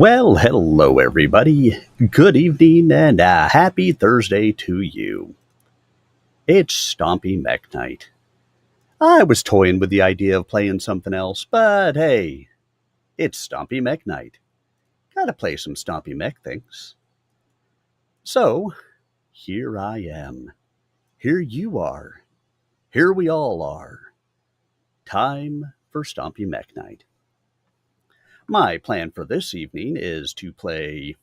Well, hello everybody. Good evening and a happy Thursday to you. It's Stompy Mech Night. I was toying with the idea of playing something else, but hey, it's Stompy Mech Night. Gotta play some Stompy Mech things. So, here I am. Here you are. Here we all are. Time for Stompy Mech Night. My plan for this evening is to play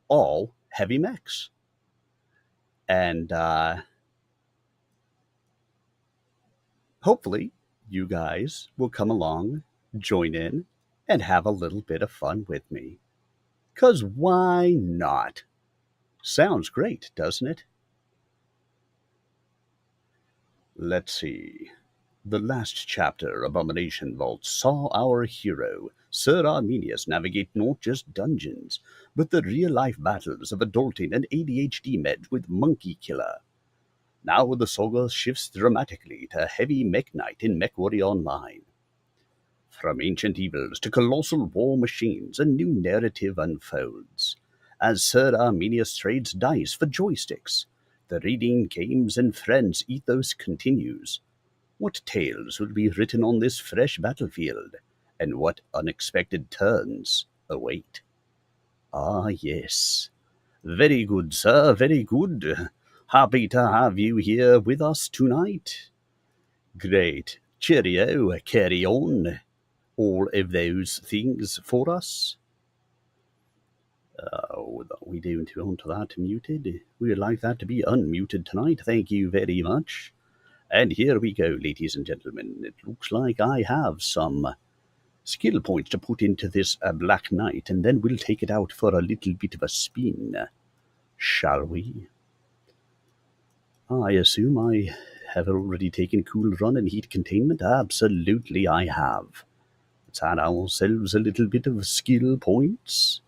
all Heavy Mechs. And hopefully you guys will come along, join in, and have a little bit of fun with me. 'Cause why not? Sounds great, doesn't it? Let's see. The last chapter, Abomination Vault, saw our hero, Sir Arminius, navigate not just dungeons, but the real-life battles of adulting and ADHD meds with Monkey Killer. Now the saga shifts dramatically to Heavy Mech Night in MechWarrior Online. From ancient evils to colossal war machines, a new narrative unfolds. As Sir Arminius trades dice for joysticks, the reading, games, and friends ethos continues. What tales will be written on this fresh battlefield, and what unexpected turns await? Ah, yes. Very good, sir, very good. Happy to have you here with us tonight. Great. Cheerio, carry on. All of those things for us. We don't want that muted. We would like that to be unmuted tonight. Thank you very much. And here we go, ladies and gentlemen. It looks like I have some skill points to put into this Black Knight, and then we'll take it out for a little bit of a spin. Shall we? I assume I have already taken Cool Run and Heat Containment. Absolutely I have. Let's add ourselves a little bit of skill points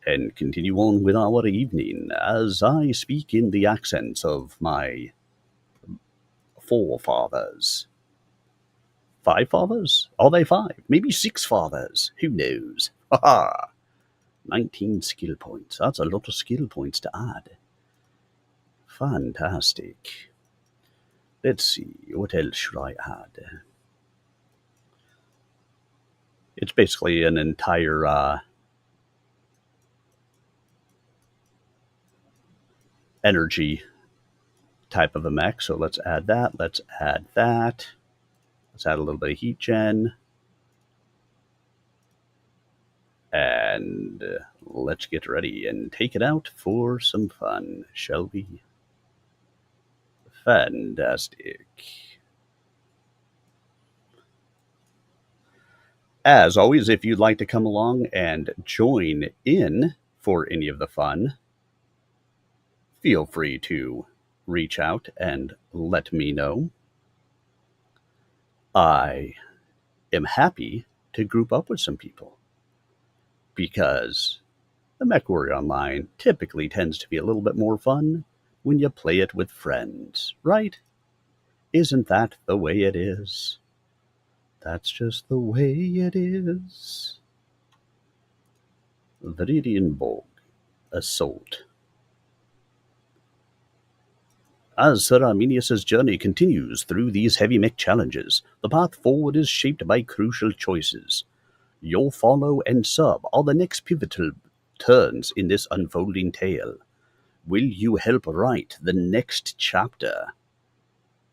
and continue on with our evening as I speak in the accents of my forefathers. 5 fathers? Are they 5? Maybe 6 fathers. Who knows? Ha 19 skill points. That's a lot of skill points to add. Fantastic. Let's see, what else should I add? It's basically an entire energy type of a mech, so let's add that. Let's add that. Let's add a little bit of heat gen. And let's get ready and take it out for some fun, shall we? Fantastic. As always, if you'd like to come along and join in for any of the fun, feel free to reach out and let me know. I am happy to group up with some people because the MechWarrior Online typically tends to be a little bit more fun when you play it with friends, right? Isn't that the way it is? That's just the way it is. Viridianborg Assault. As Sir Arminius' journey continues through these heavy mech challenges, the path forward is shaped by crucial choices. Your follow and sub are the next pivotal turns in this unfolding tale. Will you help write the next chapter?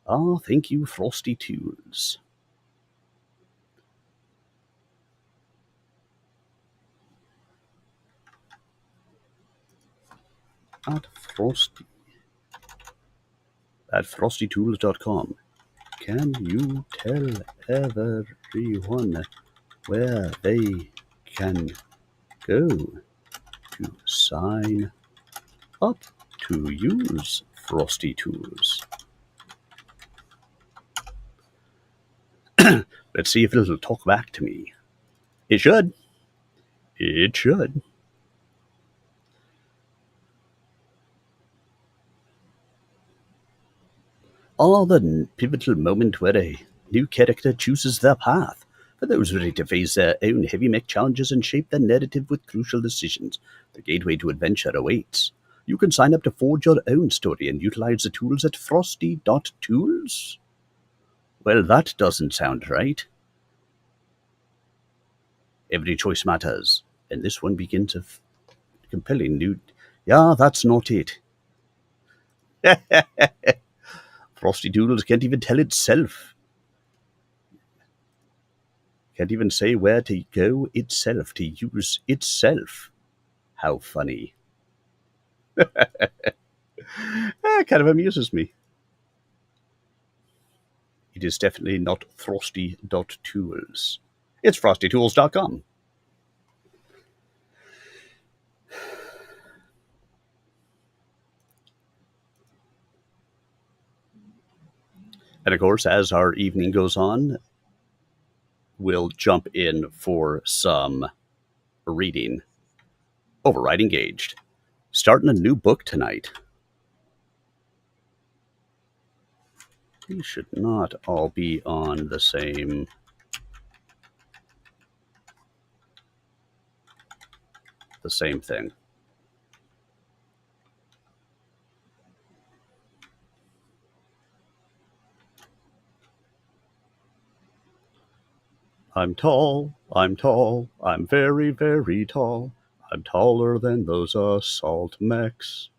Ah, thank you, Frosty Tools. At frostytools.com. Can you tell everyone where they can go to sign up to use Frosty Tools? Let's see if it'll talk back to me. It should. It should. The pivotal moment where a new character chooses their path, For those ready to face their own heavy mech challenges and shape their narrative with crucial decisions, the gateway to adventure awaits. You can sign up to forge your own story and utilize the tools at frosty.tools. Well, that doesn't sound right. Every choice matters, and this one begins a compelling new. Yeah, that's not it. Frosty Doodles can't even tell itself. Can't even say where to go itself, to use itself. How funny. Kind of amuses me. It is definitely not frosty.tools. It's frostytools.com. And of course, as our evening goes on, we'll jump in for some reading. Override engaged. Starting a new book tonight. We should not all be on the same thing. I'm tall, I'm very, very tall. I'm taller than those assault mechs.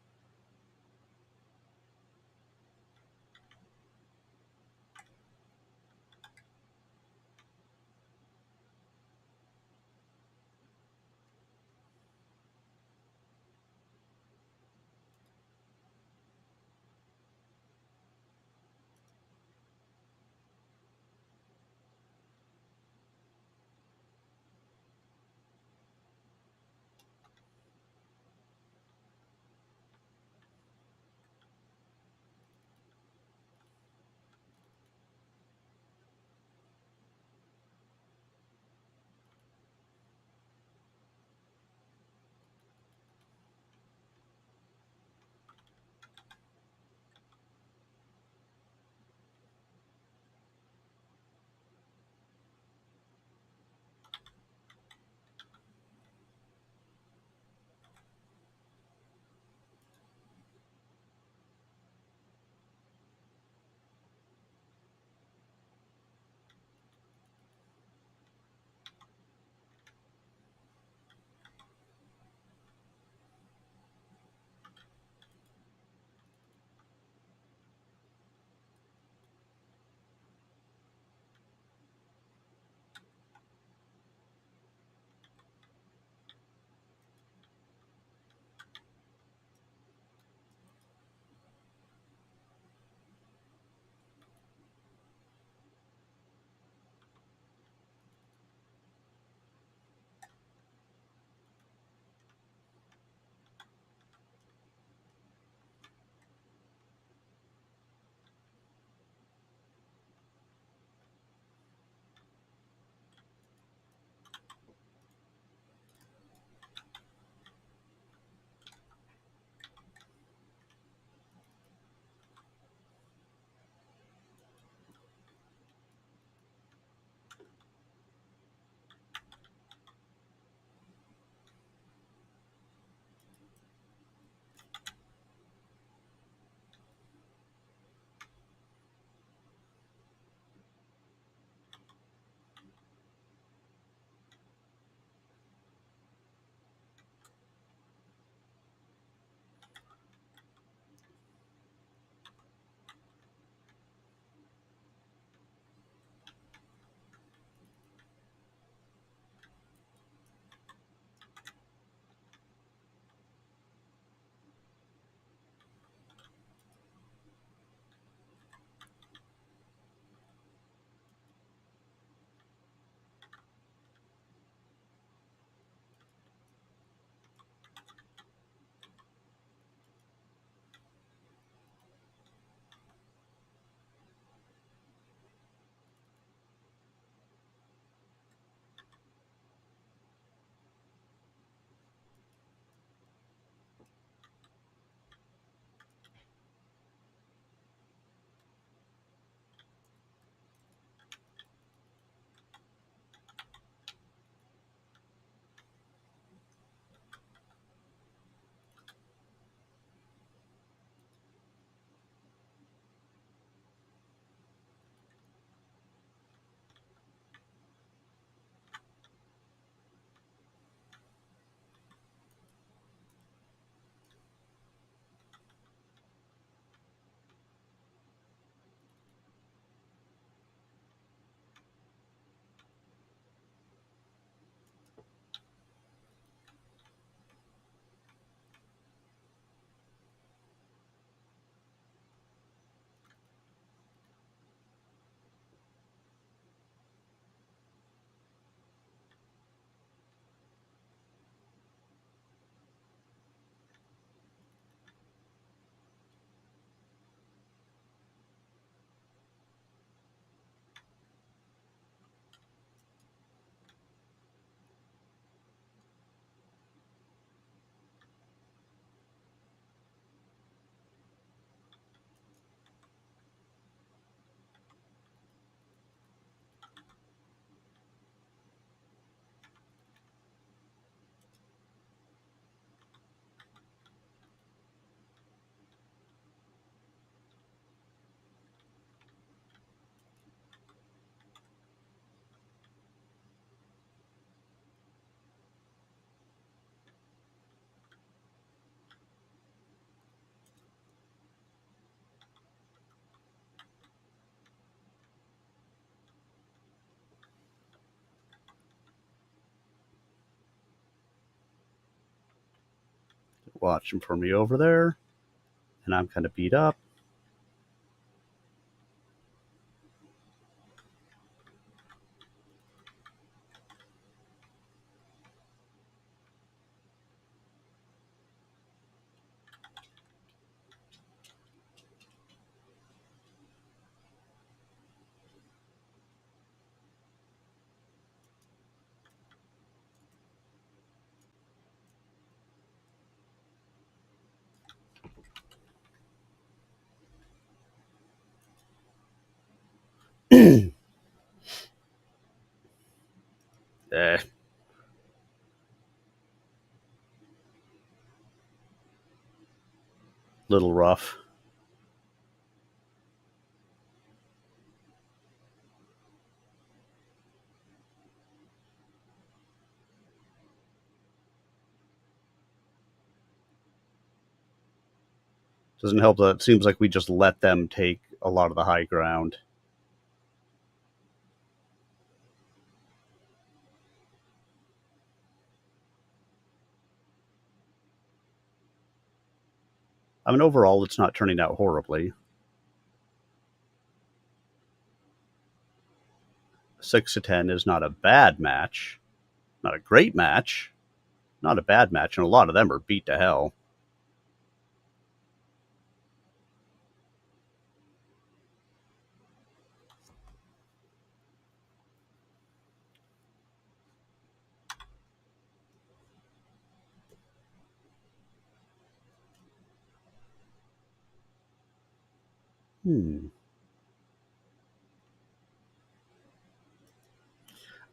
watching for me over there, and I'm kind of beat up. Eh, little rough. Doesn't help that it seems like we just let them take a lot of the high ground. I mean, overall, it's not turning out horribly. 6-10 is not a bad match, not a great match, not a bad match, and a lot of them are beat to hell.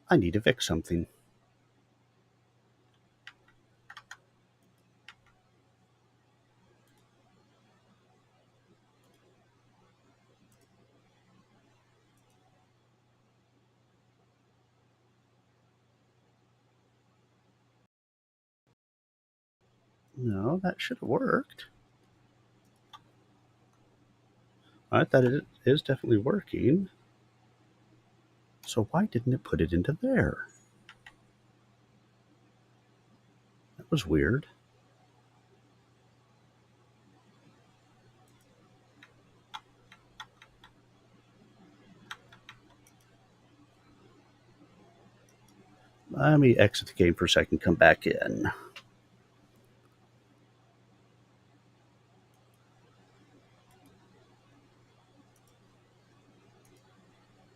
I need to fix something. No, that should have worked. All right, that is definitely working. So why didn't it put it into there? That was weird. Let me exit the game for a second, come back in.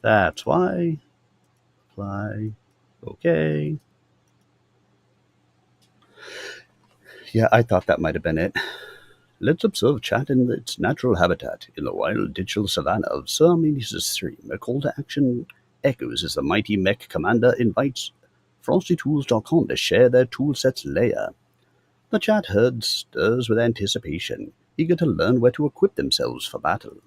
That's why. Apply. Okay. Yeah, I thought that might have been it. Let's observe chat in its natural habitat in the wild digital savannah of Sir Arminius' stream. A call to action echoes as the mighty mech commander invites FrostyTools.com to share their toolset's layer. The chat herd stirs with anticipation, eager to learn where to equip themselves for battle.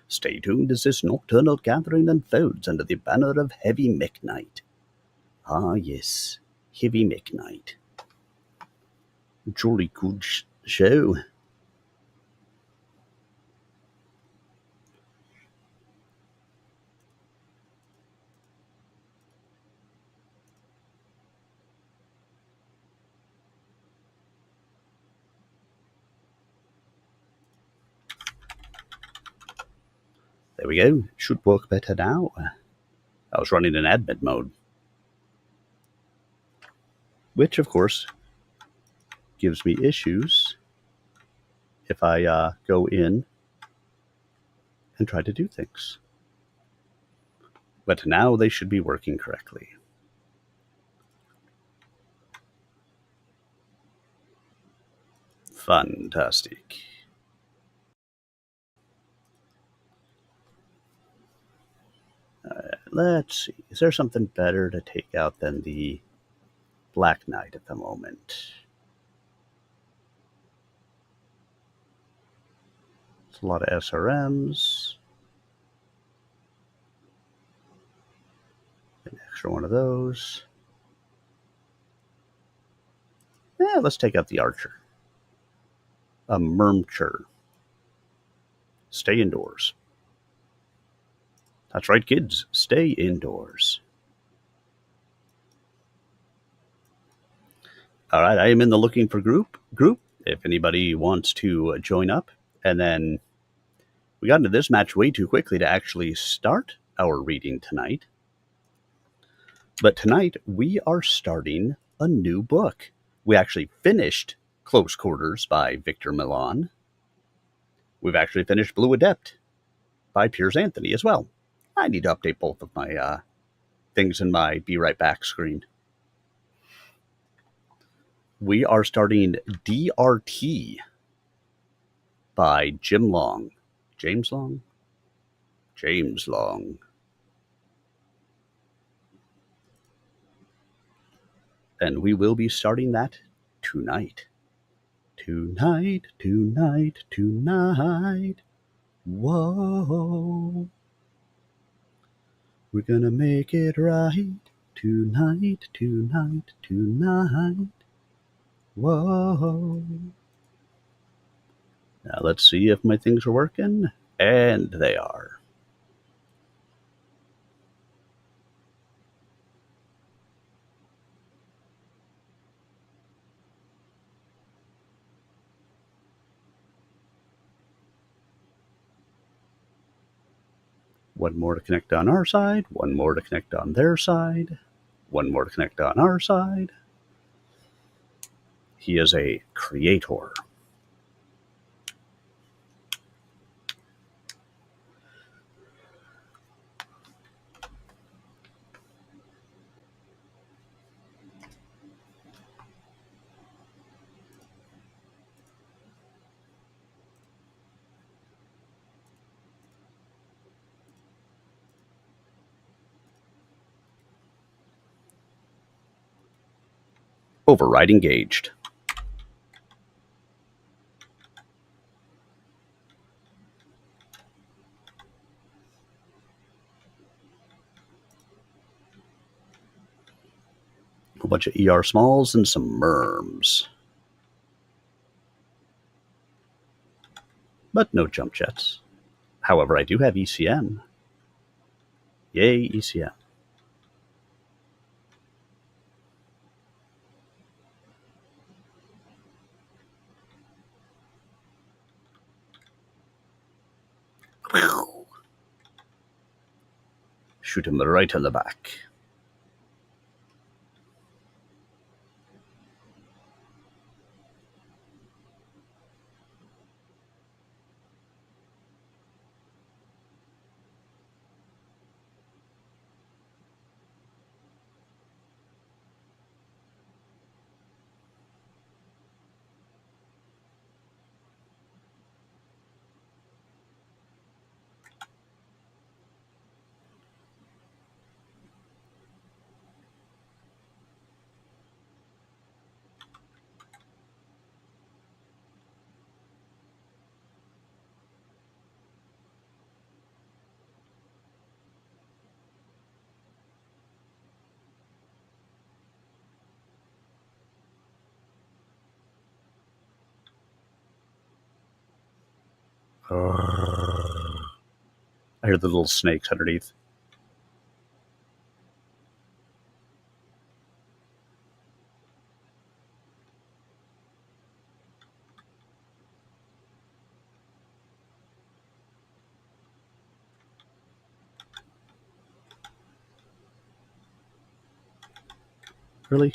Stay tuned as this nocturnal gathering unfolds under the banner of Heavy Mech Night. Ah yes, Heavy Mech Night. Jolly good show. There we go. Should work better now. I was running in admin mode, which of course gives me issues if I go in and try to do things. But now they should be working correctly. Fantastic. Let's see. Is there something better to take out than the Black Knight at the moment? It's a lot of SRMs. An extra one of those. Yeah, let's take out the Archer. A Mermcher. Stay indoors. That's right, kids. Stay indoors. All right, I am in the looking for group. If anybody wants to join up, and then we got into this match way too quickly to actually start our reading tonight. But tonight we are starting a new book. We actually finished Close Quarters by Victor Milan. We've actually finished Blue Adept by Piers Anthony as well. I need to update both of my things in my Be Right Back screen. We are starting DRT by Jim Long. James Long? James Long. And we will be starting that tonight. Tonight, tonight, tonight. Whoa. We're gonna make it right. Tonight, tonight, tonight. Whoa. Now let's see if my things are working. And they are. One more to connect on our side, one more to connect on their side, one more to connect on our side. He is a creator. Override engaged. A bunch of ER smalls and some merms. But no jump jets. However, I do have ECM. Yay, ECM. Shoot him right in the back. I hear the little snakes underneath. Really?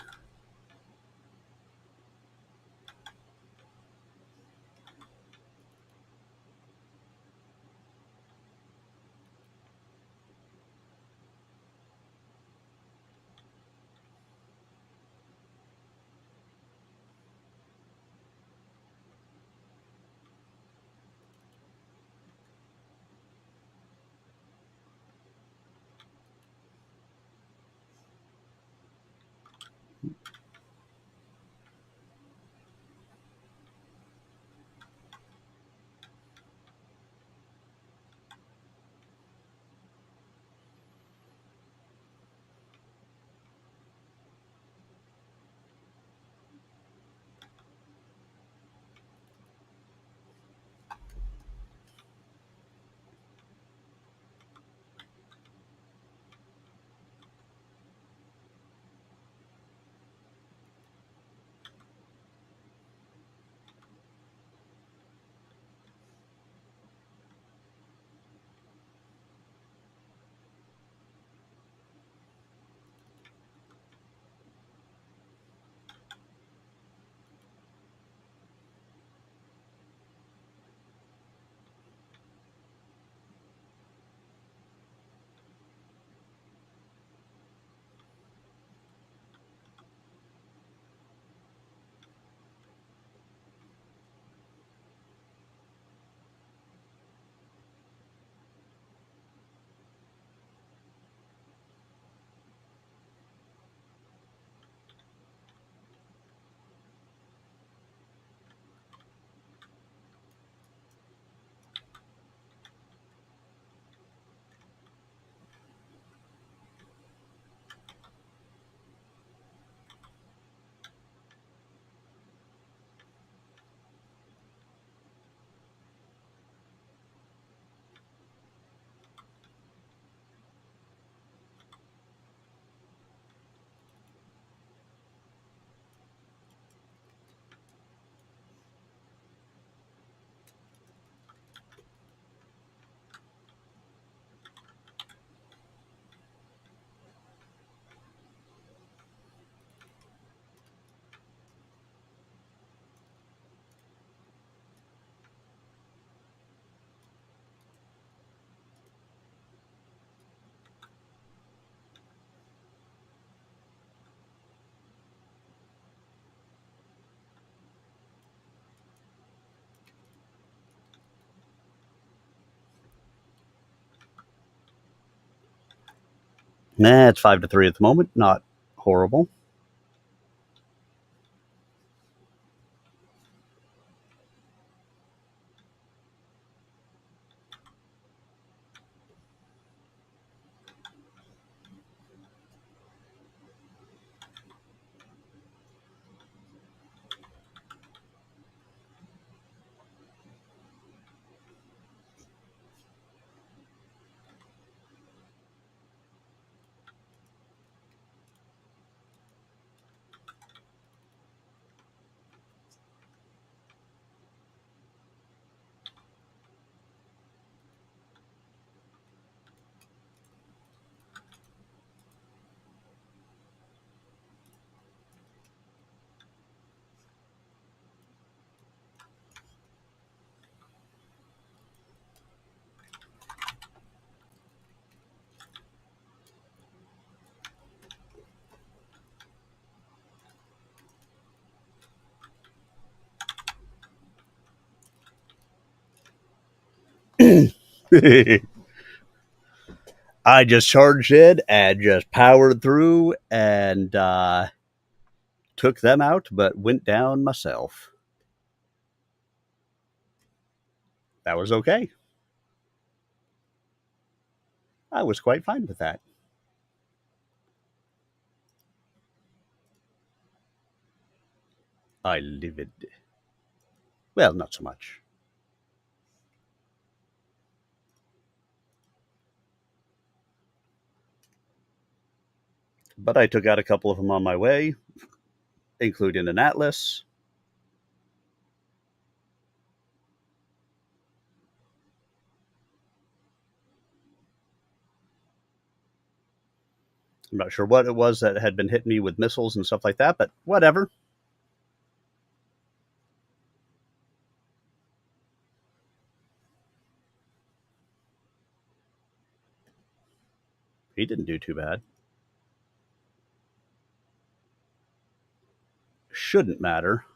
Nah, it's 5-3 at the moment. Not horrible. I just charged in and just powered through and took them out, but went down myself. That was okay. I was quite fine with that. I livid. Well, not so much. But I took out a couple of them on my way, including an Atlas. I'm not sure what it was that had been hitting me with missiles and stuff like that, but whatever. He didn't do too bad. Shouldn't matter.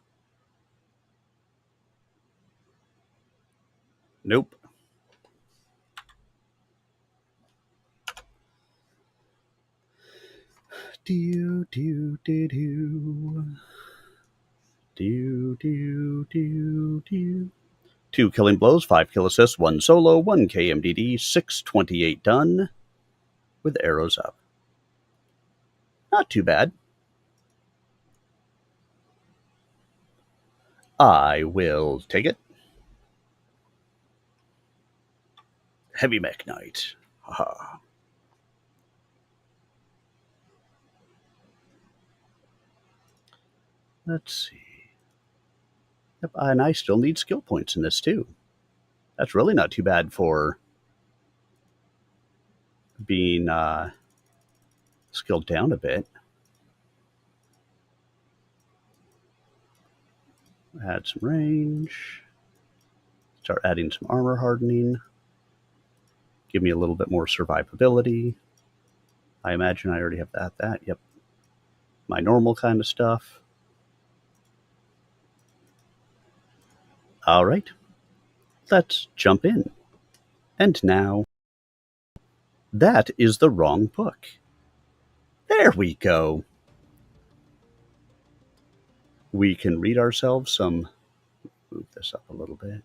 Nope. Do do do do do do do do. 2 killing blows, 5 kill assists, 1 solo, 1 KMDD, 628 done with arrows up. Not too bad. I will take it. Heavy Mech Night. Haha. Let's see. Yep, and I still need skill points in this too. That's really not too bad for being scaled down a bit. Add some range. Start adding some armor hardening. Give me a little bit more survivability. I imagine I already have that. Yep. My normal kind of stuff. All right. Let's jump in. And now, that is the wrong book. There we go. We can read ourselves some. Move this up a little bit.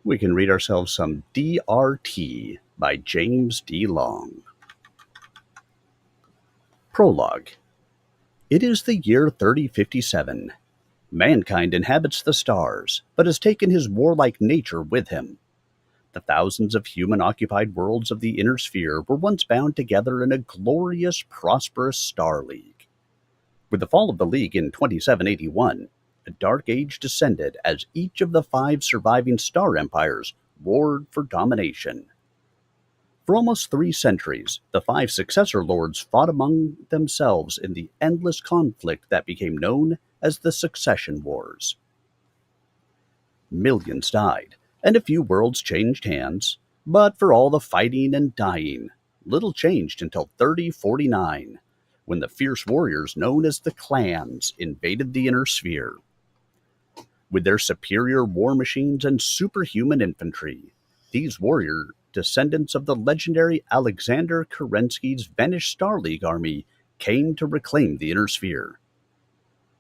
We can read ourselves some DRT by James D. Long. Prologue. It is the year 3057. Mankind inhabits the stars, but has taken his warlike nature with him. The thousands of human-occupied worlds of the inner sphere were once bound together in a glorious, prosperous star league. With the fall of the League in 2781, a dark age descended as each of the 5 surviving star empires warred for domination. For almost 3 centuries, the 5 successor lords fought among themselves in the endless conflict that became known as the Succession Wars. Millions died, and a few worlds changed hands, but for all the fighting and dying, little changed until 3049, when the fierce warriors known as the clans invaded the inner sphere. With their superior war machines and superhuman infantry, these warriors descendants of the legendary Alexander Kerensky's vanished Star League army came to reclaim the Inner Sphere.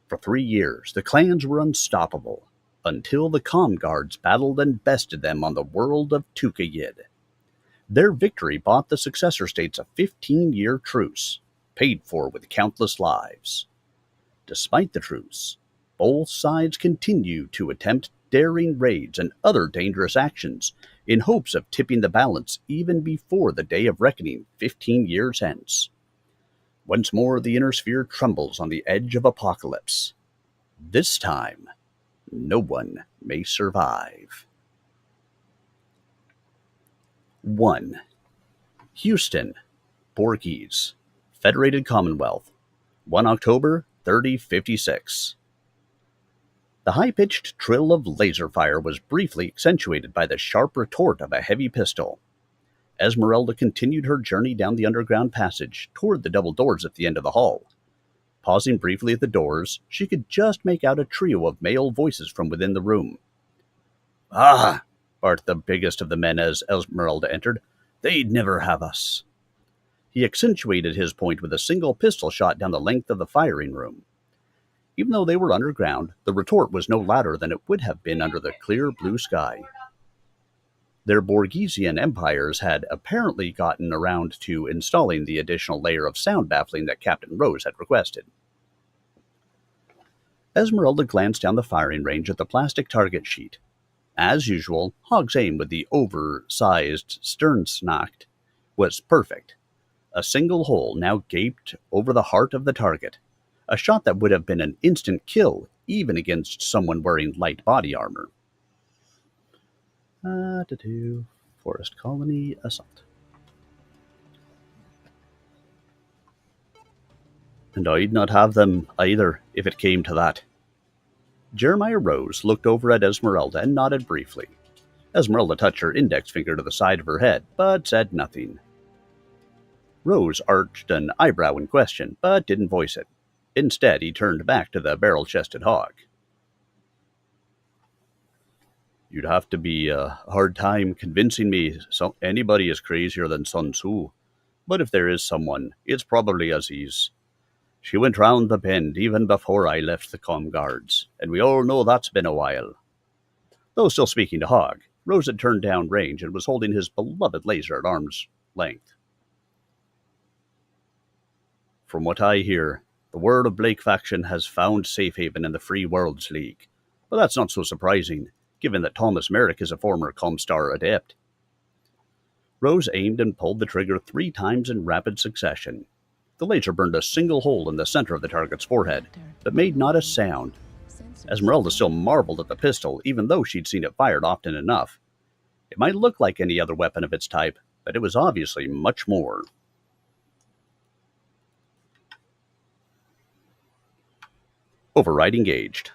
For 3 years, the clans were unstoppable, until the Com Guards battled and bested them on the world of Tukayid. Their victory bought the successor states a 15-year truce, paid for with countless lives. Despite the truce, both sides continue to attempt daring raids and other dangerous actions in hopes of tipping the balance even before the day of reckoning 15 years hence. Once more the Inner Sphere trembles on the edge of apocalypse. This time, no one may survive. 1. Houston, Porkies, Federated Commonwealth, 1 October 3056. The high-pitched trill of laser fire was briefly accentuated by the sharp retort of a heavy pistol. Esmeralda continued her journey down the underground passage toward the double doors at the end of the hall. Pausing briefly at the doors, she could just make out a trio of male voices from within the room. "Ah!" barked the biggest of the men as Esmeralda entered. "They'd never have us." He accentuated his point with a single pistol shot down the length of the firing room. Even though they were underground, the retort was no louder than it would have been under the clear blue sky. Their Borghesian empires had apparently gotten around to installing the additional layer of sound baffling that Captain Rose had requested. Esmeralda glanced down the firing range at the plastic target sheet. As usual, Hog's aim with the oversized Sternsnacht was perfect. A single hole now gaped over the heart of the target, a shot that would have been an instant kill even against someone wearing light body armor. Forest Colony Assault. And I'd not have them either, if it came to that. Jeremiah Rose looked over at Esmeralda and nodded briefly. Esmeralda touched her index finger to the side of her head, but said nothing. Rose arched an eyebrow in question, but didn't voice it. Instead, he turned back to the barrel-chested Hog. You'd have to be a hard time convincing me anybody is crazier than Sun Tzu. But if there is someone, it's probably Aziz. She went round the bend even before I left the Com Guards, and we all know that's been a while. Though still speaking to Hog, Rose had turned down range and was holding his beloved laser at arm's length. From what I hear, the word of Blake faction has found safe haven in the Free Worlds League. But that's not so surprising, given that Thomas Merrick is a former Comstar adept. Rose aimed and pulled the trigger 3 times in rapid succession. The laser burned a single hole in the center of the target's forehead, but made not a sound. Esmeralda still marveled at the pistol, even though she'd seen it fired often enough. It might look like any other weapon of its type, but it was obviously much more. Override engaged.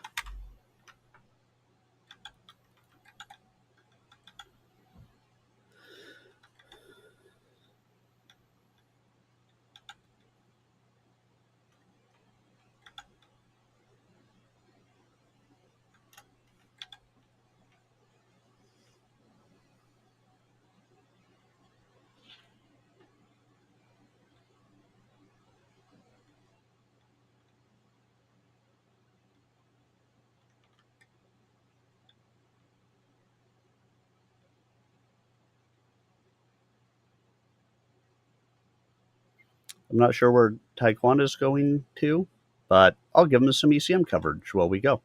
I'm not sure where Taekwondo is going to, but I'll give him some ECM coverage while we go.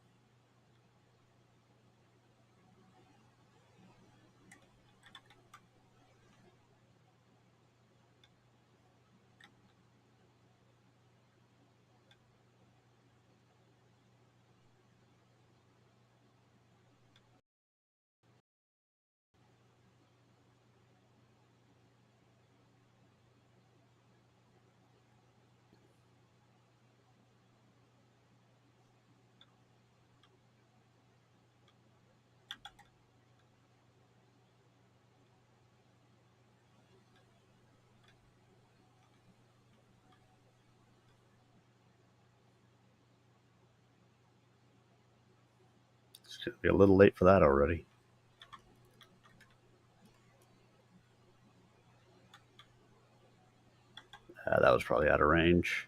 It's going to be a little late for that already. That was probably out of range.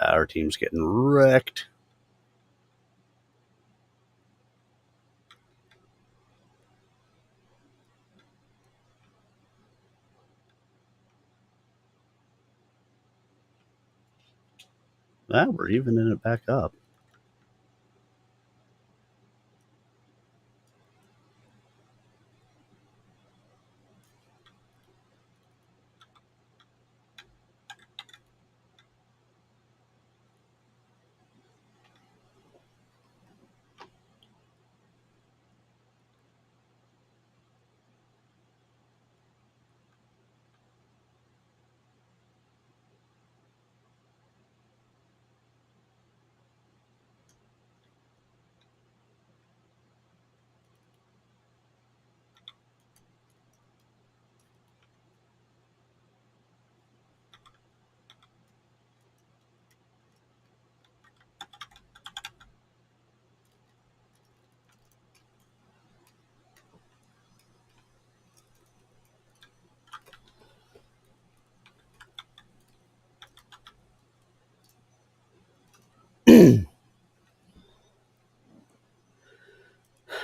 Our team's getting wrecked. We're evening it back up.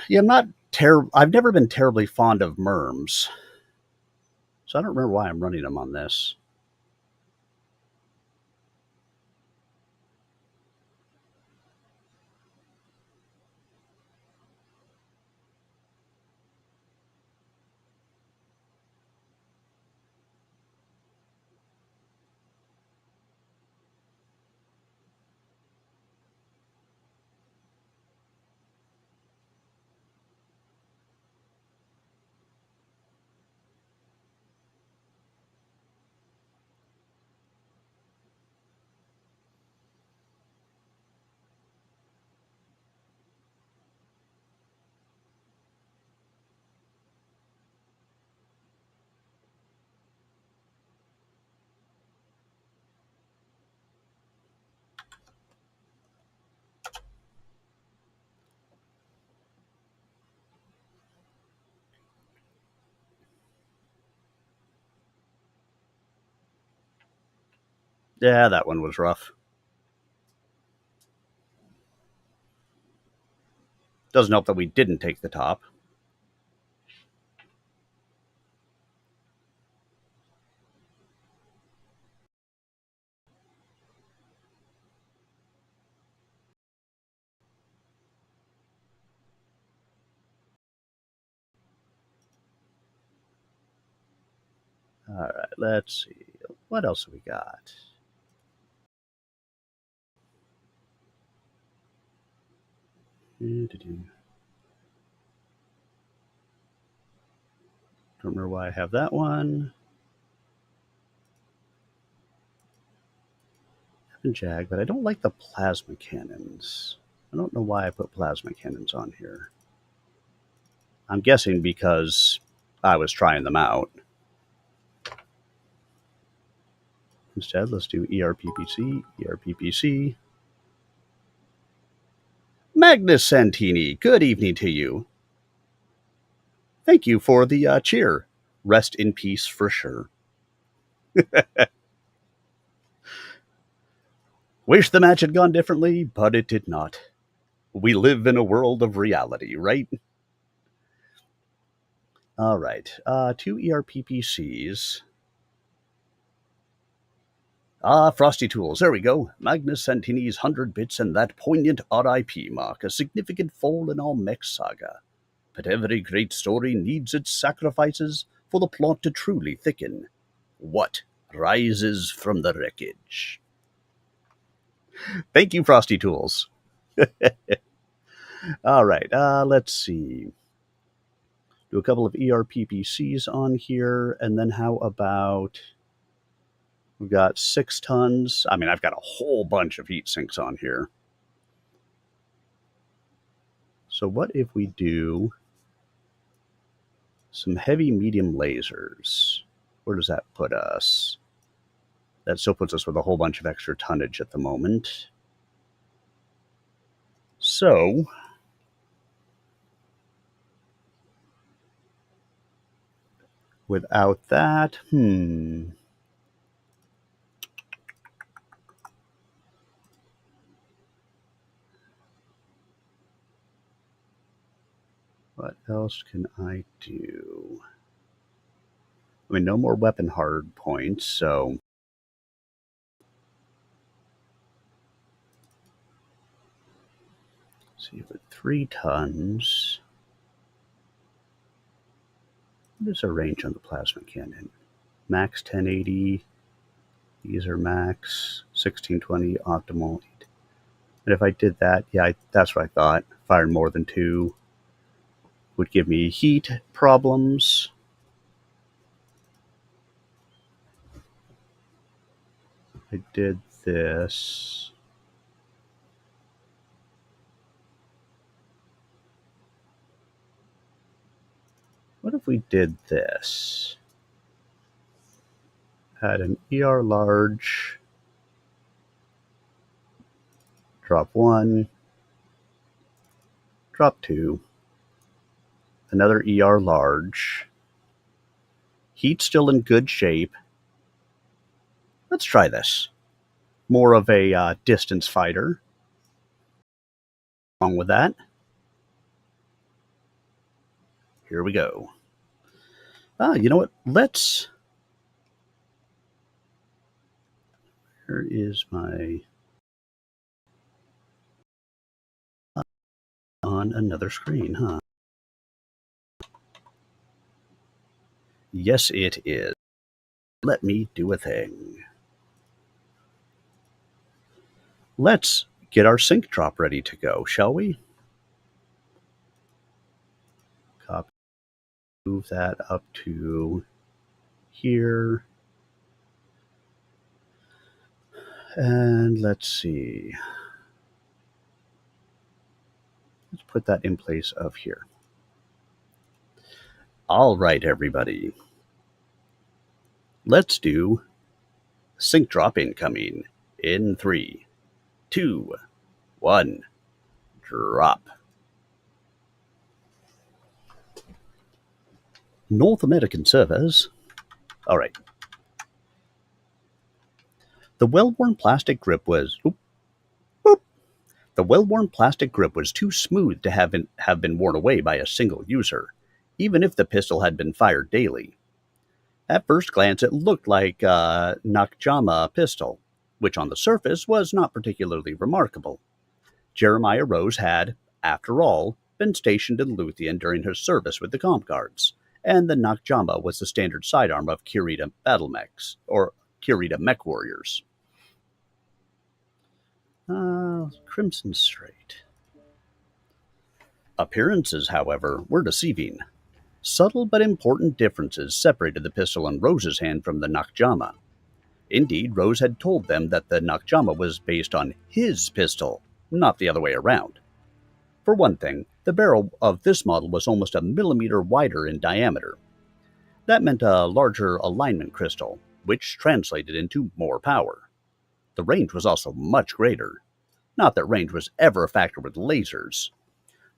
Yeah, I'm not terrible. I've never been terribly fond of merms, so I don't remember why I'm running them on this. Yeah, that one was rough. Doesn't help that we didn't take the top. All right, let's see. What else have we got? Don't remember why I have that one. and Jag, but I don't like the plasma cannons. I don't know why I put plasma cannons on here. I'm guessing because I was trying them out. Instead, let's do ERPPC, ERPPC. Magnus Santini, good evening to you. Thank you for the cheer. Rest in peace for sure. Wish the match had gone differently, but it did not. We live in a world of reality, right? All right, 2 ERPPCs. Frosty Tools, there we go. Magnus Santini's 100 bits and that poignant RIP mark a significant fall in our mech saga. But every great story needs its sacrifices for the plot to truly thicken. What rises from the wreckage? Thank you, Frosty Tools. All right, let's see. Do a couple of ERPPCs on here, and then how about we've got 6 tons. I mean, I've got a whole bunch of heat sinks on here. So what if we do some heavy medium lasers? Where does that put us? That still puts us with a whole bunch of extra tonnage at the moment. So without that, what else can I do? I mean, no more weapon hard points, so let's see, with 3 tons. What is our range on the plasma cannon? Max 1080. These are max 1620 optimal. And if I did that, yeah, that's what I thought. Firing more than 2 would give me heat problems. I did this. What if we did this? Had an ER large, drop 1, drop 2, another ER large. Heat still in good shape. Let's try this. More of a distance fighter. Wrong with that. Here we go. You know what? Let's... Where is my... On another screen, huh? Yes, it is. Let me do a thing. Let's get our sync drop ready to go, shall we? Copy. Move that up to here. And let's see. Let's put that in place of here. All right, everybody. Let's do sync drop incoming in 3, 2, 1, drop. North American servers. All right. The well-worn plastic grip was... The well-worn plastic grip was too smooth to have been worn away by a single user, even if the pistol had been fired daily. At first glance, it looked like a Nakjama pistol, which on the surface was not particularly remarkable. Jeremiah Rose had, after all, been stationed in Luthien during his service with the Comp Guards, and the Nakjama was the standard sidearm of Kirita battle mechs, or Kirita mech warriors. Crimson Strait. Appearances, however, were deceiving. Subtle but important differences separated the pistol in Rose's hand from the Nakjama. Indeed, Rose had told them that the Nakjama was based on his pistol, not the other way around. For one thing, the barrel of this model was almost a millimeter wider in diameter. That meant a larger alignment crystal, which translated into more power. The range was also much greater. Not that range was ever a factor with lasers.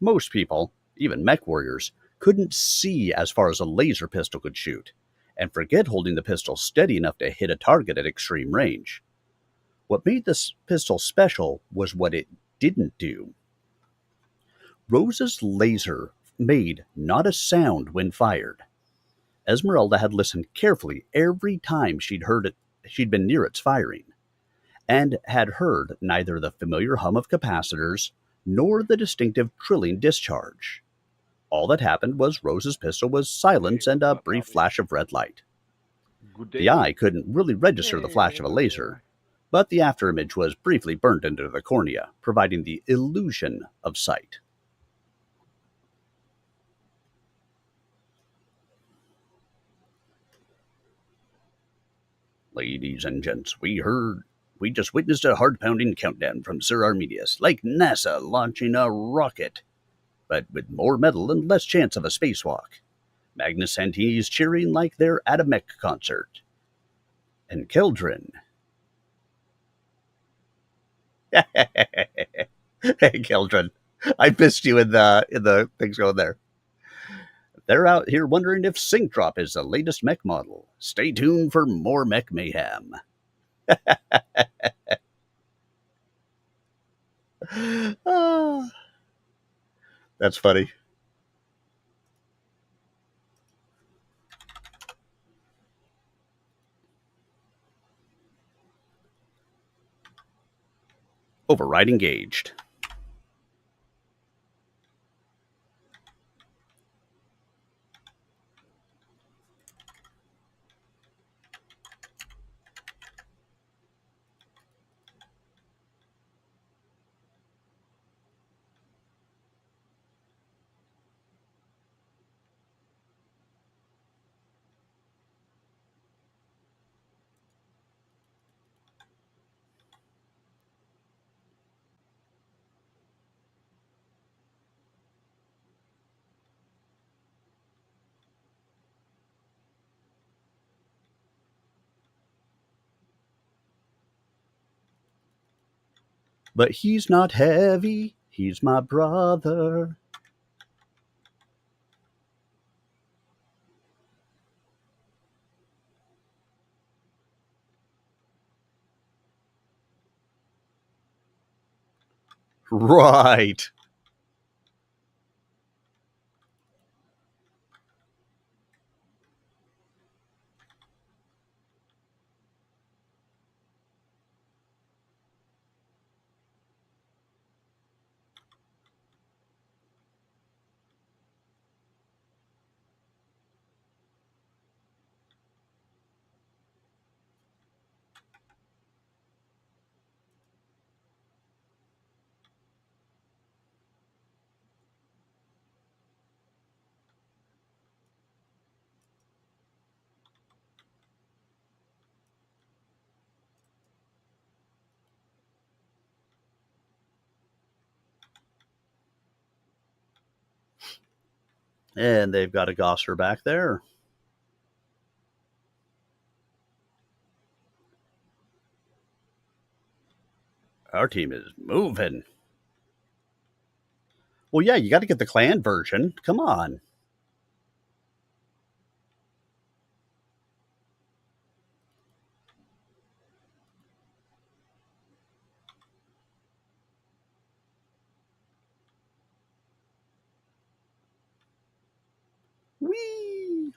Most people, even mech warriors, couldn't see as far as a laser pistol could shoot, and forget holding the pistol steady enough to hit a target at extreme range. What made this pistol special was what it didn't do. Rose's laser made not a sound when fired. Esmeralda had listened carefully every time she'd been near its firing, and had heard neither the familiar hum of capacitors nor the distinctive trilling discharge. All that happened was Rose's pistol was Okay, silenced and a what brief are we? flash of red light. Good The day. eye couldn't really register the flash Hey, of a good day. laser, but the afterimage was briefly burnt into the cornea, providing the illusion of sight. Ladies and gents, we just witnessed a heart pounding countdown from Sir Arminius, like NASA launching a rocket, but with more metal and less chance of a spacewalk. Magnus Santini's cheering like they're at a mech concert. And Keldrin. Hey, Keldrin. I missed you in the things going there. They're out here wondering if Sync Drop is the latest mech model. Stay tuned for more mech mayhem. Ah, that's funny. Override engaged. But he's not heavy. He's my brother. Right. And they've got a Gosser back there. Our team is moving. Well, yeah, you got to get the clan version. Come on. Whee!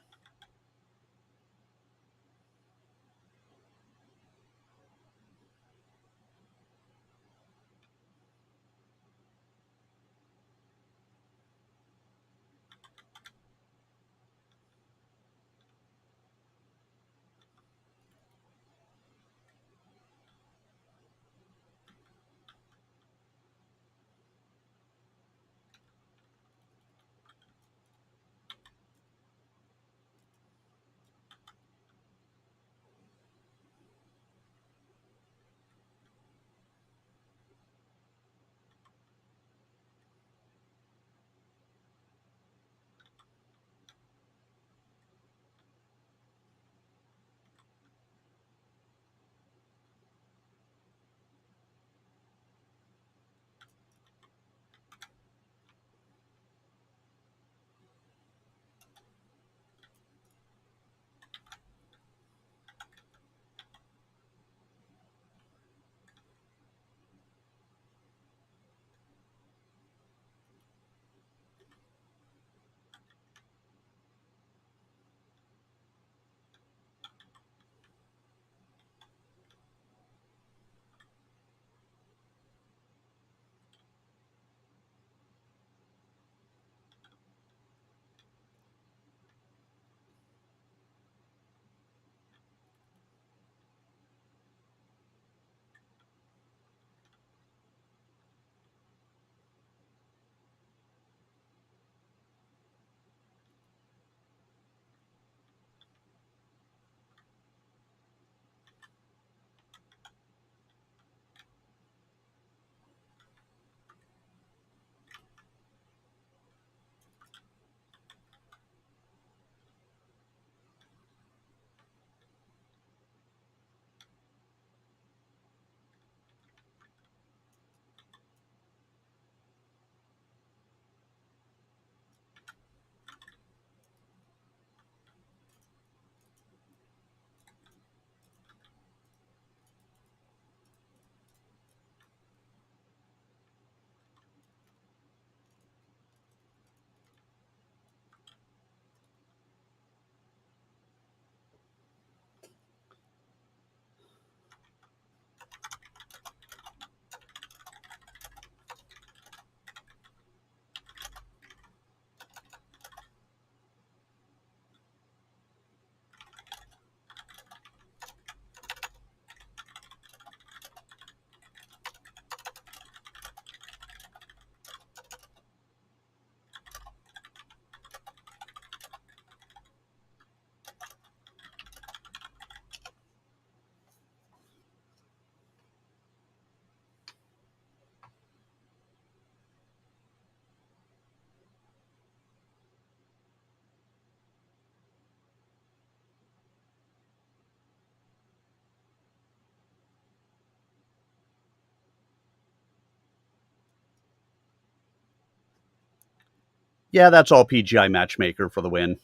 Yeah, that's all PGI Matchmaker for the win.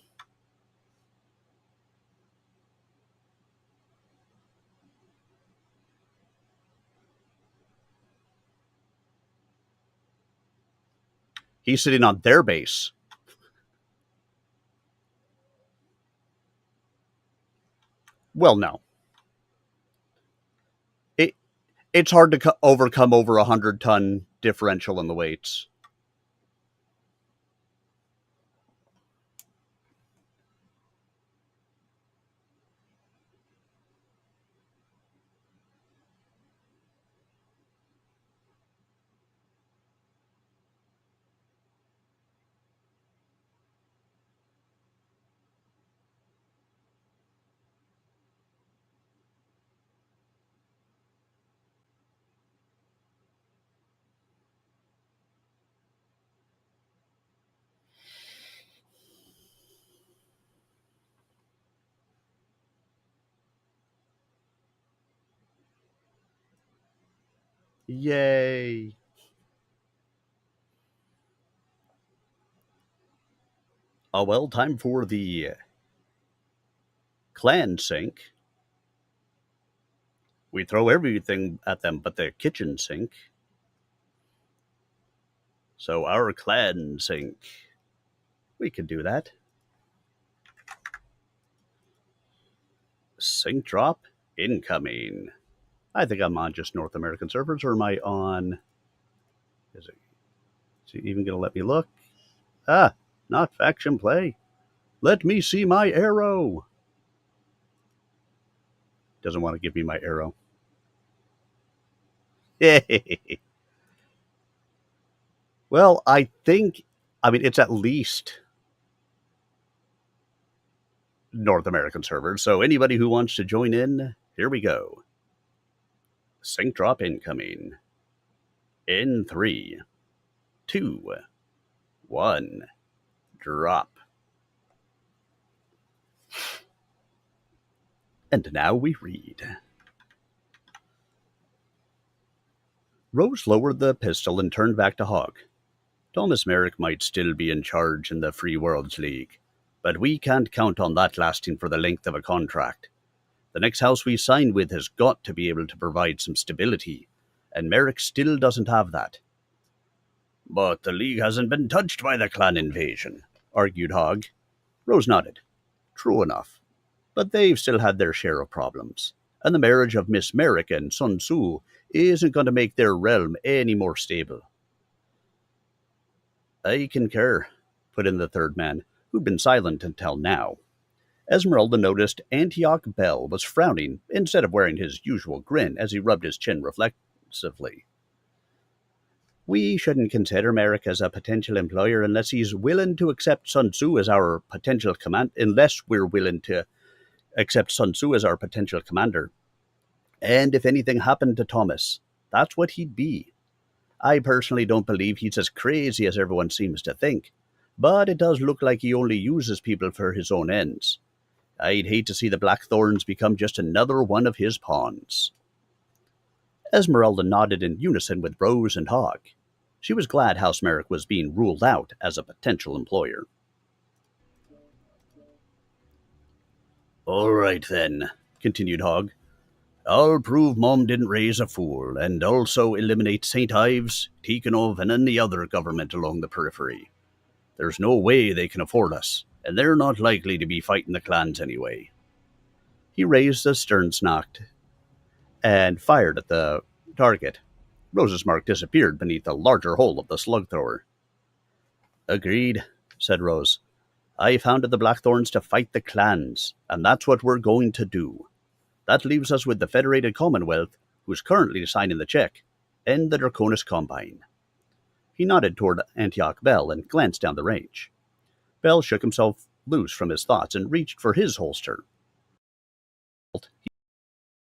He's sitting on their base. Well, no. It, it's hard to overcome over 100-ton differential in the weights. Yay. Oh, well, time for the clan sink. We throw everything at them but the kitchen sink. So our clan sink. We could do that. Sink drop incoming. I think I'm on just North American servers, or am I on? Is it even going to let me look? Ah, not faction play. Let me see my arrow. Doesn't want to give me my arrow. Well, I mean, it's at least North American servers. So anybody who wants to join in, here we go. Sync drop incoming. In 3, 2, 1, drop. And now we read. Rose lowered the pistol and turned back to Hogg. Thomas Merrick might still be in charge in the Free Worlds League, but we can't count on that lasting for the length of a contract. The next house we sign with has got to be able to provide some stability, and Merrick still doesn't have that. But the League hasn't been touched by the clan invasion, argued Hogg. Rose nodded. True enough. But they've still had their share of problems, and the marriage of Miss Merrick and Sun Tzu isn't going to make their realm any more stable. I concur, put in the third man, who'd been silent until now. Esmeralda noticed Antioch Bell was frowning instead of wearing his usual grin as he rubbed his chin reflexively. We shouldn't consider Merrick as a potential employer unless he's willing to accept Sun Tzu as our potential unless we're willing to accept Sun Tzu as our potential commander. And if anything happened to Thomas, that's what he'd be. I personally don't believe he's as crazy as everyone seems to think, but it does look like he only uses people for his own ends. I'd hate to see the Blackthorns become just another one of his pawns. Esmeralda nodded in unison with Rose and Hogg. She was glad House Merrick was being ruled out as a potential employer. All right, then, continued Hogg. I'll prove Mom didn't raise a fool, and also eliminate St. Ives, Tikhonov, and any other government along the periphery. There's no way they can afford us, and they're not likely to be fighting the clans anyway. He raised the stern snout and fired at the target. Rose's mark disappeared beneath the larger hole of the slug thrower. Agreed, said Rose. I founded the Blackthorns to fight the clans, and that's what we're going to do. That leaves us with the Federated Commonwealth, who's currently signing the check, and the Draconis Combine. He nodded toward Antioch Bell and glanced down the range. Bell shook himself loose from his thoughts and reached for his holster. He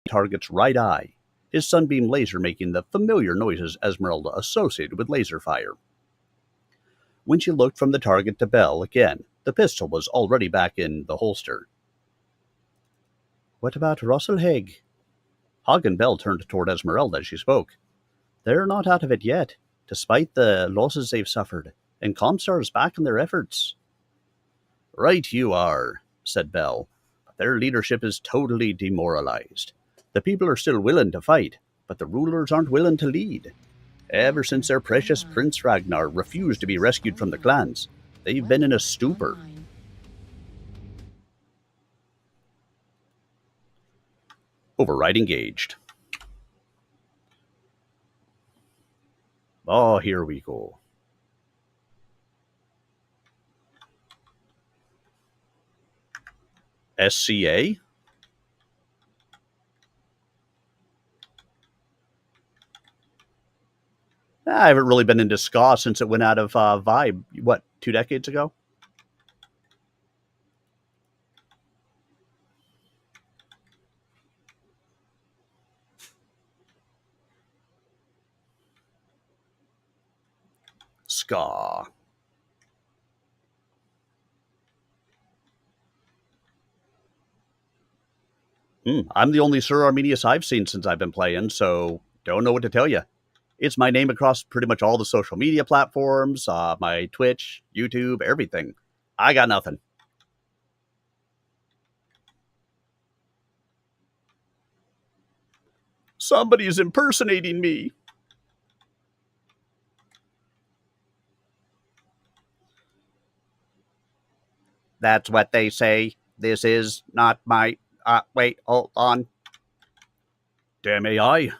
target's right eye, his sunbeam laser making the familiar noises Esmeralda associated with laser fire. When she looked from the target to Bell again, the pistol was already back in the holster. What about Rosselhaig? Hogg and Bell turned toward Esmeralda as she spoke. They're not out of it yet, despite the losses they've suffered. and Comstar is back in their efforts. Right you are, said Bell. But their leadership is totally demoralized. The people are still willing to fight, but the rulers aren't willing to lead. Ever since their precious Prince Ragnar refused to be rescued from the clans, they've been in a stupor. Override engaged. Oh, here we go. SCA? I haven't really been into ska since it went out of Vibe, 2 decades ago? Ska. I'm the only Sir Arminius I've seen since I've been playing, so don't know what to tell you. It's my name across pretty much all the social media platforms, my Twitch, YouTube, everything. I got nothing. Somebody's impersonating me. That's what they say. This is not my... wait, hold on. Damn AI.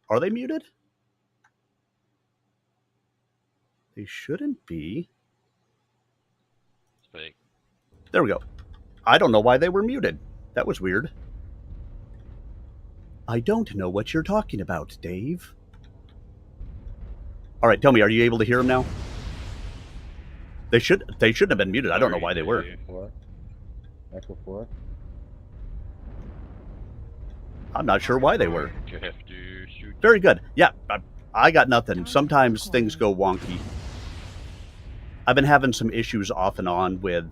Are they muted? They shouldn't be. Fake. There we go. I don't know why they were muted. That was weird. I don't know what you're talking about, Dave. All right, tell me, are you able to hear them now? They shouldn't have been muted. I don't know why they were. Echo 4. I'm not sure why they were. You have to shoot. Very good. Yeah, I got nothing. Sometimes things go wonky. I've been having some issues off and on with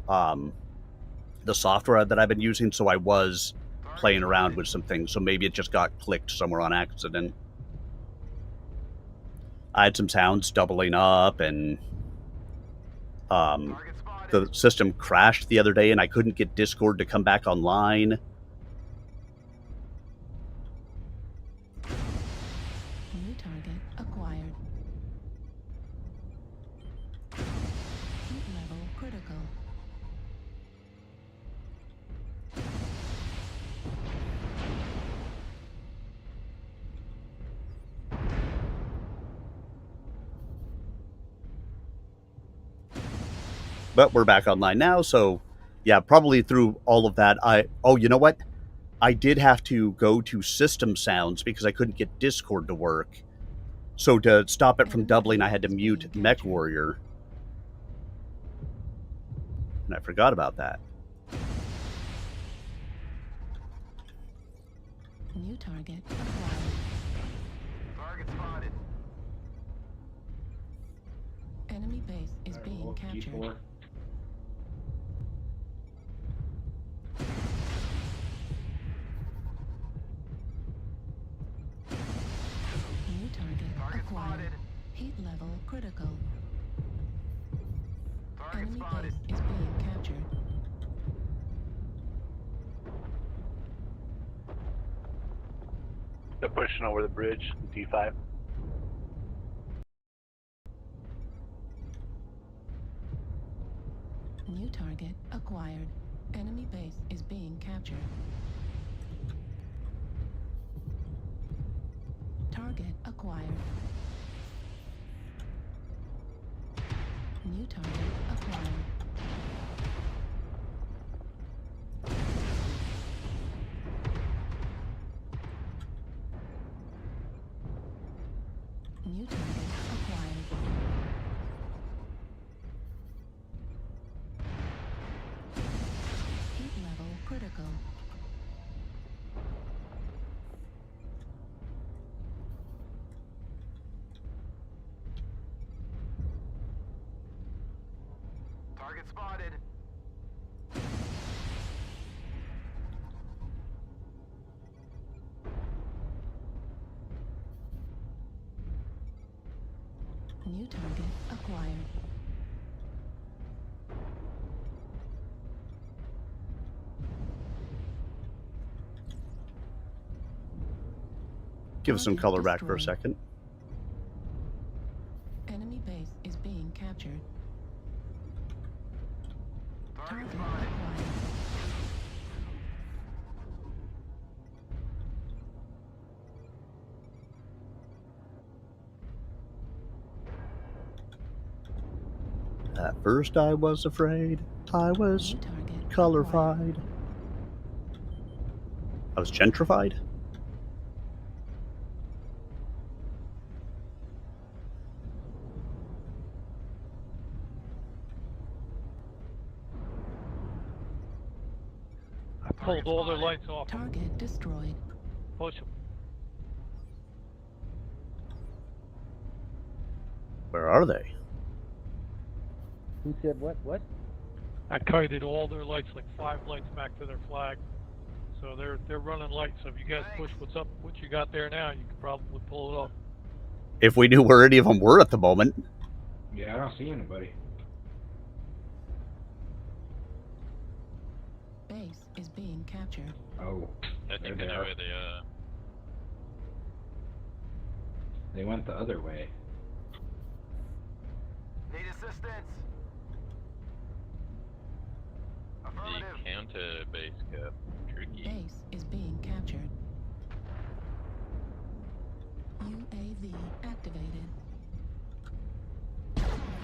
the software that I've been using, so I was playing around with some things, so maybe it just got clicked somewhere on accident. I had some sounds doubling up, and the system crashed the other day, and I couldn't get Discord to come back online. New target acquired. Heat level critical. But we're back online now, so yeah, probably through all of that, you know what? I did have to go to system sounds because I couldn't get Discord to work. So to stop it from doubling, I had to mute MechWarrior. And I forgot about that. New target acquired. Target spotted. Enemy base is being captured. New target acquired. Heat level critical. Target Enemy spotted. base is being captured. They're pushing over the bridge, D5. New target acquired. Enemy base is being captured. Target acquired. New target acquired. New target acquired. Heat level critical. Target spotted. New target acquired. Give us some Target color back for a destroyed. second. Enemy base is being captured. Target Target spotted. acquired. At first I was afraid. I was New target colorfied. acquired. I was gentrified? I pulled all their lights off. Target destroyed. Push them. Where are they? Who said what? What? I kited all their lights, like 5 lights back to their flag. So they're running lights. So if you guys push what you got there now, you could probably pull it off. If we knew where any of them were at the moment. Yeah, I don't see anybody. Base is being captured. Oh, I there think they I know are. where they are. They went the other way. Need assistance. Affirmative. The counter base got tricky. Base is being captured. UAV activated. Target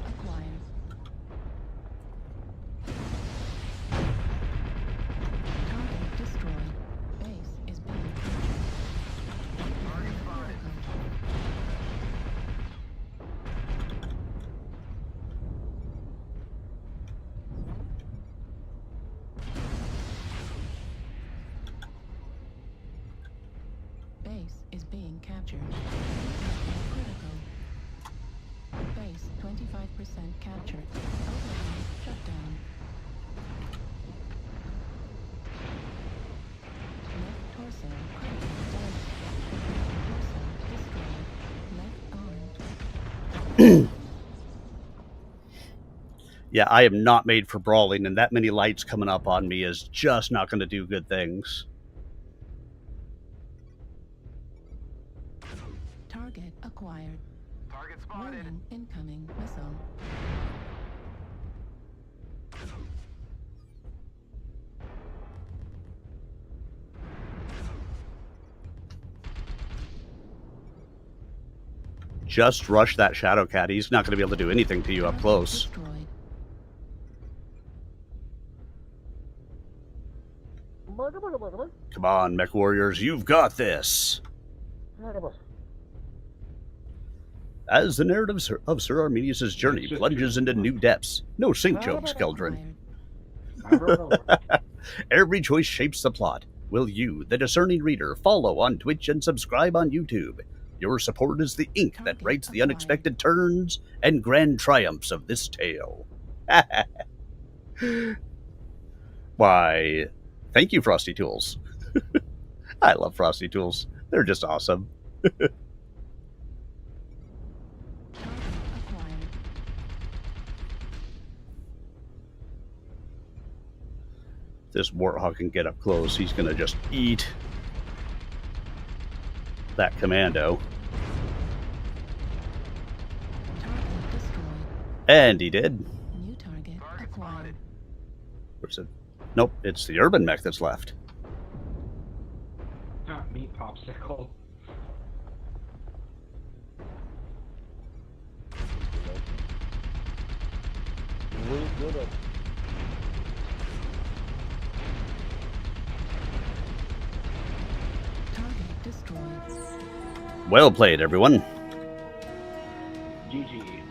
acquired. Target destroyed. Base is being captured. Target spotted. Base is being captured. Critical. Base 25% captured. Override shut down. Left torso critical damage. Torso destroyed. Left arm. Yeah, I am not made for brawling, and that many lights coming up on me is just not going to do good things. Target acquired. Target spotted. Warning incoming missile. Just rush that Shadow Cat. He's not going to be able to do anything to you up Target close. Destroyed. Come on, Mech Warriors, you've got this. As the narrative of Sir Arminius' journey plunges into new depths, no sink jokes, Target Keldrin. acquired. Every choice shapes the plot. Will you, the discerning reader, follow on Twitch and subscribe on YouTube? Your support is the ink that Target writes the acquired. unexpected turns and grand triumphs of this tale. Why, thank you, Frosty Tools. I love Frosty Tools. They're just awesome. Target acquired. This Warthog can get up close. He's going to just eat that commando. Target destroyed. And he did. New target Target acquired. spotted. Where's it? Nope, it's the urban mech that's left. Not meat popsicle. Target destroyed. Well played, everyone. GG.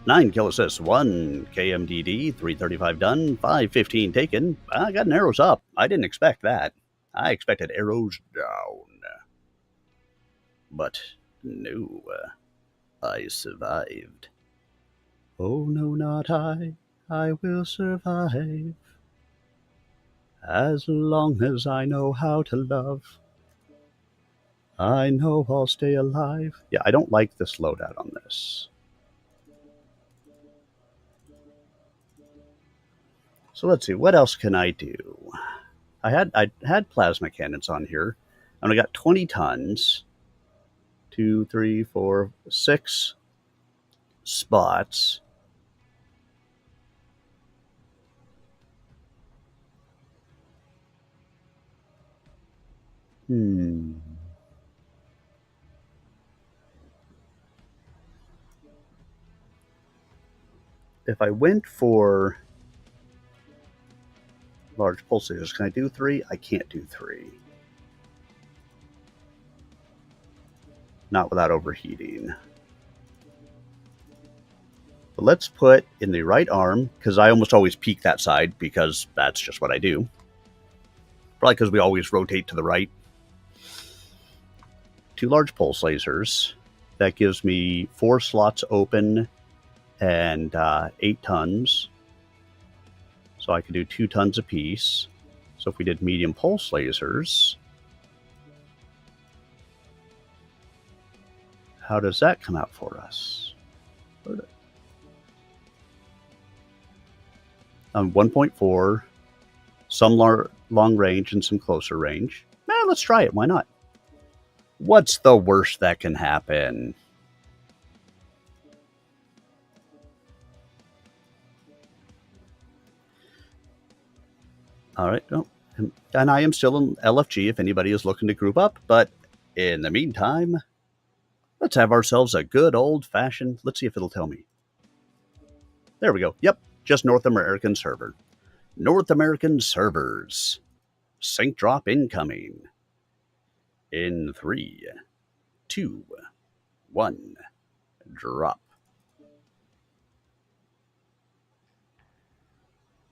Nine kill assists, 1 KMDD, 335 done, 515 taken. I got an arrows up. I didn't expect that. I expected arrows down. But no, I survived. Oh no, not I. I will survive as long as I know how to love. I know I'll stay alive. Yeah, I don't like this loadout on this. So let's see, what else can I do? I had plasma cannons on here, and I got 20 tons. 2, 3, 4, 6 spots. If I went for large pulsators, can I do 3? I can't do 3. Not without overheating. But let's put in the right arm, because I almost always peek that side, because that's just what I do. Probably because we always rotate to the right. 2 large pulse lasers. That gives me 4 slots open and 8 tons. So I could do 2 tons apiece. So if we did medium pulse lasers, how does that come out for us? 1.4, some long range and some closer range. Let's try it. Why not? What's the worst that can happen? All right. Oh, and I am still in LFG if anybody is looking to group up. But in the meantime, let's have ourselves a good old-fashioned... Let's see if it'll tell me. There we go. Yep, just North American server. North American servers. Sync drop incoming. In 3, 2, 1, drop.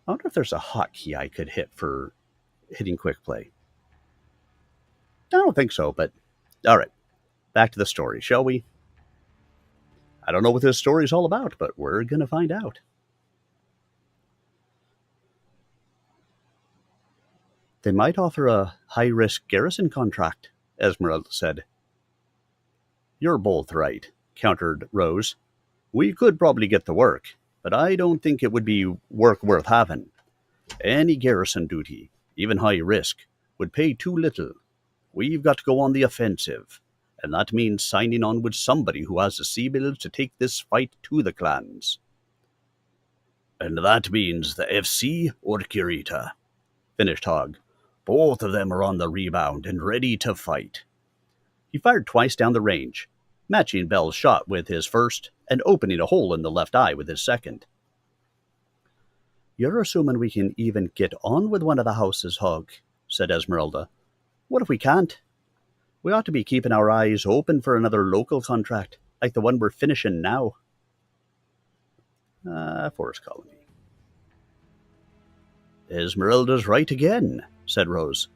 I wonder if there's a hotkey I could hit for hitting quick play. I don't think so, but all right. Back to the story, shall we? I don't know what this story's all about, but we're going to find out. They might offer a high-risk garrison contract, Esmeralda said. You're both right, countered Rose. We could probably get the work, but I don't think it would be work worth having. Any garrison duty, even high risk, would pay too little. We've got to go on the offensive, and that means signing on with somebody who has the sea bills to take this fight to the clans. And that means the FC or Kirita, finished Hogg. Both of them are on the rebound and ready to fight. He fired twice down the range, matching Bell's shot with his first and opening a hole in the left eye with his second. You're assuming we can even get on with one of the houses, Hogg, said Esmeralda. What if we can't? We ought to be keeping our eyes open for another local contract, like the one we're finishing now. Forest Colony. Esmeralda's right again, said Rose.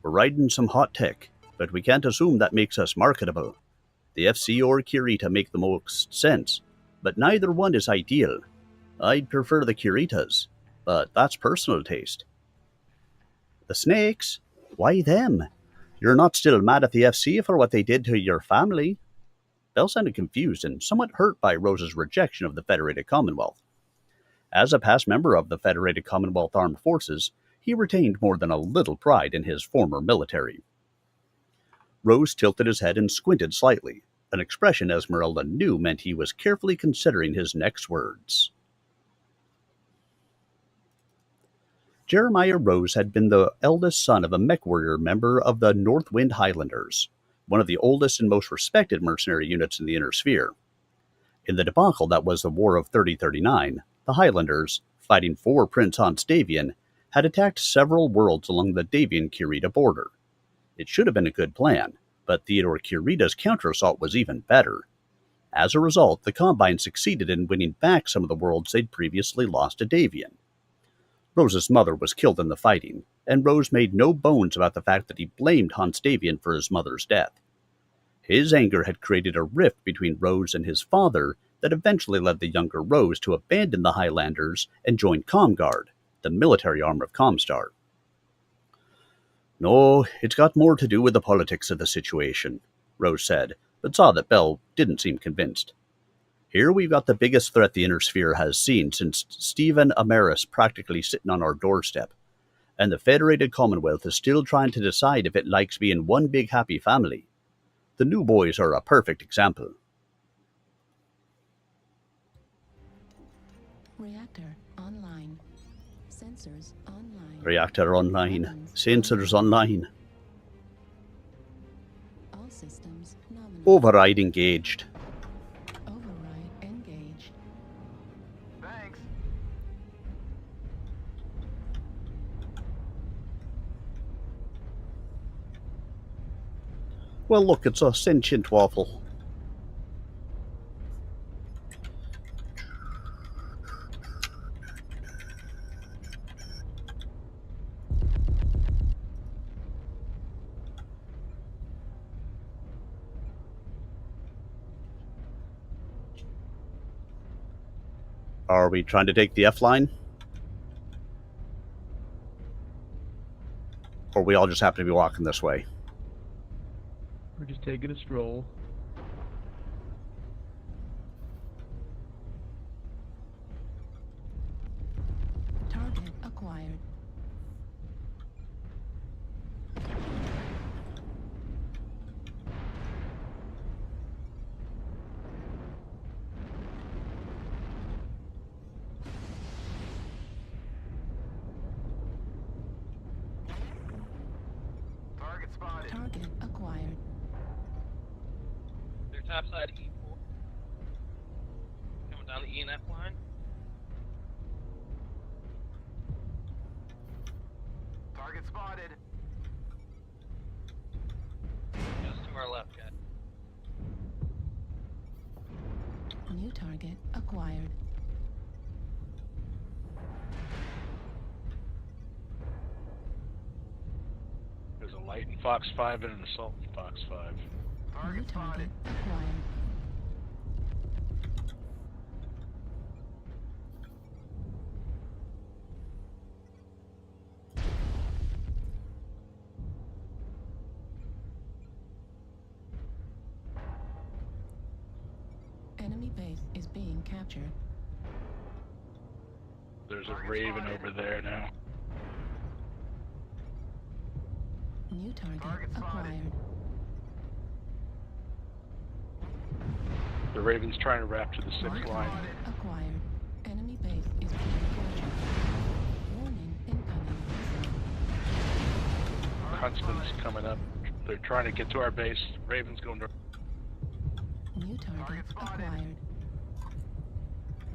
We're riding some hot tech, but we can't assume that makes us marketable. The FC or Kirita make the most sense, but neither one is ideal. I'd prefer the Kiritas, but that's personal taste. The Snakes? Why them? You're not still mad at the FC for what they did to your family? Bell sounded confused and somewhat hurt by Rose's rejection of the Federated Commonwealth. As a past member of the Federated Commonwealth Armed Forces, he retained more than a little pride in his former military. Rose tilted his head and squinted slightly, an expression Esmeralda knew meant he was carefully considering his next words. Jeremiah Rose had been the eldest son of a MechWarrior member of the Northwind Highlanders, one of the oldest and most respected mercenary units in the Inner Sphere. In the debacle that was the War of 3039, the Highlanders, fighting for Prince Hans Davian, had attacked several worlds along the Davian-Kirita border. It should have been a good plan, but Theodore Kirita's counter-assault was even better. As a result, the Combine succeeded in winning back some of the worlds they'd previously lost to Davian. Rose's mother was killed in the fighting, and Rose made no bones about the fact that he blamed Hans Davian for his mother's death. His anger had created a rift between Rose and his father that eventually led the younger Rose to abandon the Highlanders and join ComGuard, the military arm of Comstar. No, it's got more to do with the politics of the situation, Rose said, but saw that Bell didn't seem convinced. Here we've got the biggest threat the Inner Sphere has seen since Stephen Amaris practically sitting on our doorstep, and the Federated Commonwealth is still trying to decide if it likes being one big happy family. The new boys are a perfect example. Reactor online. Sensors online. Reactor online. Sensors online. All systems nominal. Override engaged. Override engaged. Thanks. Well, look, it's a sentient waffle. Are we trying to take the F line? Or we all just happen to be walking this way? We're just taking a stroll. Target acquired. Target spotted. Target acquired. They're topside E4. Coming down the E and F line. Target spotted. Just to our left, guys. New target acquired. There's a light in Fox 5 and an assault in Fox 5. New Target target spotted. acquired. Enemy base is being captured. There's a Raven over there now. New target Target spotted. acquired. The Raven's trying to wrap to the 6th Target line. spotted. Acquired. Enemy base is being captured. Warning incoming missile. Huntsman's coming up. They're trying to get to our base. Raven's going to... New target Target spotted. acquired.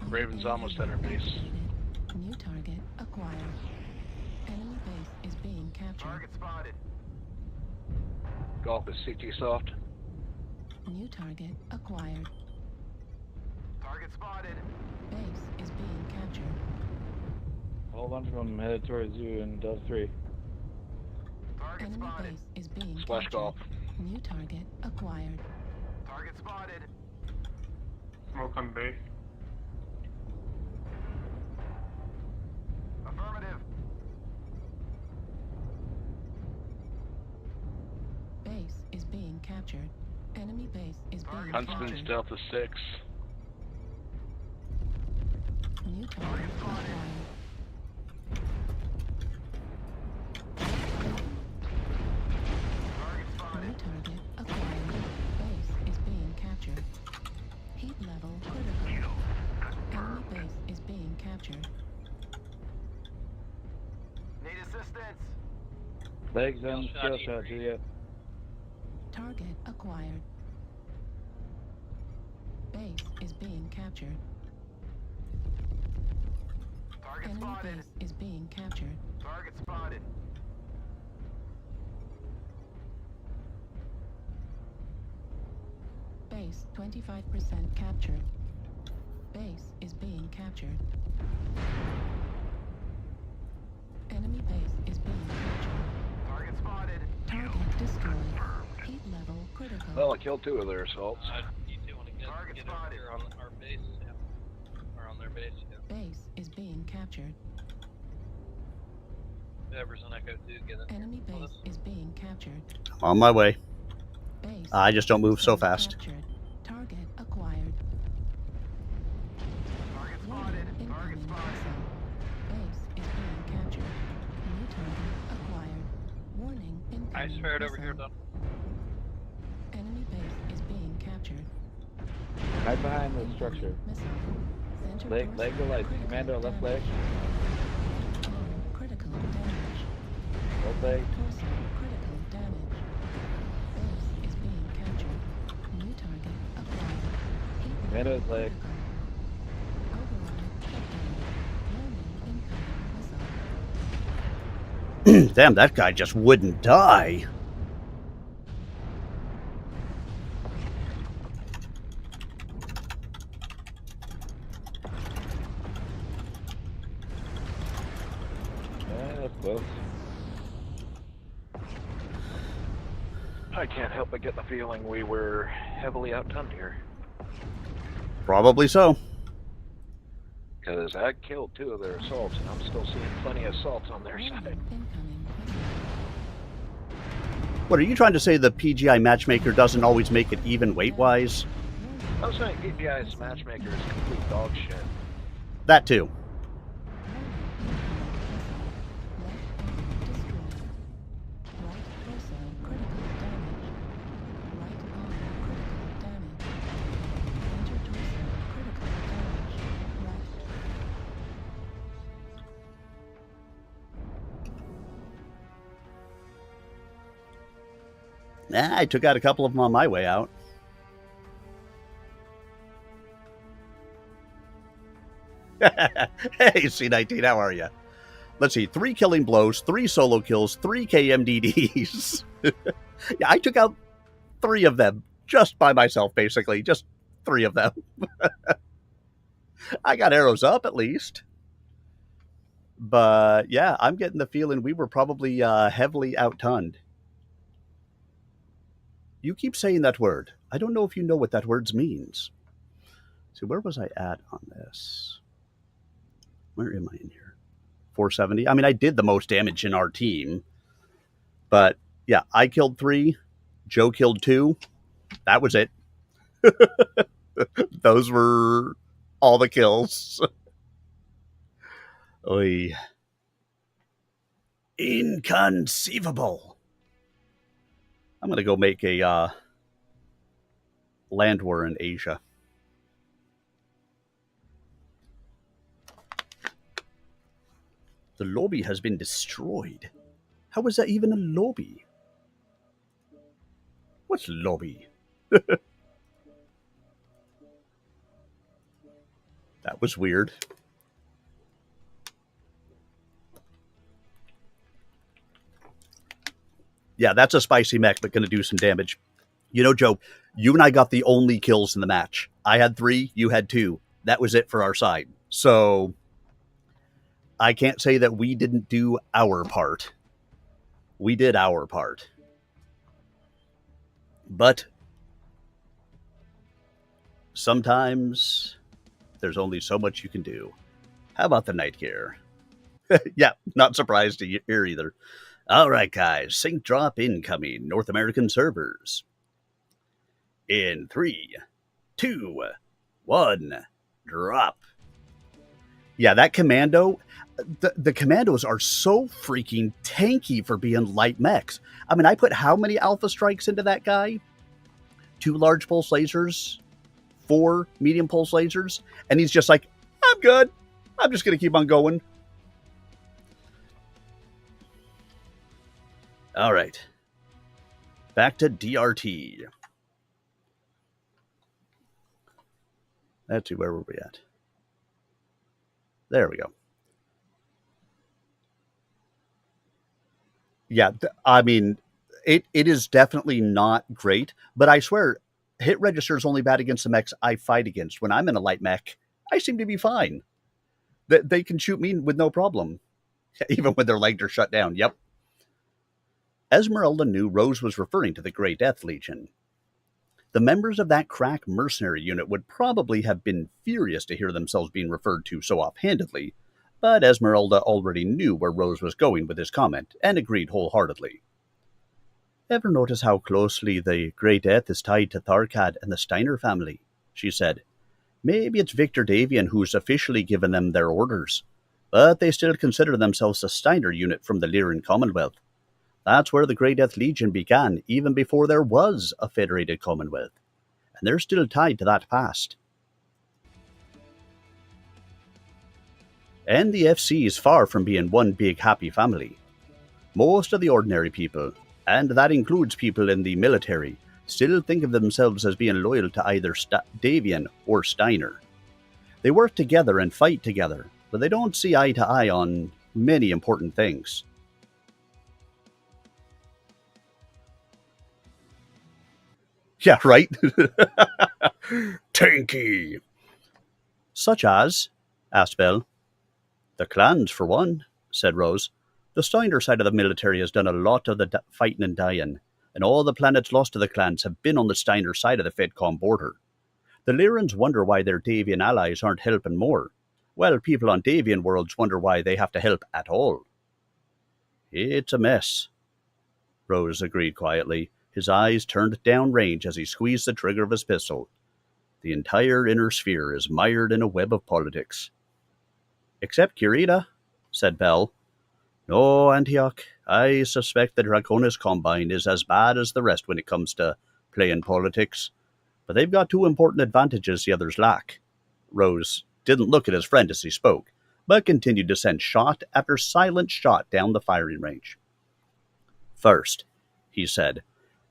Raven's almost at our base. New target acquired. Enemy base is being captured. Target spotted. Golf is CT soft. New target acquired. Target spotted. Base is being captured. A whole bunch of them headed towards you in Dove 3. Target Enemy spotted. base is being Slash captured. golf. New target acquired. Target spotted. Smoke on base. Affirmative. Base is being captured. Enemy base is being Huntsman's captured. Delta 6. New target acquired. Target New spotted. target acquired. Base is being captured. Heat level critical. Enemy base is being captured. Need assistance. Legs on Skill skill shot, shot, E3. Juliet. Target acquired. Base is being captured. Target Enemy spotted. base is being captured. Target spotted. Base 25% captured. Base is being captured. Enemy base is being captured. Target spotted. Target destroyed. Heat level critical. Well, I killed 2 of their assaults. You two want to get Target get over here on our base, yeah. Or on their base, yeah. Base is being captured. Whoever's on Echo 2, get it. Enemy base is being captured. On my way. Base I just don't move so is fast. captured. Target acquired. Target Warning, spotted. Target incoming spotted. missile. Base is being captured. New target acquired. Warning, incoming Ice ferret over here, missile. done. Enemy base is being captured. Right behind the structure. Missile. Center Leg torso to lights. critical Commando, left leg. damage. Arm critical damage. Left leg. Torso critical damage. Base is being captured. New target acquired. Heat Commando's leg. critical. Override shutdown. Warning, incoming missile. Damn, that guy just wouldn't die. Yeah, that's close. I can't help but get the feeling we were heavily outgunned here. Probably so. Because I killed 2 of their assaults, and I'm still seeing plenty of assaults on their side. Warning, incoming missile. What, are you trying to say the PGI matchmaker doesn't always make it even weight-wise? I was saying PPI's matchmaker is complete dog shit. That too. I took out a couple of them on my way out. Hey, C19, how are you? Let's see, 3 killing blows, 3 solo kills, 3 KMDDs. Yeah, I took out 3 of them just by myself, basically. Just 3 of them. I got arrows up, at least. But, yeah, I'm getting the feeling we were probably heavily outgunned. You keep saying that word. I don't know if you know what that word means. So where was I at on this? Where am I in here? 470. I mean, I did the most damage in our team. But, yeah, I killed 3. Joe killed 2. That was it. Those were all the kills. Oy. Inconceivable. I'm going to go make a land war in Asia. The lobby has been destroyed. How is that even a lobby? What's lobby? That was weird. Yeah, that's a spicy mech, but going to do some damage. You know, Joe, you and I got the only kills in the match. I had 3, you had 2. That was it for our side. So I can't say that we didn't do our part. We did our part. But sometimes there's only so much you can do. How about the night gear? Yeah, not surprised to hear either. All right, guys, sync drop incoming, North American servers. In 3, 2, 1, drop. Yeah, that commando, the commandos are so freaking tanky for being light mechs. I mean, I put how many alpha strikes into that guy? 2 large pulse lasers, 4 medium pulse lasers, and he's just like, I'm good. I'm just going to keep on going. All right. Back to DRT. Let's see, where were we at? There we go. Yeah, I mean, it is definitely not great, but I swear, hit register is only bad against the mechs I fight against. When I'm in a light mech, I seem to be fine. They can shoot me with no problem, even when their legs are shut down. Yep. Esmeralda knew Rose was referring to the Grey Death Legion. the members of that crack mercenary unit would probably have been furious to hear themselves being referred to so offhandedly, but Esmeralda already knew where Rose was going with his comment, and agreed wholeheartedly. "Ever notice how closely the Grey Death is tied to Tharkad and the Steiner family?" she said. "Maybe it's Victor Davian who's officially given them their orders, but they still consider themselves a Steiner unit from the Lyran Commonwealth. That's where the Grey Death Legion began, even before there was a federated Commonwealth, and they're still tied to that past. And the FC is far from being one big happy family. Most of the ordinary people, and that includes people in the military, still think of themselves as being loyal to either Davian or Steiner. They work together and fight together, but they don't see eye to eye on many important things." "Yeah, right?" "Tanky." "Such as?" asked Bell. "The clans, for one," said Rose. "The Steiner side of the military has done a lot of the fighting and dying, and all the planets lost to the clans have been on the Steiner side of the FedCom border. The Lyrans wonder why their Davian allies aren't helping more, while people on Davian worlds wonder why they have to help at all." "It's a mess," Rose agreed quietly, his eyes turned downrange as he squeezed the trigger of his pistol. "The entire inner sphere is mired in a web of politics." "Except Kurita," said Bell. "No, Antioch, I suspect the Draconis Combine is as bad as the rest when it comes to playing politics, but they've got two important advantages the others lack." Rose didn't look at his friend as he spoke, but continued to send shot after silent shot down the firing range. "First," he said,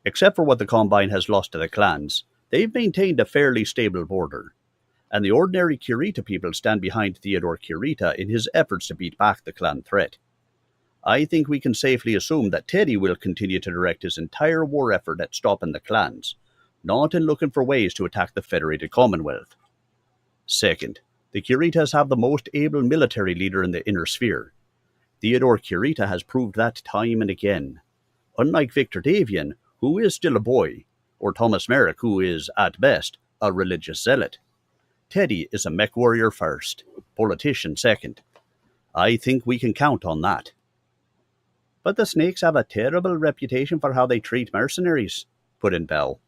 "except for what the Combine has lost to the clans, they've maintained a fairly stable border, and the ordinary Kurita people stand behind Theodore Kurita in his efforts to beat back the clan threat. I think we can safely assume that Teddy will continue to direct his entire war effort at stopping the clans, not in looking for ways to attack the Federated Commonwealth. Second, the Kuritas have the most able military leader in the Inner Sphere. Theodore Kurita has proved that time and again. Unlike Victor Davian, who is still a boy, or Thomas Merrick, who is, at best, a religious zealot, Teddy is a mech warrior first, politician second. I think we can count on that." "But the Snakes have a terrible reputation for how they treat mercenaries," put in Bell.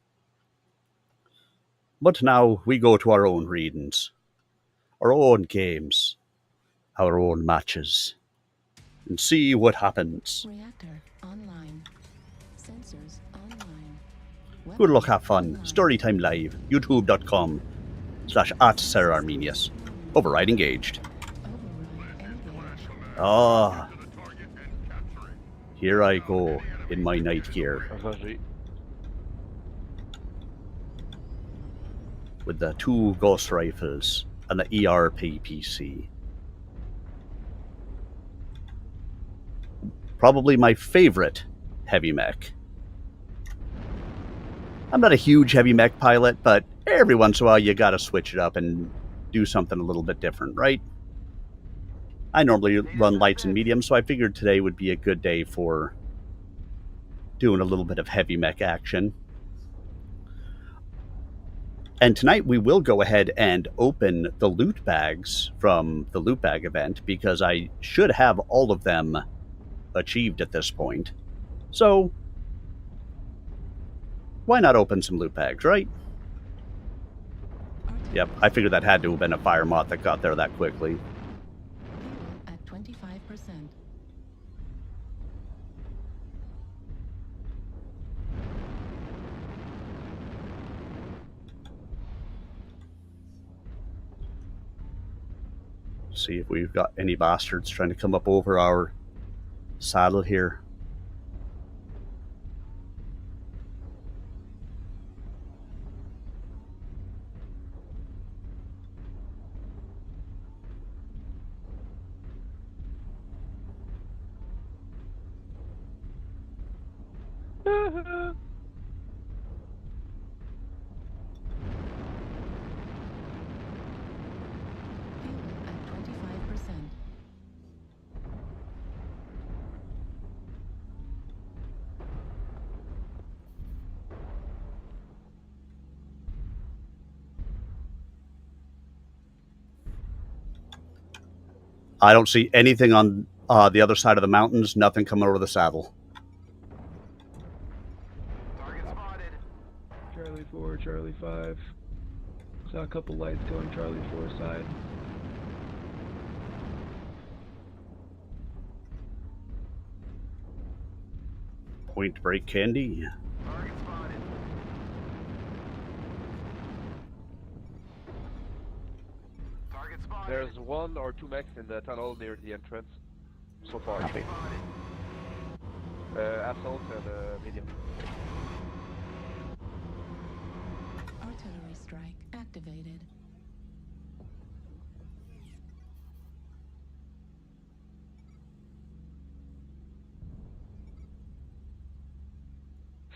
"But now we go to our own readings, our own games, our own matches, and see what happens. Reactor online. Sensors online. Good luck, have fun. Storytime Live, youtube.com/@SirArminius. Override engaged." Override engaged. Ah, here I go in my night gear with the 2 ghost rifles and the ERP PC. Probably my favorite heavy mech. I'm not a huge heavy mech pilot, but every once in a while you gotta switch it up and do something a little bit different, right? I normally run lights and mediums, so I figured today would be a good day for doing a little bit of heavy mech action. And tonight we will go ahead and open the loot bags from the loot bag event, because I should have all of them achieved at this point. So, why not open some loot bags, right? Yep, I figured that had to have been a fire moth that got there that quickly. Fuel at 25%. See if we've got any bastards trying to come up over our saddle here. Fuel at 25%. I don't see anything on the other side of the mountains. Nothing coming over the saddle. Target spotted. Charlie 4, Charlie 5. Saw a couple lights going Charlie 4 side. Point Break Candy. Target spotted. Target spotted. There's 1 or 2 mechs in the tunnel near the entrance. So far. Spotted. Assault and medium. Artillery strike activated.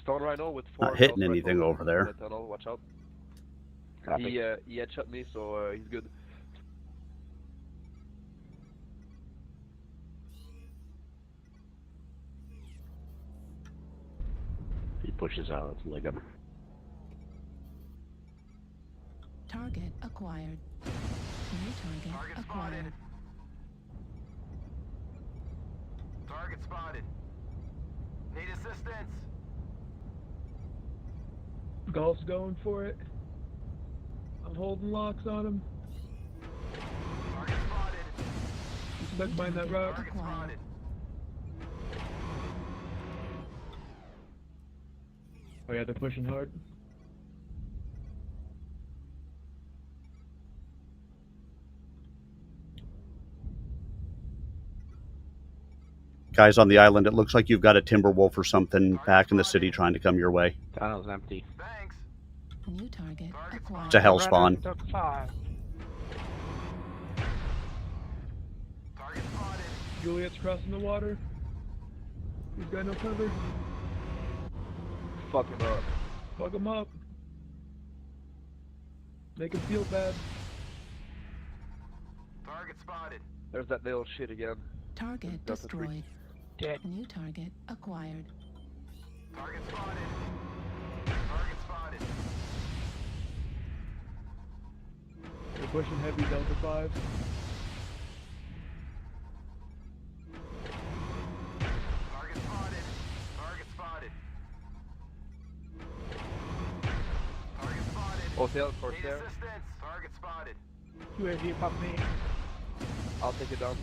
Stone Rhino with 4. Not hitting Ghost anything Rifle over in there. The tunnel, watch out. Copy. He headshot me, so he's good. He pushes out. Let's leg him. Target acquired. New target Target acquired. spotted. Target spotted. Need assistance. Golf's going for it. I'm holding locks on him. Target spotted. He's stuck behind that rock. Target spotted. Oh yeah, they're pushing hard. Guys on the island, it looks like you've got a timber wolf or something back in the city trying to come your way. Tunnel's empty. Thanks. New target acquired. It's a hell spawn. Target spotted. Juliet's crossing the water. He's got no cover. Fuck him up. Fuck him up. Make him feel bad. Target spotted. There's that little shit again. Target Delta three. destroyed. Dead. New target acquired. Target spotted. Target spotted. They're pushing heavy Delta 5. Target spotted. Target spotted. Target spotted. Hotel, Need Corsair. assistance. Target spotted. UAV pop me. I'll take it down.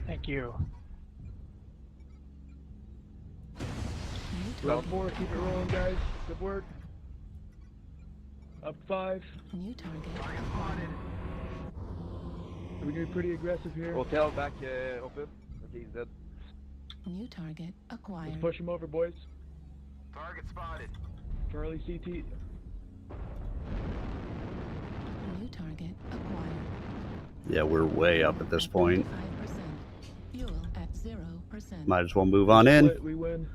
Thank you. New Left target 4, keep it rolling, guys. Good work. Up 5. New target Target acquired. spotted. We're gonna be pretty aggressive here. Hotel back open. Okay, he's dead. New target Let's acquired. push him over, boys. Target spotted. Charlie CT. New target acquired. Yeah, we're way up at this point. 5%. Fuel at 0%. Might as well move on in. Split, we win.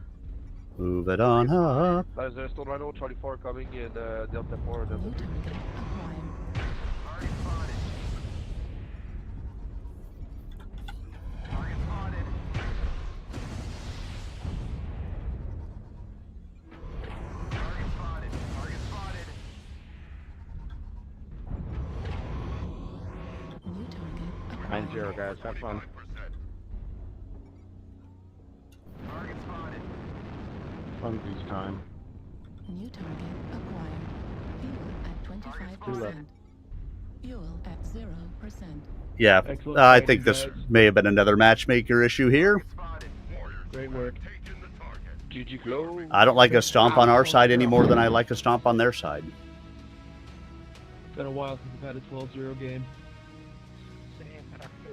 Move it on up. There's a Stone Rhino, Charlie 4 coming in Delta 4, Delta New 3. target acquired. Target spotted. Target spotted. Target spotted. Target spotted. New target 9-0, acquired. guys. Have fun. Target spotted. Funsies time. New target acquired. Fuel at 25%. Fuel at 0%. Yeah, Excellent I fighting, think this guys. may have been another matchmaker issue here. Spotted. Great work. GG Glow. I don't like a stomp on our side any more than I like a stomp on their side. It's been a while since we've had a 12-0 game.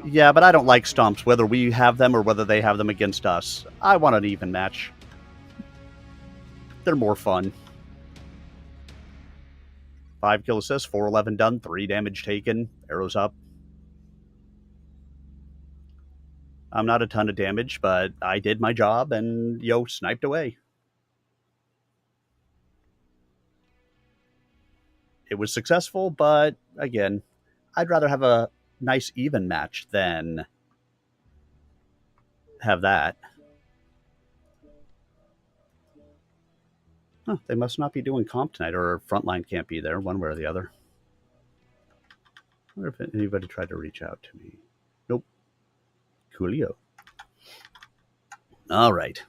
Yeah, but I don't like stomps, whether we have them or whether they have them against us. I want an even match. They're more fun. 5 kill assists, 411 done, 3 damage taken, arrows up. I'm not a ton of damage, but I did my job and, sniped away. It was successful, but again, I'd rather have a nice even match than have that. Huh, they must not be doing comp tonight, or Frontline can't be there, one way or the other. I wonder if anybody tried to reach out to me. Nope. Coolio. All right.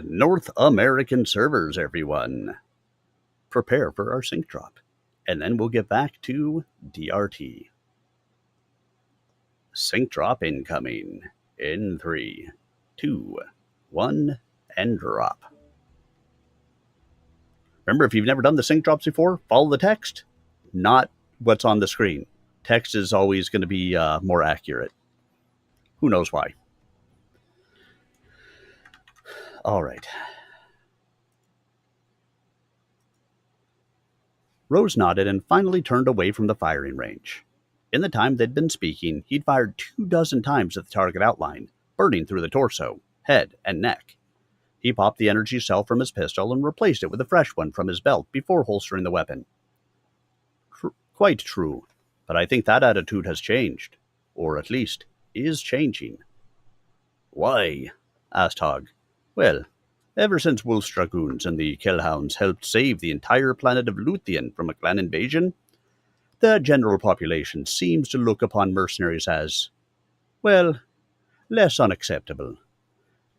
North American servers, everyone. Prepare for our sync drop. And then we'll get back to DRT. Sync drop incoming. In 3, 2, 1, and drop. Remember, if you've never done the sync drops before, follow the text, not what's on the screen. Text is always going to be more accurate. Who knows why? All right. Rose nodded and finally turned away from the firing range. In the time they'd been speaking, he'd fired 24 times at the target outline, burning through the torso, head, and neck. He popped the energy cell from his pistol and replaced it with a fresh one from his belt before holstering the weapon. Quite true, but I think that attitude has changed, or at least is changing. Why? Asked Hogg. Well, ever since Wolf's Dragoons and the Killhounds helped save the entire planet of Luthien from a clan invasion, the general population seems to look upon mercenaries as, well, less unacceptable.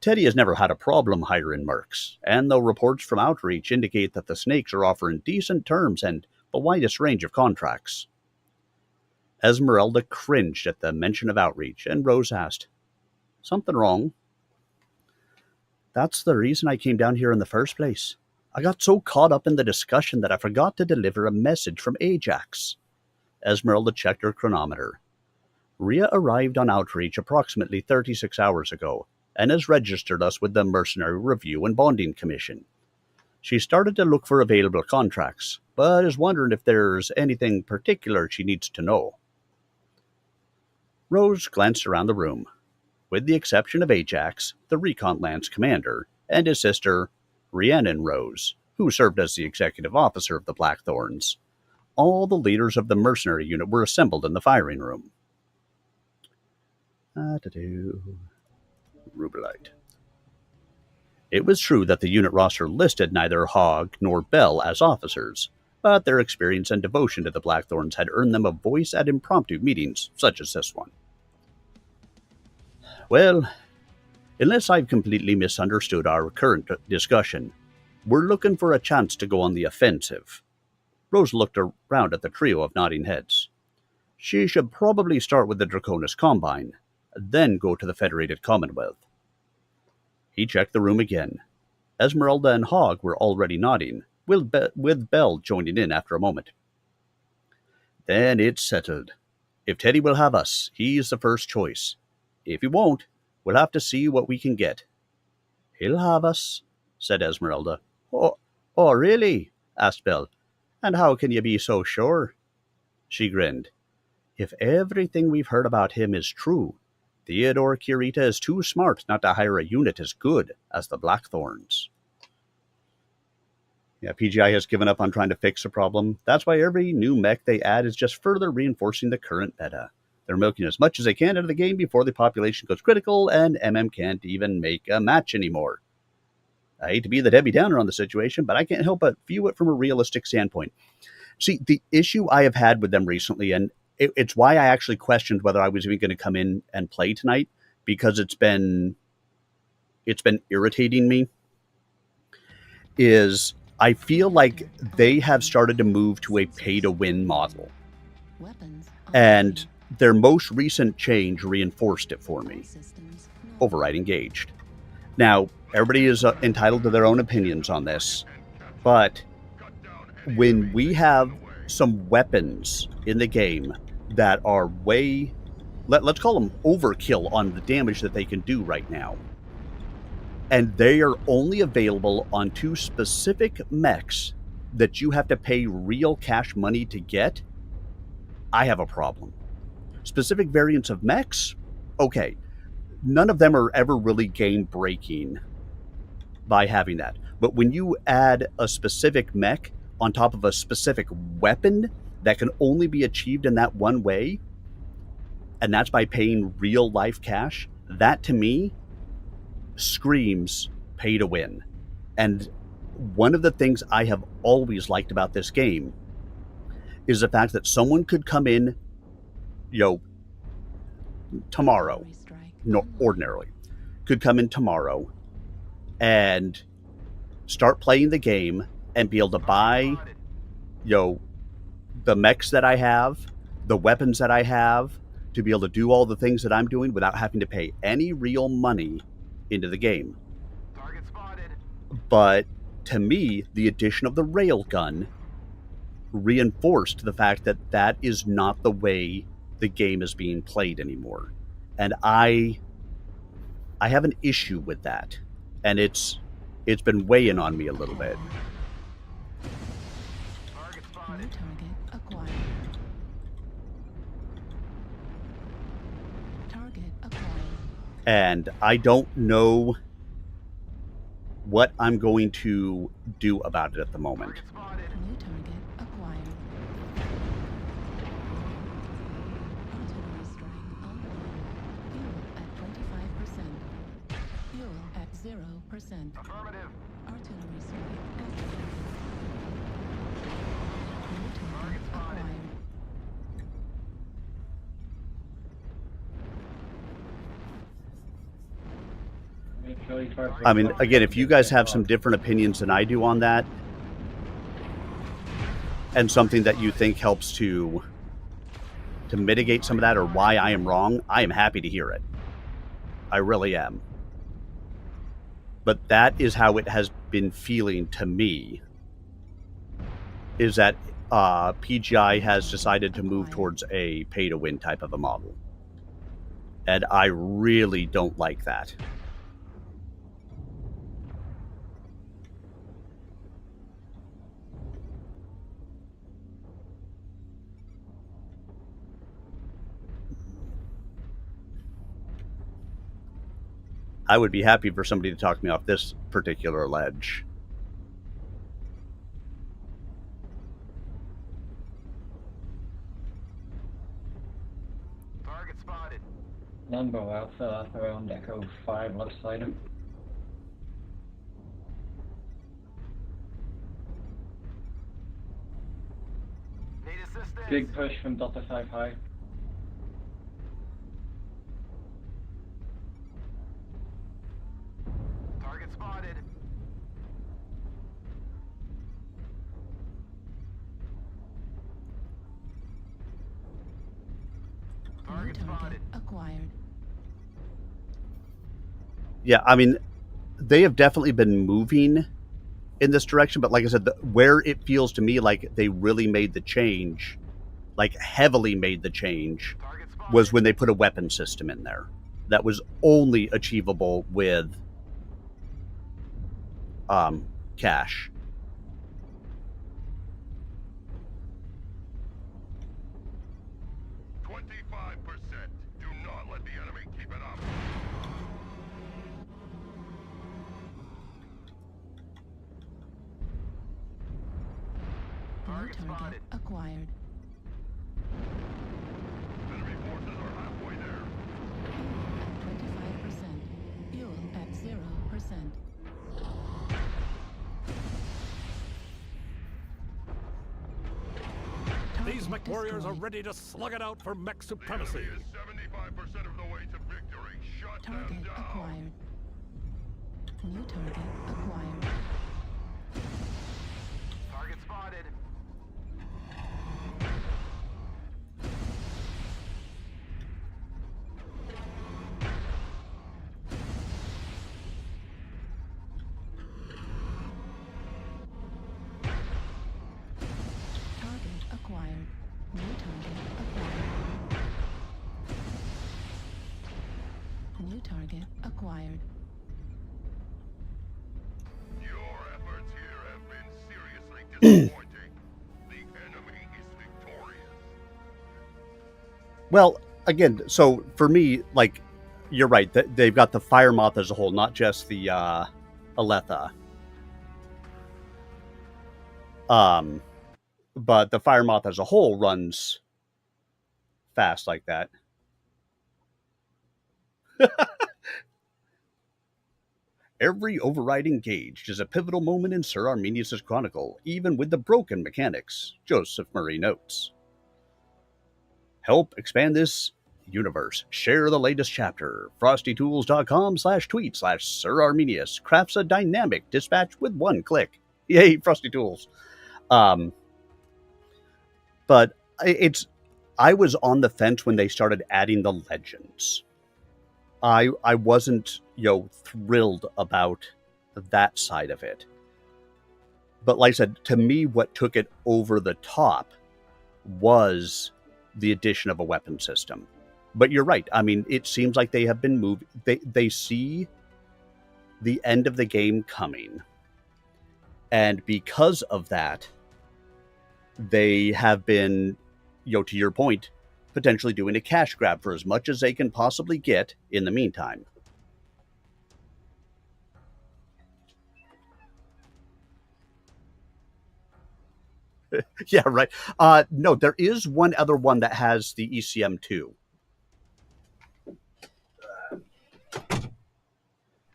Teddy has never had a problem hiring mercs, and though reports from Outreach indicate that the Snakes are offering decent terms and the widest range of contracts. Esmeralda cringed at the mention of Outreach, and Rose asked, Something wrong? That's the reason I came down here in the first place. I got so caught up in the discussion that I forgot to deliver a message from Ajax. Esmeralda checked her chronometer. Rhea arrived on Outreach approximately 36 hours ago, and has registered us with the Mercenary Review and Bonding Commission. She started to look for available contracts, but is wondering if there's anything particular she needs to know. Rose glanced around the room. With the exception of Ajax, the Recon Lance commander, and his sister, Rhiannon Rose, who served as the executive officer of the Blackthorns, all the leaders of the mercenary unit were assembled in the firing room. Rubelite. It was true that the unit roster listed neither Hogg nor Bell as officers, but their experience and devotion to the Blackthorns had earned them a voice at impromptu meetings such as this one. Well, unless I've completely misunderstood our current discussion, we're looking for a chance to go on the offensive. Rose looked around at the trio of nodding heads. She should probably start with the Draconis Combine, then go to the Federated Commonwealth. He checked the room again. Esmeralda and Hogg were already nodding, with Bell joining in after a moment. Then it's settled. If Teddy will have us, he's the first choice. If he won't, we'll have to see what we can get. He'll have us, said Esmeralda. Oh, really? Asked Bell. And how can you be so sure? She grinned. If everything we've heard about him is true, Theodore Kurita is too smart not to hire a unit as good as the Blackthorns. Yeah, PGI has given up on trying to fix a problem. That's why every new mech they add is just further reinforcing the current meta. They're milking as much as they can out of the game before the population goes critical and MM can't even make a match anymore. I hate to be the Debbie Downer on the situation, but I can't help but view it from a realistic standpoint. See, the issue I have had with them recently, and it's why I actually questioned whether I was even going to come in and play tonight, because it's been irritating me, is I feel like they have started to move to a pay-to-win model. And their most recent change reinforced it for me. Override engaged. Now, everybody is entitled to their own opinions on this, but when we have some weapons in the game that are way, let's call them overkill on the damage that they can do right now, and they are only available on 2 specific mechs that you have to pay real cash money to get, I have a problem. Specific variants of mechs, okay, none of them are ever really game-breaking by having that. But when you add a specific mech on top of a specific weapon that can only be achieved in that one way, and that's by paying real-life cash, that to me screams pay to win. And one of the things I have always liked about this game is the fact that someone could come in, tomorrow, Artillery strike no, online. ordinarily, could come in tomorrow and start playing the game and be able to buy, the mechs that I have, the weapons that I have, to be able to do all the things that I'm doing without having to pay any real money into the game. Target spotted. But to me, the addition of the railgun reinforced the fact that that is not the way the game is being played anymore. And I have an issue with that. And it's been weighing on me a little bit. Target New spotted. target acquired. Target acquired. And I don't know what I'm going to do about it at the moment. Target spotted. New target acquired. Artillery strike online. Fuel at 25%. Fuel at 0%. Affirmative. Artillery strike activated. New target spotted. acquired. I mean, again, if you guys have some different opinions than I do on that, and something that you think helps to mitigate some of that, or why I am wrong, I am happy to hear it. I really am. But that is how it has been feeling to me, is that PGI has decided to move towards a pay-to-win type of a model. And I really don't like that. I would be happy for somebody to talk me off this particular ledge. Target spotted. Longbow Alpha around Echo 5 left side him. Need assistance. Big push from Delta 5 high. Target spotted. New Target target spotted. acquired. Yeah, I mean, they have definitely been moving in this direction, but like I said, where it feels to me like they really made the change, like heavily made the change, Target spotted. was when they put a weapon system in there. That was only achievable with cash. Do not let the enemy keep it up. New Target target spotted. acquired. Enemy forces are halfway there. Fuel at 25%. Fuel at 0%. These Target mech warriors are destroyed. ready to slug it out for mech supremacy. 75% of the way to victory. Shut Target acquired. New target acquired. Target spotted. Target acquired. New target acquired. New target acquired. Your efforts here have been seriously disappointing. The enemy is victorious. Well, again, so for me, like, you're right. They've got the Fire Moth as a whole, not just the Aletha. But the Fire Moth as a whole runs fast like that. Every overriding gauge is a pivotal moment in Sir Arminius' chronicle, even with the broken mechanics, Joseph Murray notes. Help expand this universe. Share the latest chapter. FrostyTools.com/tweet/Sir Arminius crafts a dynamic dispatch with one click. Yay, Frosty Tools. But I was on the fence when they started adding the legends. I wasn't, thrilled about that side of it. But like I said, to me, what took it over the top was the addition of a weapon system. But you're right. I mean, it seems like they have been moved. They see the end of the game coming. And because of that, they have been, to your point, potentially doing a cash grab for as much as they can possibly get in the meantime. Yeah, right. No, there is one other one that has the ECM too.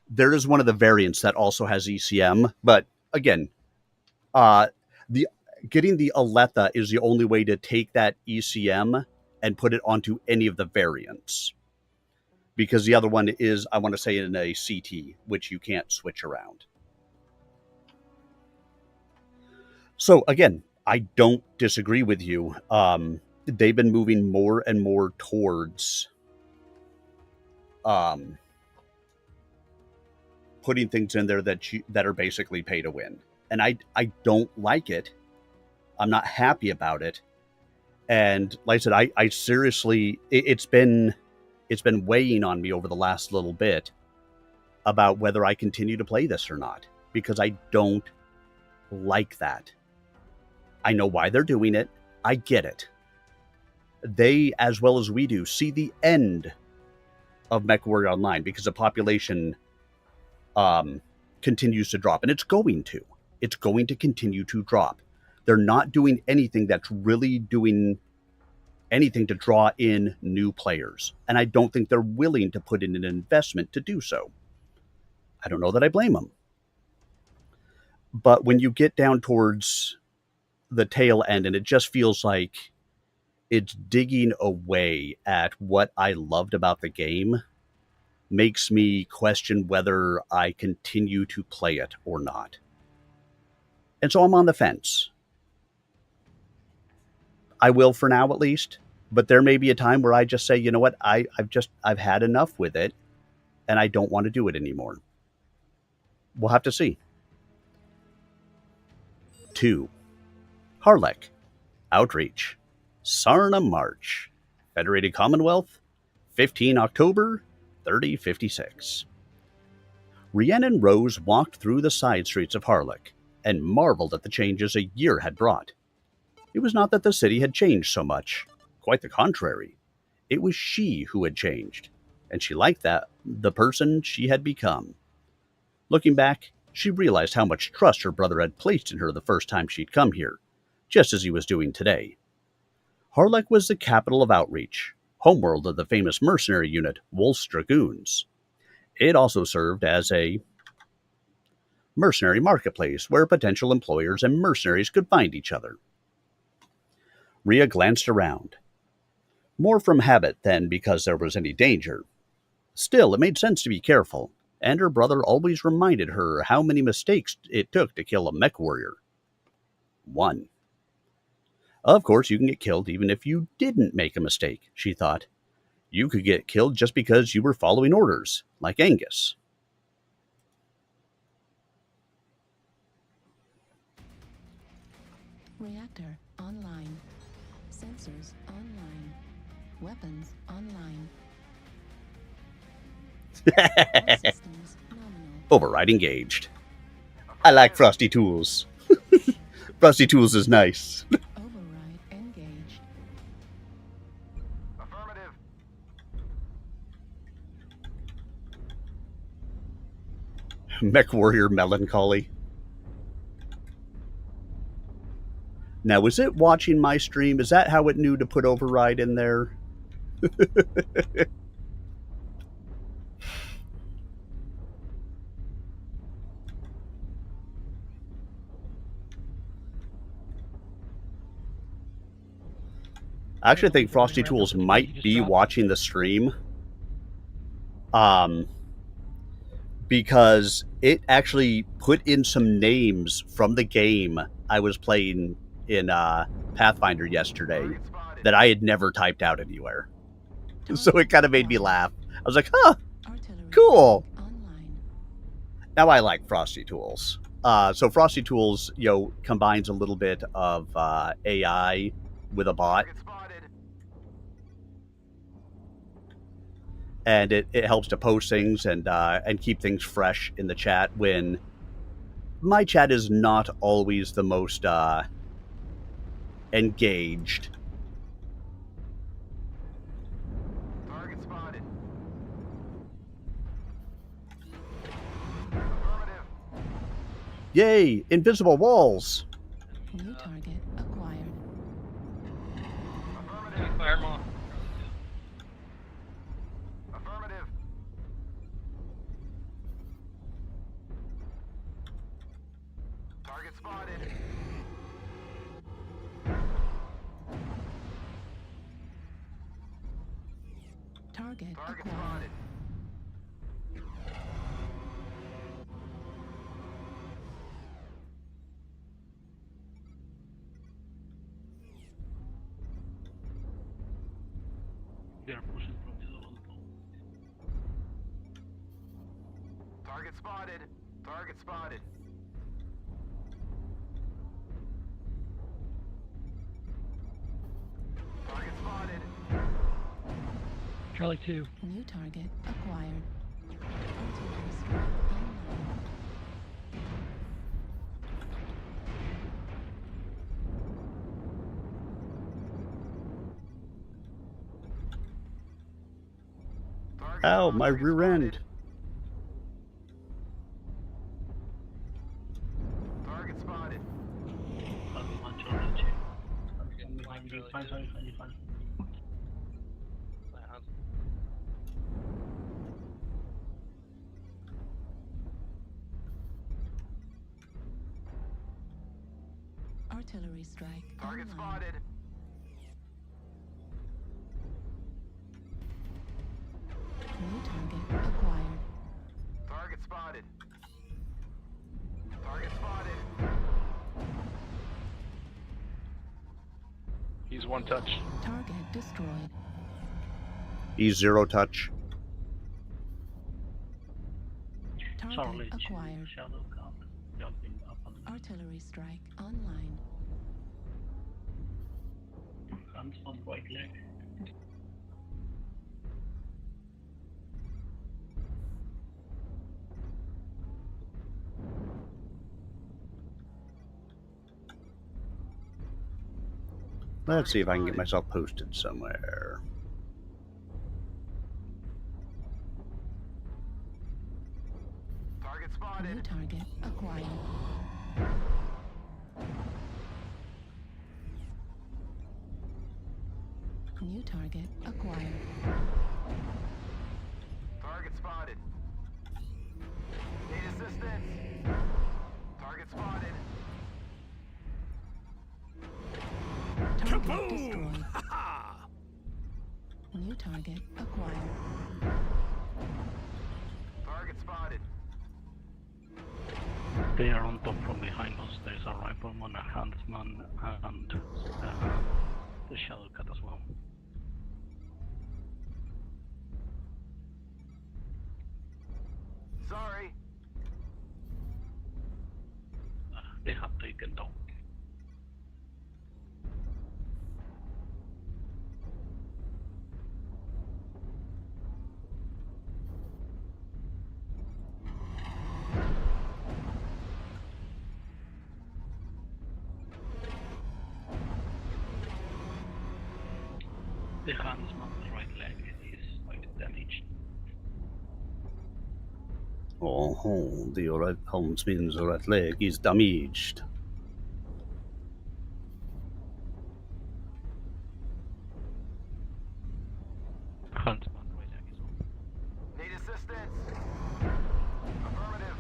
There is one of the variants that also has ECM, but again, the getting the Aletha is the only way to take that ECM and put it onto any of the variants. Because the other one is, I want to say, in a CT, which you can't switch around. So again, I don't disagree with you. They've been moving more and more towards putting things in there that are basically pay to win. And I don't like it. I'm not happy about it. And like I said, I seriously, it's been weighing on me over the last little bit about whether I continue to play this or not, because I don't like that. I know why they're doing it. I get it. They, as well as we do, see the end of MechWarrior Online because the population continues to drop, and it's going to. It's going to continue to drop. They're not doing anything that's really doing anything to draw in new players, and I don't think they're willing to put in an investment to do so. I don't know that I blame them. But when you get down towards the tail end, and it just feels like it's digging away at what I loved about the game, makes me question whether I continue to play it or not. And so I'm on the fence. I will for now, at least. But there may be a time where I just say, you know what, I've had enough with it, and I don't want to do it anymore. We'll have to see. 2. Harlech. Outreach. Sarna March. Federated Commonwealth. 15 October, 3056. Rhiannon Rose walked through the side streets of Harlech and marveled at the changes a year had brought. It was not that the city had changed so much. Quite the contrary. It was she who had changed, and she liked the person she had become. Looking back, she realized how much trust her brother had placed in her the first time she'd come here, just as he was doing today. Harlech was the capital of Outreach, homeworld of the famous mercenary unit Wolf's Dragoons. It also served as a mercenary marketplace where potential employers and mercenaries could find each other. Rhea glanced around. More from habit than because there was any danger. Still, it made sense to be careful, and her brother always reminded her how many mistakes it took to kill a mech warrior. 1. Of course, you can get killed even if you didn't make a mistake, she thought. You could get killed just because you were following orders, like Angus. Reactor online. Sensors online. Weapons online. All systems nominal. Override engaged. I like Frosty Tools. Frosty Tools is nice. Override engaged. Affirmative. MechWarrior Melancholy. Now, is it watching my stream? Is that how it knew to put override in there? I actually think Doing Frosty random Tools things, you might just be drop. watching the stream. Because it actually put in some names from the game I was playing in Pathfinder yesterday that I had never typed out anywhere. So it kind of made me laugh. I was like, huh, cool. Now I like Frosty Tools. So Frosty Tools, combines a little bit of AI with a bot. And it helps to post things and keep things fresh in the chat when my chat is not always the most engaged. Target spotted. Yay! Invisible walls! New target acquired. Enemy fire them off. Affirmative. Target spotted. Target Target acquired. spotted. They are pushing from the other one. Target spotted. Target spotted. Target spotted. Charlie 2. New target acquired. Artillery strike online. Target Ow, my target rear spotted. end. Target spotted. Artillery strike Target online. spotted. New target acquired. Target spotted. Target spotted. He's one touch. Target destroyed. He's zero touch. Target acquired. Shadow count jumping up on Artillery strike online. hands on right leg. Let's see if I can get myself posted somewhere. Target spotted. New target acquired. New target acquired. Target spotted. Need assistance. Target spotted. Target destroyed. New target acquired. Target spotted. They are on top from behind us. There's a rifleman, a huntsman, and the shadow cat as well. Sorry. They have taken down. The huntsman's right leg is quite damaged. Oh, the right helmsman's right leg is damaged. Huntsman right leg is on. Need assistance. Affirmative.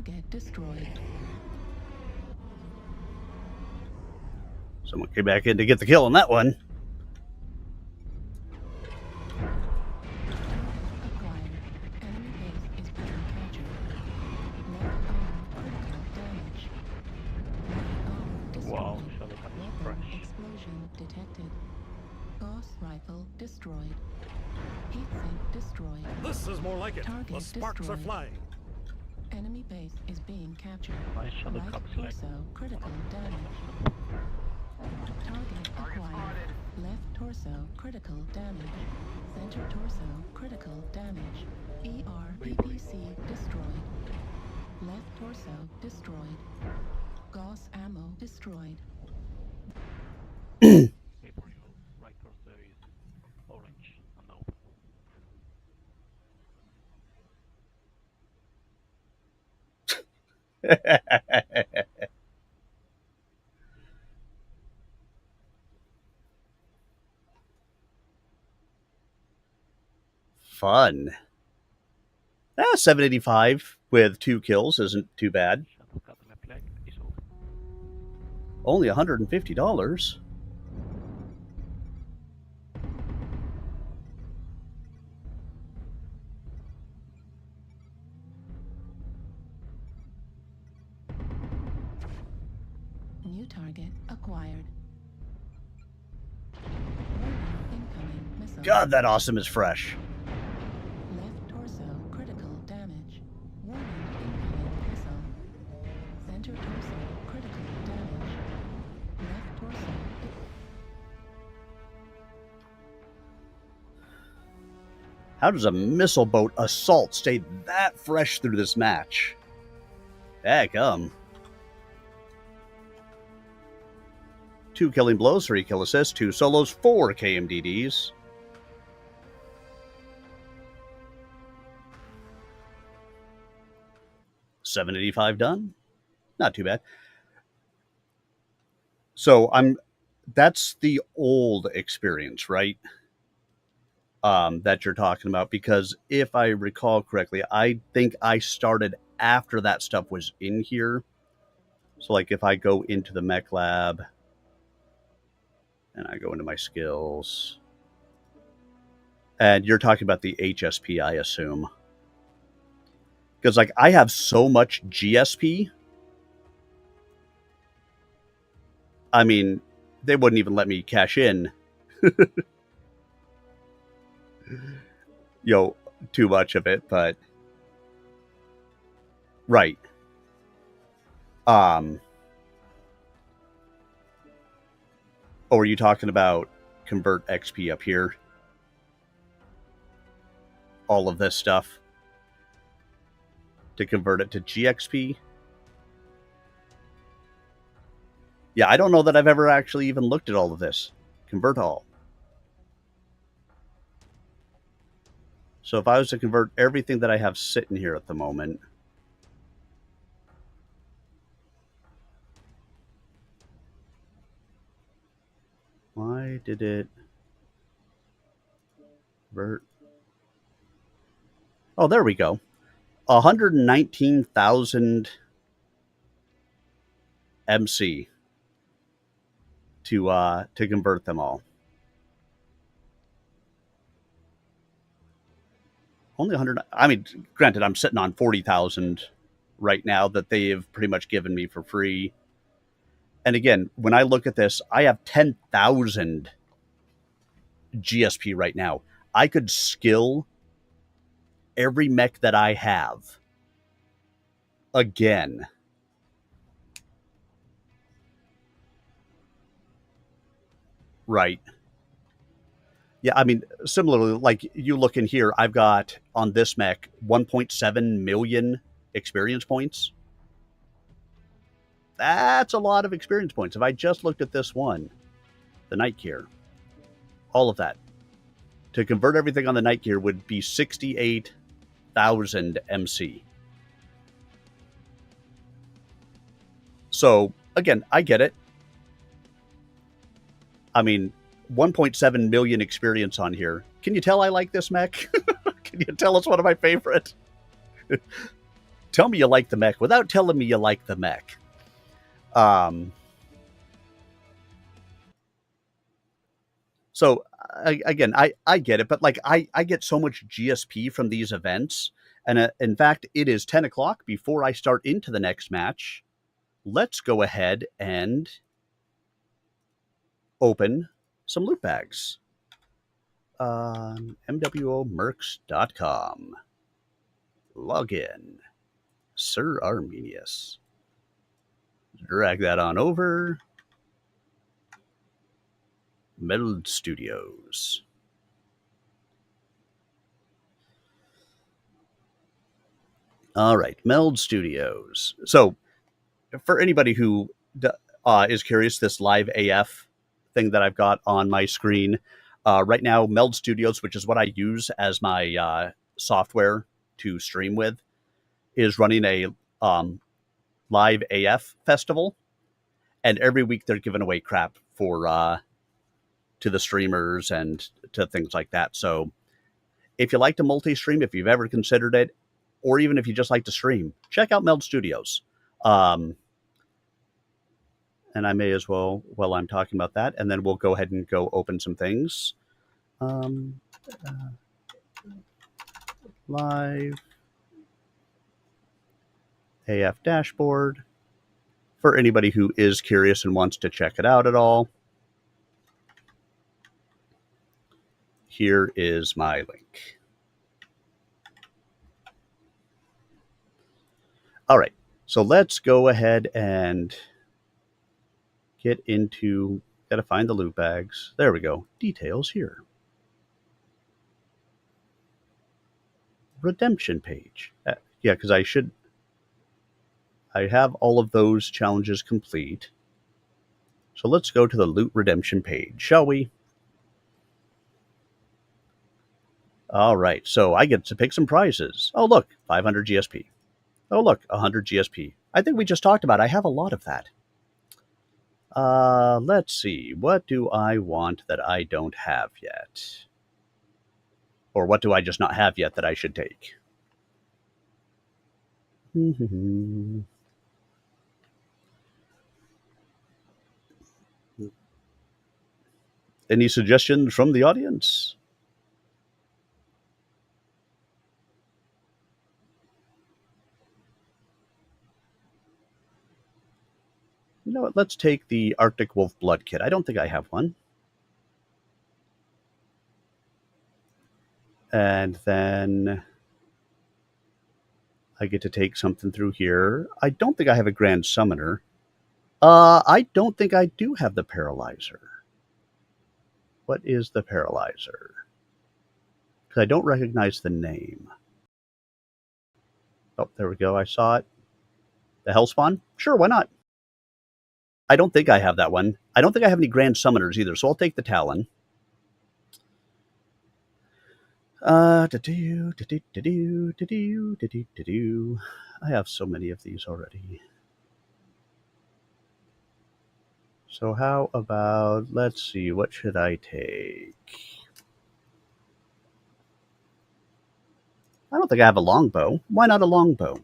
Target destroyed. Someone came back in to get the kill on that one. Acquired. Enemy base is being captured. Left arm critical damage. Right arm destroyed. Wow, Charlie Cup is Weapon fresh. explosion detected. Gauss rifle destroyed. Heatsink destroyed. This is more like it. Target The sparks are destroyed. flying. Enemy base is being captured. Nice Charlie Right Cup select. torso critical damage. Target acquired. Left torso critical damage. Center torso critical damage. ER-PPC destroyed. Left torso destroyed. Gauss ammo destroyed. Okay, for you. Right torso is orange and open. Fun. 785 with 2 kills isn't too bad. Shadow Cup med flag is open. Only $150. New target acquired. Incoming missile. God, that awesome is fresh. Left torso critical damage. Warning incoming missile. Center torso critical damage. Left torso. How does a missile boat assault stay that fresh through this match? Heck, 2 killing blows, 3 kill assists, 2 solos, 4 KMDDs. $785 done. Not too bad. So that's the old experience, right? That you're talking about, because if I recall correctly, I think I started after that stuff was in here. So like if I go into the mech lab and I go into my skills, and you're talking about the HSP, I assume. Because like I have so much GSP. I mean, they wouldn't even let me cash in. Too much of it, but right. Or are you talking about convert XP up here? All of this stuff to convert it to GXP? Yeah, I don't know that I've ever actually even looked at all of this. Convert all. So if I was to convert everything that I have sitting here at the moment, why did it convert? Oh, there we go. 119,000 MC to convert them all. Only 100. I mean, granted, I'm sitting on 40,000 right now that they have pretty much given me for free. And again, when I look at this, I have 10,000 GSP right now. I could skill every mech that I have again. Right. Yeah, I mean, similarly, like you look in here, I've got on this mech 1.7 million experience points. That's a lot of experience points. If I just looked at this one, the Night Gear, all of that, to convert everything on the Night Gear would be 68,000 MC. So, again, I get it. I mean, 1.7 million experience on here. Can you tell I like this mech? Can you tell it's one of my favorite? Tell me you like the mech without telling me you like the mech. So again, I get it, but like I get so much GSP from these events, and in fact, it is 10 o'clock. Before I start into the next match, let's go ahead and open some loot bags. MWOmercs.com. Log in. Sir Arminius. Drag that on over. Meld Studios. All right, Meld Studios. So, for anybody who is curious, this live AF thing that I've got on my screen right now, Meld Studios, which is what I use as my software to stream with, is running a live AF festival, and every week they're giving away crap for to the streamers and to things like that. So if you like to multi-stream, if you've ever considered it, or even if you just like to stream, check out Meld Studios. And I may as well, while I'm talking about that, and then we'll go ahead and go open some things. Live AF dashboard for anybody who is curious and wants to check it out at all. Here is my link. All right, so let's go ahead and get into, gotta find the loot bags. There we go. Details here. Redemption page. Yeah, because I have all of those challenges complete. So let's go to the loot redemption page, shall we? All right, so I get to pick some prizes. Oh, look, 500 GSP. Oh, look, 100 GSP. I think we just talked about I have a lot of that. Let's see. What do I want that I don't have yet? Or what do I just not have yet that I should take? Any suggestions from the audience? You know what? Let's take the Arctic Wolf Blood Kit. I don't think I have one. And then I get to take something through here. I don't think I have a Grand Summoner. I don't think I do have the Paralyzer. What is the Paralyzer? Because I don't recognize the name. Oh, there we go. I saw it. The Hellspawn? Sure, why not? I don't think I have that one. I don't think I have any Grand Summoners either, so I'll take the Talon. I have so many of these already. So how about, let's see, what should I take? I don't think I have a longbow. Why not a longbow?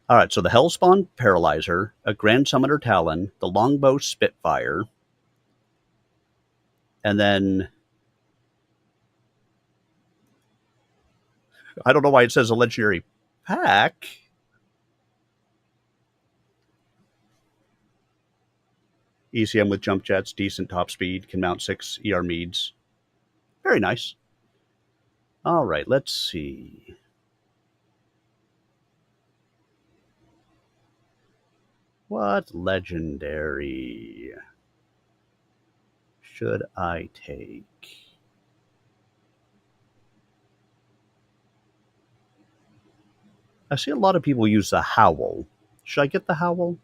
All right, so the Hellspawn Paralyzer, a Grand Summoner Talon, the longbow Spitfire, and then I don't know why it says a legendary pack. ECM with jump jets, decent top speed, can mount 6 ER Meads. Very nice. All right, let's see. What legendary should I take? I see a lot of people use the Howl. Should I get the Howl?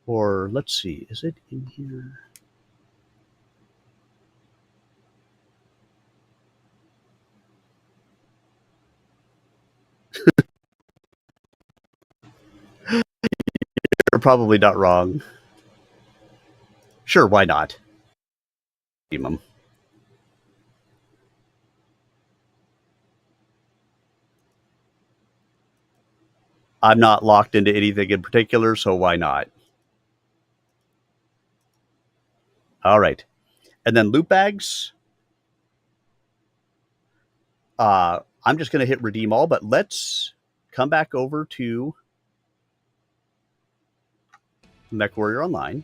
Or let's see, is it in here? You're probably not wrong. Sure, why not? Redeem them. I'm not locked into anything in particular, so why not? All right. And then loot bags. I'm just going to hit redeem all, but let's come back over to MechWarrior Online.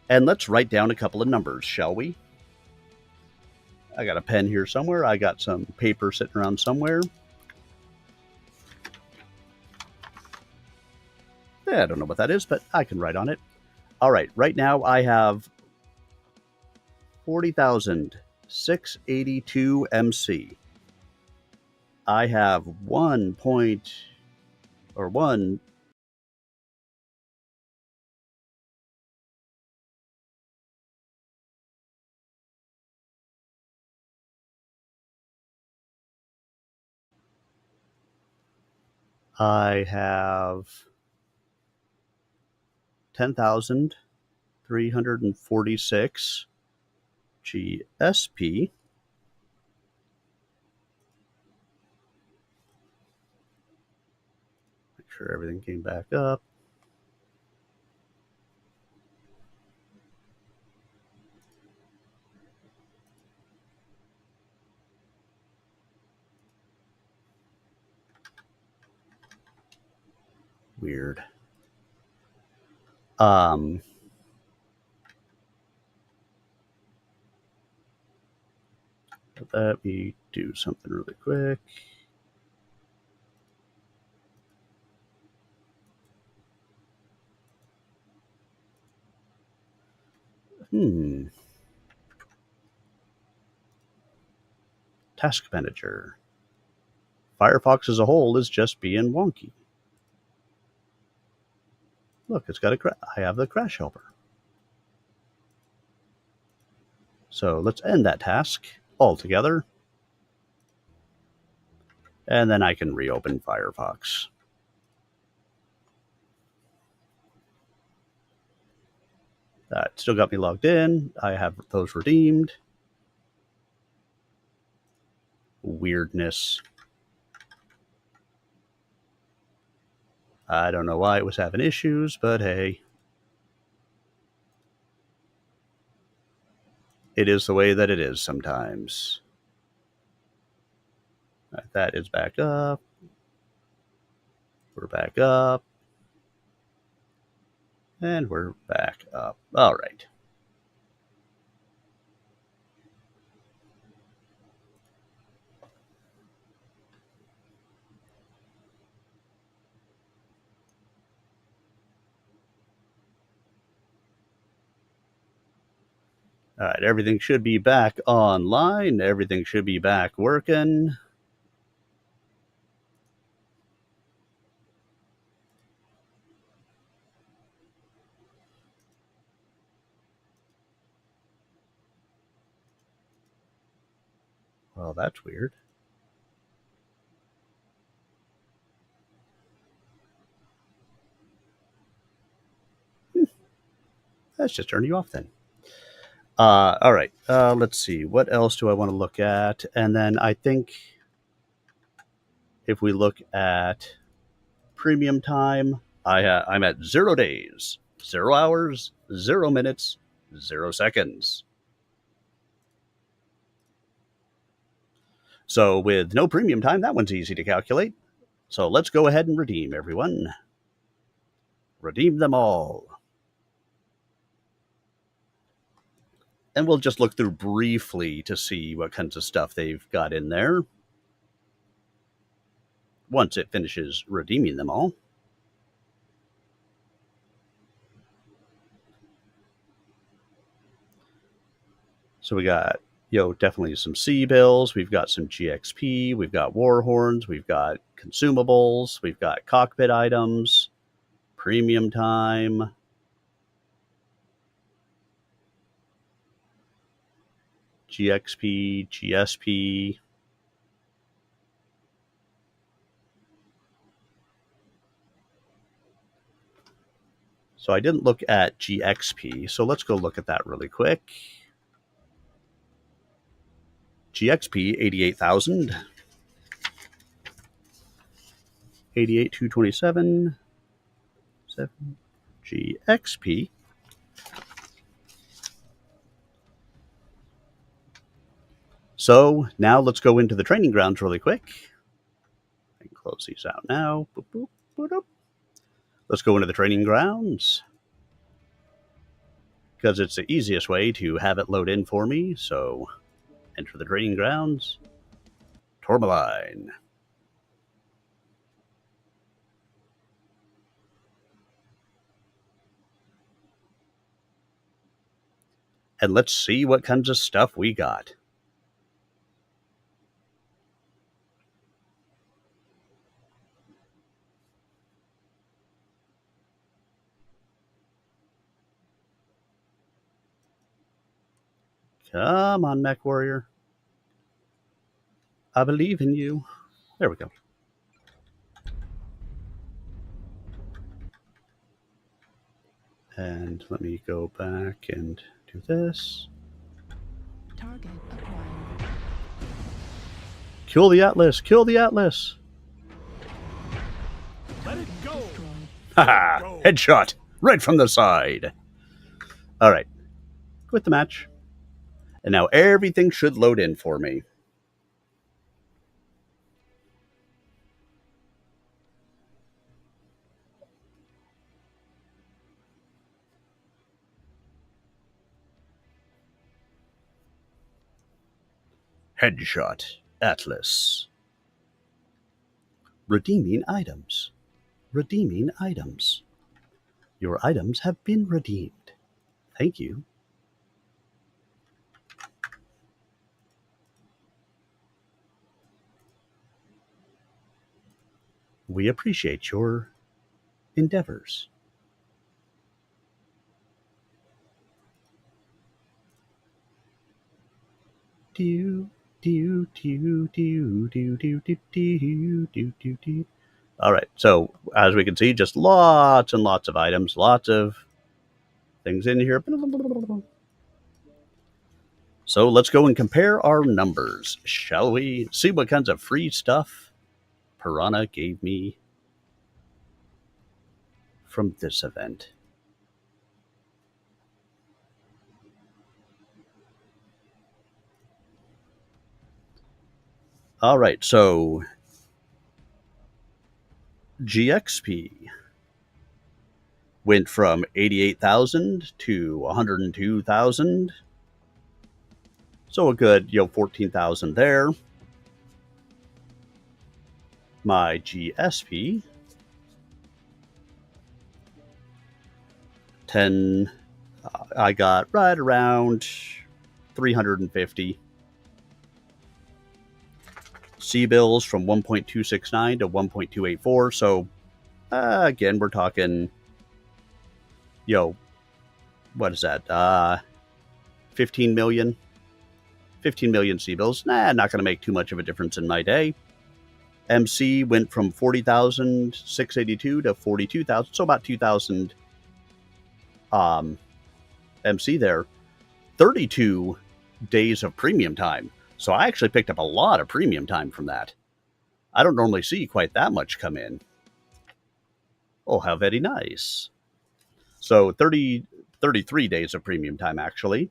And let's write down a couple of numbers, shall we? I got a pen here somewhere. I got some paper sitting around somewhere. I don't know what that is, but I can write on it. All right, right now I have 40,682 MC. I have 1 I have 10,346 GSP. Make sure everything came back up. Weird. Let me do something really quick. Task manager. Firefox as a whole is just being wonky. Look, it's got I have the crash helper. So let's end that task altogether. And then I can reopen Firefox. That still got me logged in. I have those redeemed. Weirdness. I don't know why it was having issues, but hey. It is the way that it is sometimes. That is back up. We're back up. And we're back up. All right. All right, everything should be back online. Everything should be back working. Well, that's weird. Let's just turn you off then. All right. Let's see. What else do I want to look at? And then I think if we look at premium time, I'm at 0 days, 0 hours, 0 minutes, 0 seconds. So with no premium time, that one's easy to calculate. So let's go ahead and redeem, everyone. Redeem them all. And we'll just look through briefly to see what kinds of stuff they've got in there once it finishes redeeming them all. So we got, definitely some C bills. We've got some GXP. We've got war horns. We've got consumables. We've got cockpit items, premium time. GXP, GSP. So I didn't look at GXP, so let's go look at that really quick. GXP, 88,000. 88,227. 7. GXP. So now let's go into the training grounds really quick. I can close these out now. Boop, boop, boop, boop. Let's go into the training grounds because it's the easiest way to have it load in for me. So enter the training grounds. Tourmaline. And let's see what kinds of stuff we got. Come on, MechWarrior. I believe in you. There we go. And let me go back and do this. Target acquired. Kill the Atlas! Kill the Atlas! Let it go! Haha! Headshot! Right from the side! Alright. Quit the match. And now everything should load in for me. Headshot. Atlas. Redeeming items. Redeeming items. Your items have been redeemed. Thank you. We appreciate your endeavors. Do, do, do, do, do, do, do, do, do, do, do. All right, so as we can see, just lots and lots of items, lots of things in here. So let's go and compare our numbers, shall we? See what kinds of free stuff Piranha gave me from this event. All right, so GXP went from 88,000 to 102,000. So a good, 14,000 there. My GSP, 10, I got right around 350. C-bills from 1.269 to 1.284. So, again, we're talking, what is that? 15 million? 15 million C-bills. Not going to make too much of a difference in my day. MC went from 40,682 to 42,000. So about 2,000 MC there. 32 days of premium time. So I actually picked up a lot of premium time from that. I don't normally see quite that much come in. Oh, how very nice. So 33 days of premium time, actually.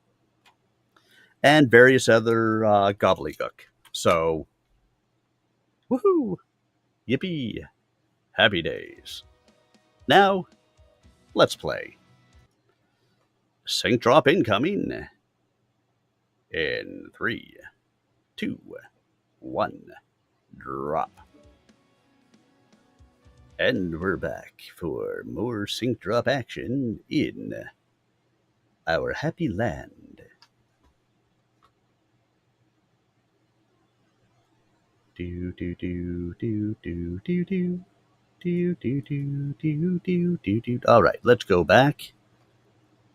And various other gobbledygook. So, woohoo! Yippee! Happy days. Now, let's play. Sync drop incoming. In 3, 2, 1, drop. And we're back for more sync drop action in our happy land. Do do do do do do do do do do do do do do. All right, let's go back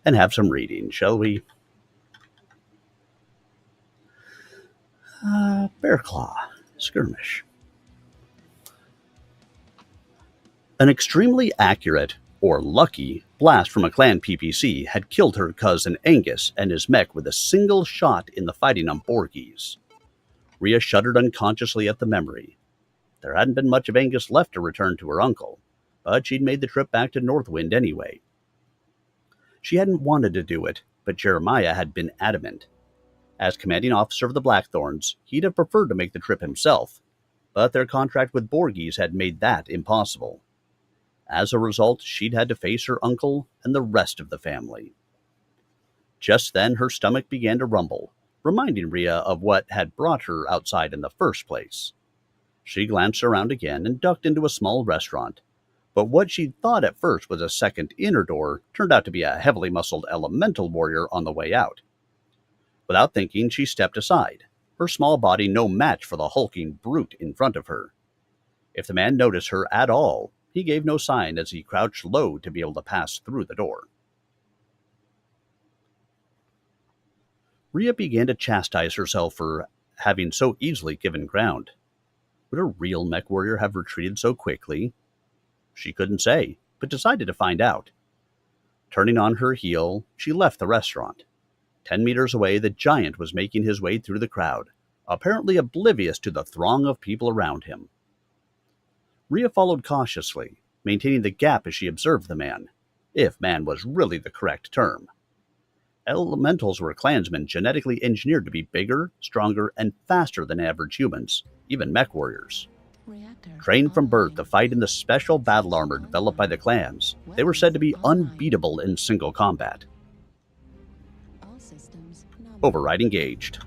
and have some reading, shall we? Bear Claw skirmish. An extremely accurate or lucky blast from a clan PPC had killed her cousin Angus and his mech with a single shot in the fighting on Borgies. Rhea shuddered unconsciously at the memory. There hadn't been much of Angus left to return to her uncle, but she'd made the trip back to Northwind anyway. She hadn't wanted to do it, but Jeremiah had been adamant. As commanding officer of the Blackthorns, he'd have preferred to make the trip himself, but their contract with Borgies had made that impossible. As a result, she'd had to face her uncle and the rest of the family. Just then, her stomach began to rumble, reminding Rhea of what had brought her outside in the first place. She glanced around again and ducked into a small restaurant, but what she thought at first was a second inner door turned out to be a heavily muscled elemental warrior on the way out. Without thinking, she stepped aside, her small body no match for the hulking brute in front of her. If the man noticed her at all, he gave no sign as he crouched low to be able to pass through the door. Rhea began to chastise herself for having so easily given ground. Would a real mech warrior have retreated so quickly? She couldn't say, but decided to find out. Turning on her heel, she left the restaurant. 10 meters away, the giant was making his way through the crowd, apparently oblivious to the throng of people around him. Rhea followed cautiously, maintaining the gap as she observed the man, if man was really the correct term. Elementals were clansmen genetically engineered to be bigger, stronger, and faster than average humans, even mech warriors. Trained from birth to fight in the special battle armor developed by the clans, they were said to be unbeatable in single combat. Override engaged.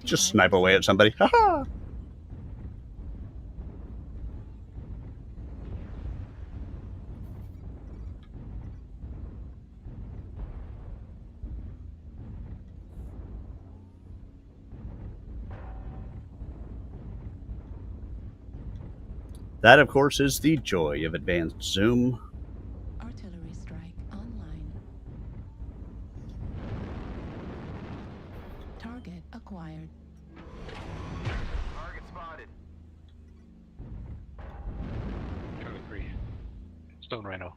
Just snipe away at somebody. Ha-ha! That, of course, is the joy of advanced zoom. Artillery strike online. Target acquired. Target spotted. Charlie 3. Stone Rhino.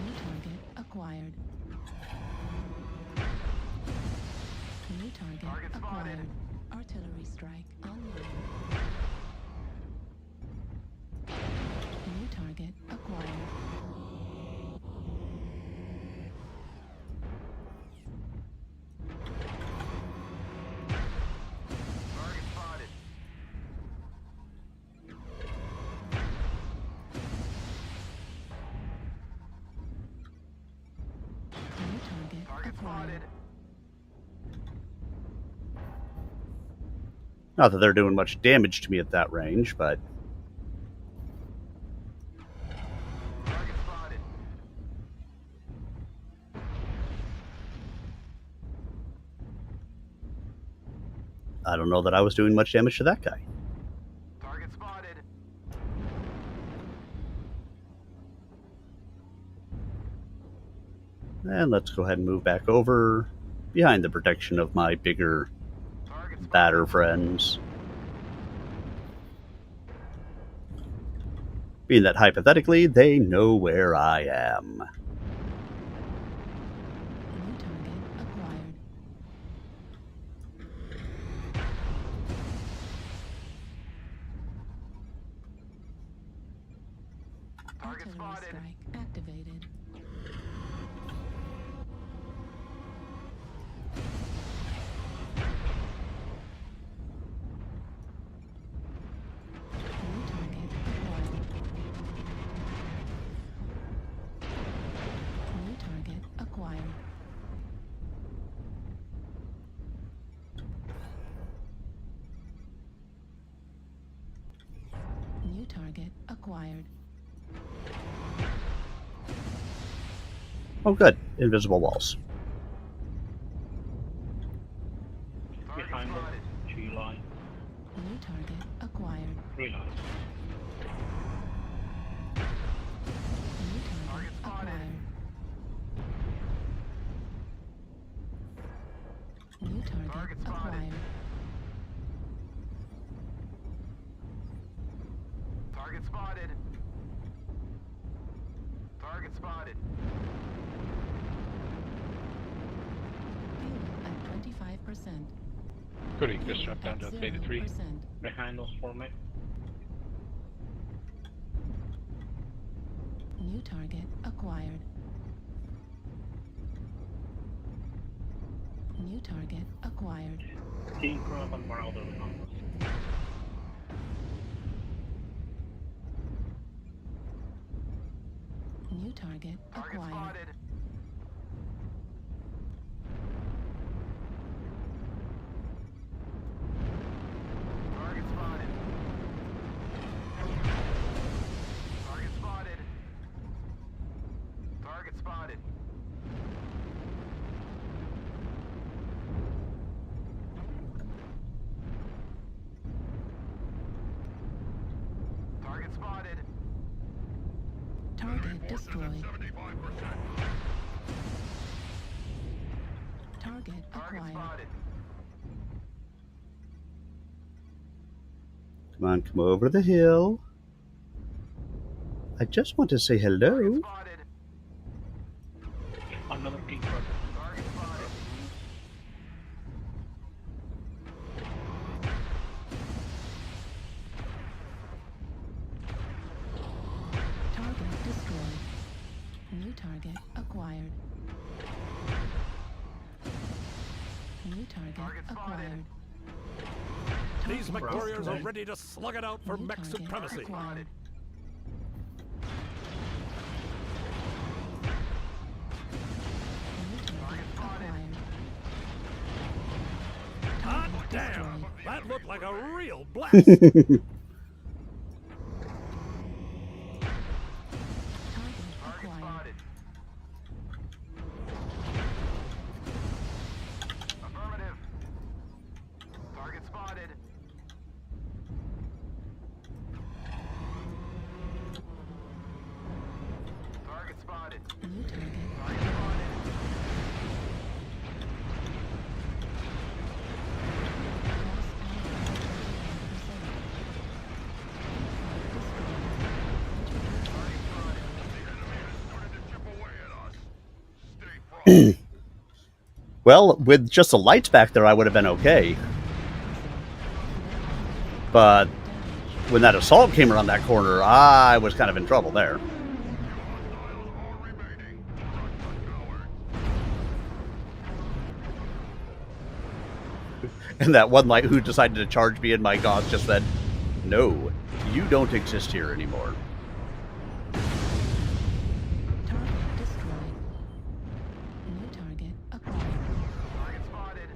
New target acquired. New target acquired. Artillery strike online. New target acquired. Target spotted. New target acquired. Not that they're doing much damage to me at that range, but Target spotted. I don't know that I was doing much damage to that guy. Target spotted. And let's go ahead and move back over behind the protection of my bigger batter friends. Being that hypothetically, they know where I am. New target acquired. Target Artillery spotted. strike activated. New target acquired. New target acquired. New target acquired. Oh, good. Invisible walls. Behind us, 2 lights, New target acquired. 3 lights. New target acquired. New target acquired. Target spotted. Target spotted. Fuel at 25%. Good, he just dropped down to beta 3. Behind us, 4 mech. New target acquired. New target acquired. Team grab and Marauder behind us. New target Target acquired. spotted. Target spotted. Target spotted. Target spotted. Target spotted. Target destroyed. 75%. Target Target acquired. spotted. Come on, come over the hill. I just want to say hello. Spotted. Another team grab. Target spotted. Target destroyed. New target acquired. New target acquired. These MechWarriors are ready to slug it out for mech supremacy. Acquired. New target acquired. Target destroyed. That looked like a real blast. Target acquired. Spotted. Affirmative. Target spotted. Target spotted. New target. Target spotted. Well, with just the lights back there, I would have been okay. But when that assault came around that corner, I was kind of in trouble there. And that one light who decided to charge me in my gauze just said, "No, you don't exist here anymore." Target destroyed. New target acquired. Target spotted.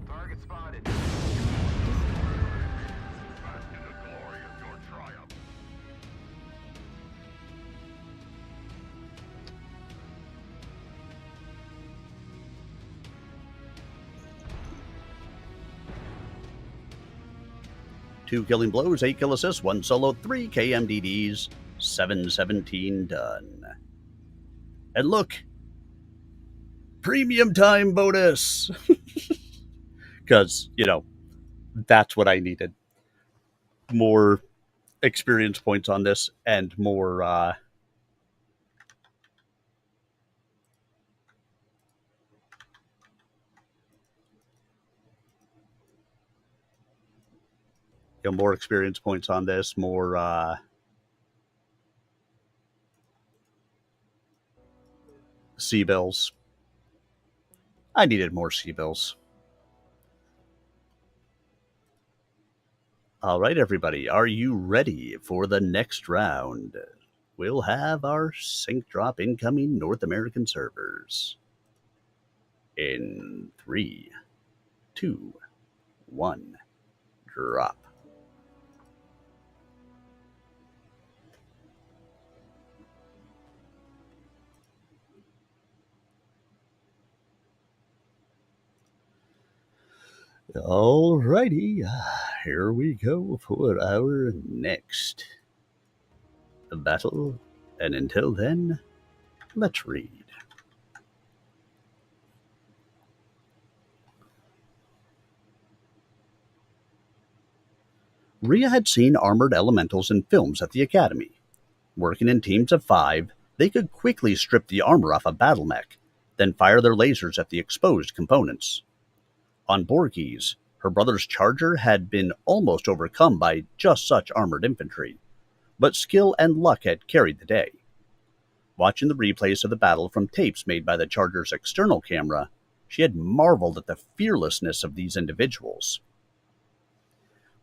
Target spotted. Bask in the glory of your triumph. Two killing blows, 8 kill assists, 1 solo, 3 KMDDs, 717 done. And look, premium time bonus. Because, that's what I needed. More experience points on this and more, more experience points on this, more, C-bills. I needed more C-bills. All right, everybody, are you ready for the next round? We'll have our sync drop incoming North American servers. In 3, 2, 1, drop. Alrighty, here we go for our next battle. And until then, let's read. Rhea had seen armored elementals in films at the Academy. Working in teams of 5, they could quickly strip the armor off a battle mech, then fire their lasers at the exposed components. On Borgies, her brother's charger had been almost overcome by just such armored infantry, but skill and luck had carried the day. Watching the replays of the battle from tapes made by the charger's external camera, she had marveled at the fearlessness of these individuals.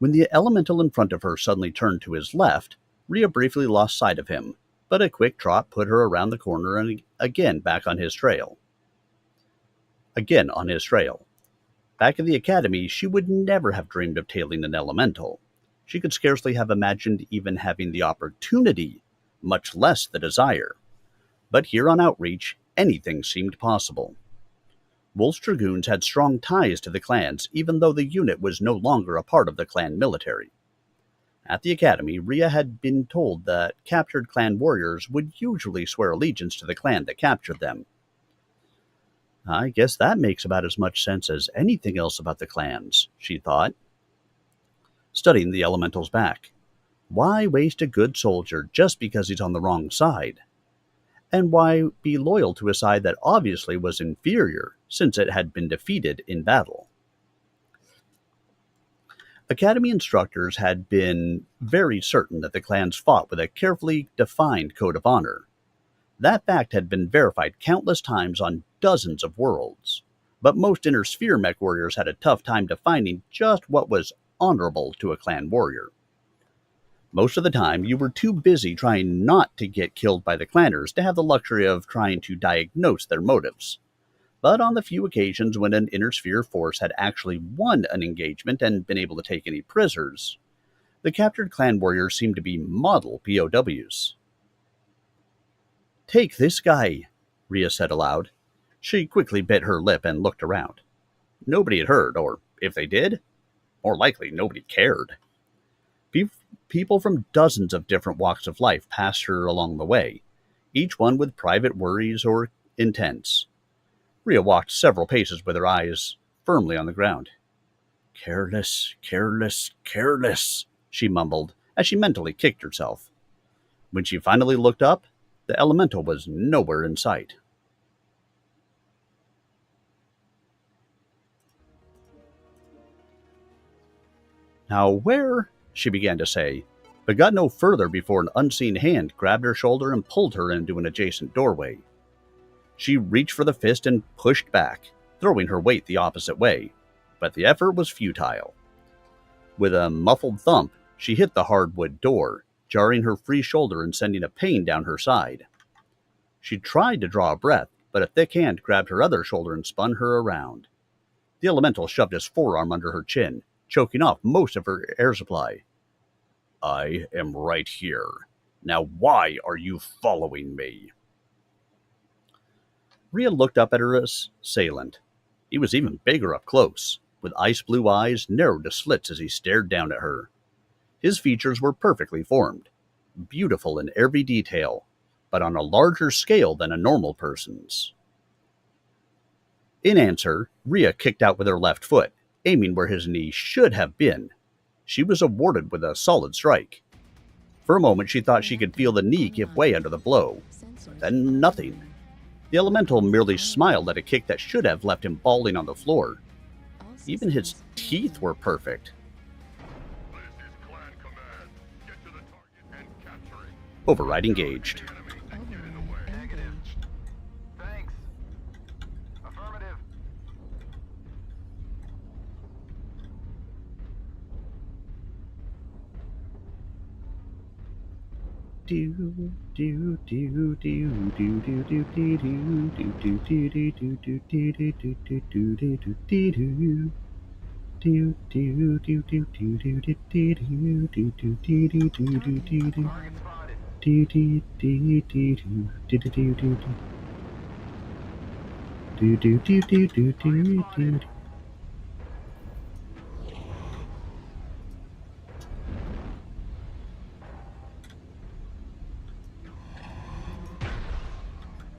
When the elemental in front of her suddenly turned to his left, Rhea briefly lost sight of him, but a quick trot put her around the corner and again on his trail. Back at the Academy, she would never have dreamed of tailing an elemental. She could scarcely have imagined even having the opportunity, much less the desire. But here on Outreach, anything seemed possible. Wolf's Dragoons had strong ties to the clans, even though the unit was no longer a part of the clan military. At the Academy, Rhea had been told that captured clan warriors would usually swear allegiance to the clan that captured them. I guess that makes about as much sense as anything else about the clans, she thought. Studying the elemental's back. Why waste a good soldier just because he's on the wrong side? And why be loyal to a side that obviously was inferior, since it had been defeated in battle? Academy instructors had been very certain that the clans fought with a carefully defined code of honor. That fact had been verified countless times on dozens of worlds, but most inner sphere mech warriors had a tough time defining just what was honorable to a clan warrior. Most of the time, you were too busy trying not to get killed by the clanners to have the luxury of trying to diagnose their motives. But on the few occasions when an inner sphere force had actually won an engagement and been able to take any prisoners, the captured clan warriors seemed to be model POWs. "Take this guy," Rhea said aloud. She quickly bit her lip and looked around. Nobody had heard, or if they did, more likely nobody cared. People from dozens of different walks of life passed her along the way, each one with private worries or intents. Rhea walked several paces with her eyes firmly on the ground. "Careless, careless, careless," she mumbled as she mentally kicked herself. When she finally looked up, the elemental was nowhere in sight. "Now where?" she began to say, but got no further before an unseen hand grabbed her shoulder and pulled her into an adjacent doorway. She reached for the fist and pushed back, throwing her weight the opposite way, but the effort was futile. With a muffled thump, she hit the hardwood door, jarring her free shoulder and sending a pain down her side. She tried to draw a breath, but a thick hand grabbed her other shoulder and spun her around. The elemental shoved his forearm under her chin, choking off most of her air supply. "I am right here. Now why are you following me?" Rhea looked up at her assailant. He was even bigger up close, with ice-blue eyes narrowed to slits as he stared down at her. His features were perfectly formed, beautiful in every detail, but on a larger scale than a normal person's. In answer, Rhea kicked out with her left foot, aiming where his knee should have been. She was awarded with a solid strike. For a moment, she thought she could feel the knee give way under the blow. Then nothing. The elemental merely smiled at a kick that should have left him bawling on the floor. Even his teeth were perfect. This is Clan Command. Get to the target and capture it. Override engaged. Get in the way. Negative. Thanks. Affirmative.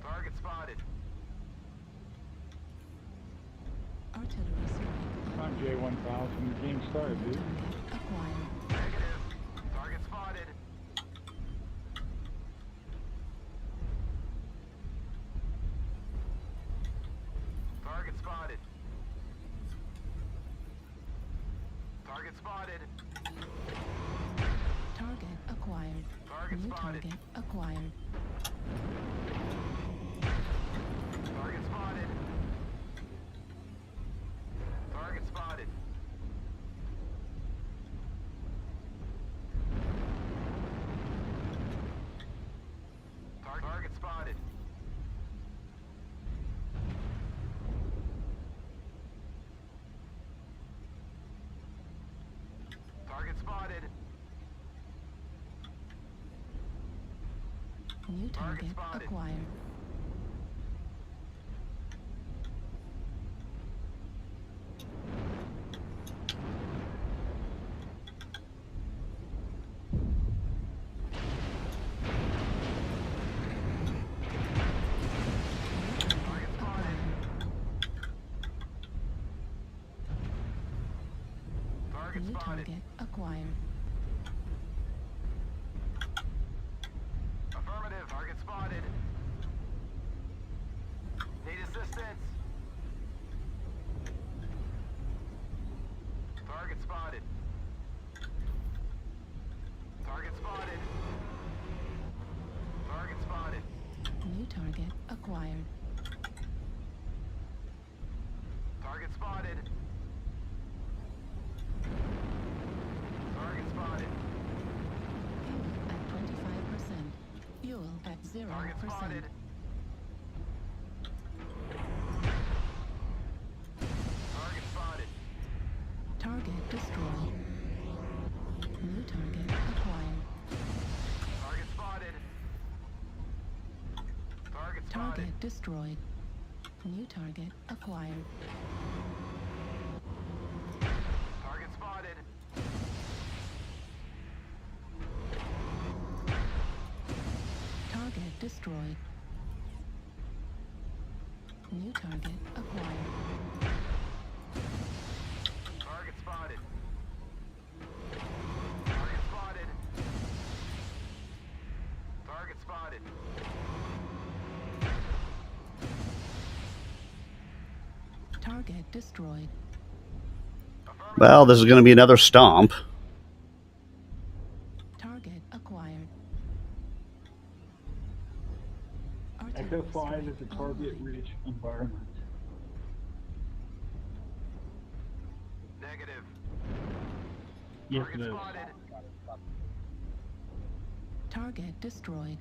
Target spotted. Artillery strike On J1000, the game started, New dude. target acquired. Negative. Target spotted. Target spotted. Target spotted. Target acquired. Target New spotted. target acquired. Target spotted. Target spotted. Target spotted. Target spotted. New target spotted. acquired. Target spotted. Target New spotted. target acquired. Affirmative. Target spotted. Need assistance. Target spotted. Target spotted. Target spotted. New target acquired. Target spotted. Target spotted. Fuel at 25%. Fuel at 0%. Target spotted. Target spotted. Target destroyed. New target acquired. Target spotted. Target spotted. Target destroyed. New target acquired. Target spotted. Target destroyed. New target acquired. Target spotted. Target spotted. Target spotted. Target destroyed. Well, this is going to be another stomp. Target acquired. Echo 5 strike is a target online. rich environment. Negative. Yes, Target it is. spotted. Target destroyed.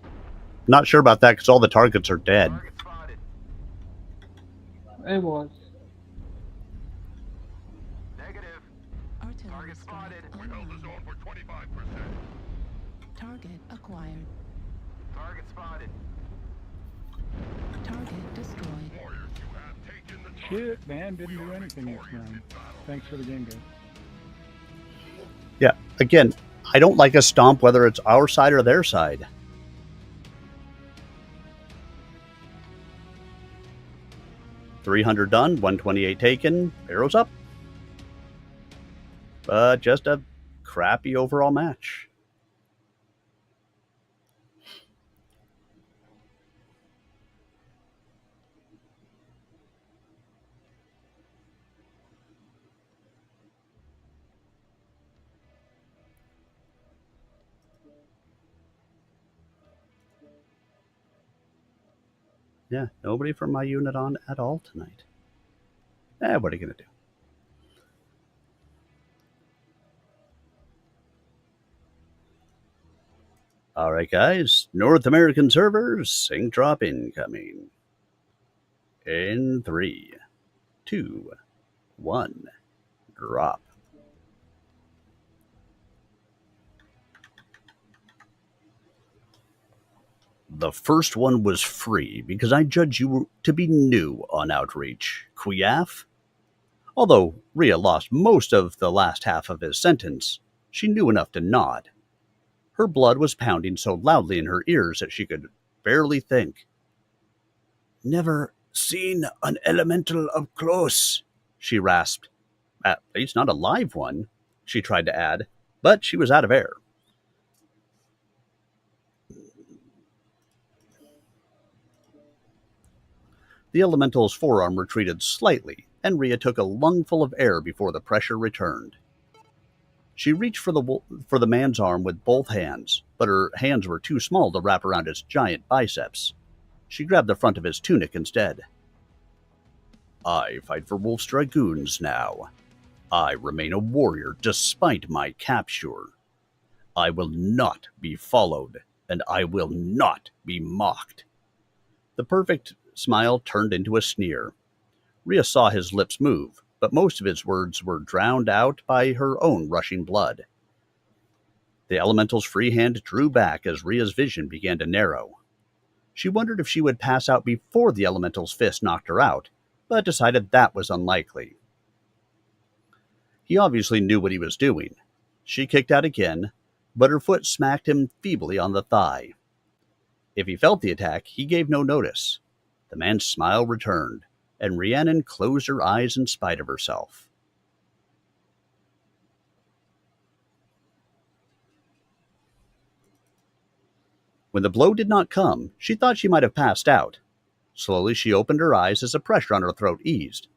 Not sure about that because all the targets are dead. Target spotted. It was. Negative. Artillery Target strike spotted. online. We held the zone for 25%. Target acquired. Target spotted. Target destroyed. Warriors, you have taken the target. Shit, man, didn't do anything this round. Thanks for the game, guys. Yeah, again, I don't like a stomp whether it's our side or their side. $300 done, 128 taken, arrows up. Just a crappy overall match. Yeah, nobody from my unit on at all tonight. What are you going to do? Alright, guys. North American servers, sync drop incoming. In 3, 2, 1, drop. The first one was free because I judge you to be new on Outreach. Quiaf? Although Rhea lost most of the last half of his sentence, she knew enough to nod. Her blood was pounding so loudly in her ears that she could barely think. Never seen an elemental up close, she rasped. At least not a live one, she tried to add, but she was out of air. The elemental's forearm retreated slightly, and Rhea took a lungful of air before the pressure returned. She reached for the man's arm with both hands, but her hands were too small to wrap around his giant biceps. She grabbed the front of his tunic instead. I fight for Wolf's Dragoons now. I remain a warrior despite my capture. I will not be followed, and I will not be mocked. The perfect smile turned into a sneer. Rhea saw his lips move, but most of his words were drowned out by her own rushing blood. The elemental's free hand drew back as Rhea's vision began to narrow. She wondered if she would pass out before the elemental's fist knocked her out, but decided that was unlikely. He obviously knew what he was doing. She kicked out again, but her foot smacked him feebly on the thigh. If he felt the attack, he gave no notice. The man's smile returned, and Rhiannon closed her eyes in spite of herself. When the blow did not come, she thought she might have passed out. Slowly she opened her eyes as the pressure on her throat eased.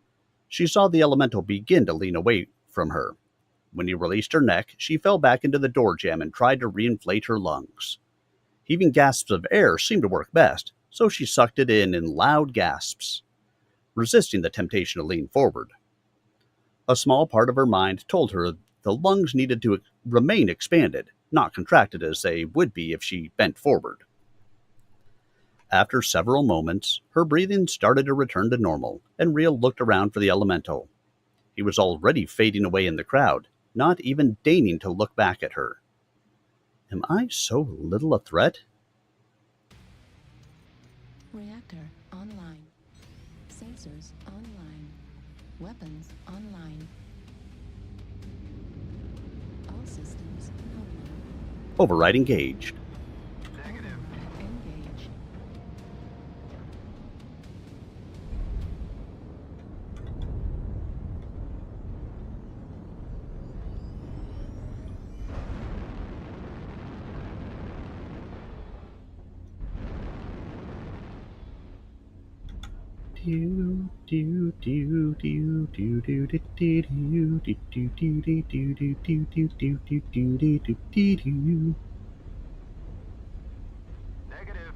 She saw the elemental begin to lean away from her. When he released her neck, she fell back into the door jamb and tried to reinflate her lungs. Heaving gasps of air seemed to work best, so she sucked it in loud gasps, resisting the temptation to lean forward. A small part of her mind told her the lungs needed to remain expanded, not contracted as they would be if she bent forward. After several moments, her breathing started to return to normal, and Rhea looked around for the elemental. He was already fading away in the crowd, not even deigning to look back at her. Am I so little a threat? Reactor online. Sensors online. Weapons online. All systems online. Override engaged. Override engaged. Negative.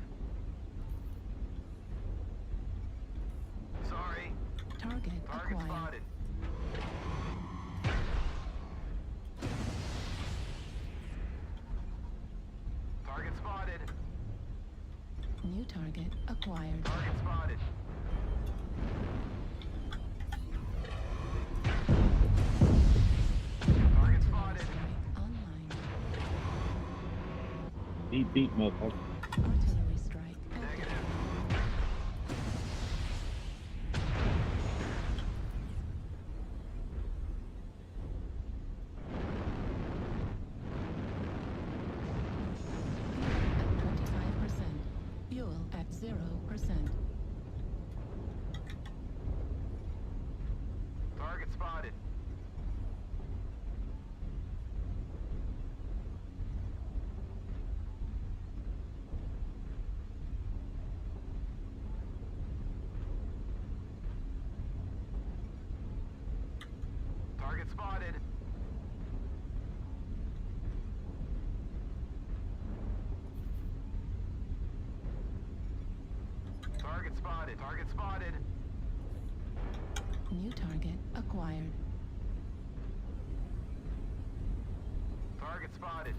Sorry. Target Target acquired. spotted. Target spotted. New target acquired. Target spotted. Target spotted. Strike online. Beat, motherfucker. Artillery strike active. Negative. Fuel at 25%. Fuel at 0%. Target spotted. Target spotted. Target spotted. Target spotted. New target acquired. Target spotted.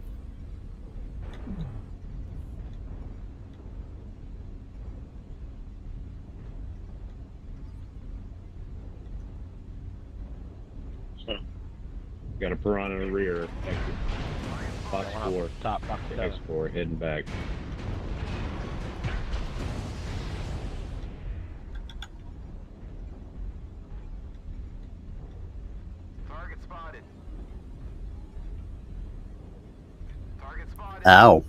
Got a piranha in the rear. Exit. Box 4. Top box 7. Box 4, heading back. Target spotted. Target spotted. Ow.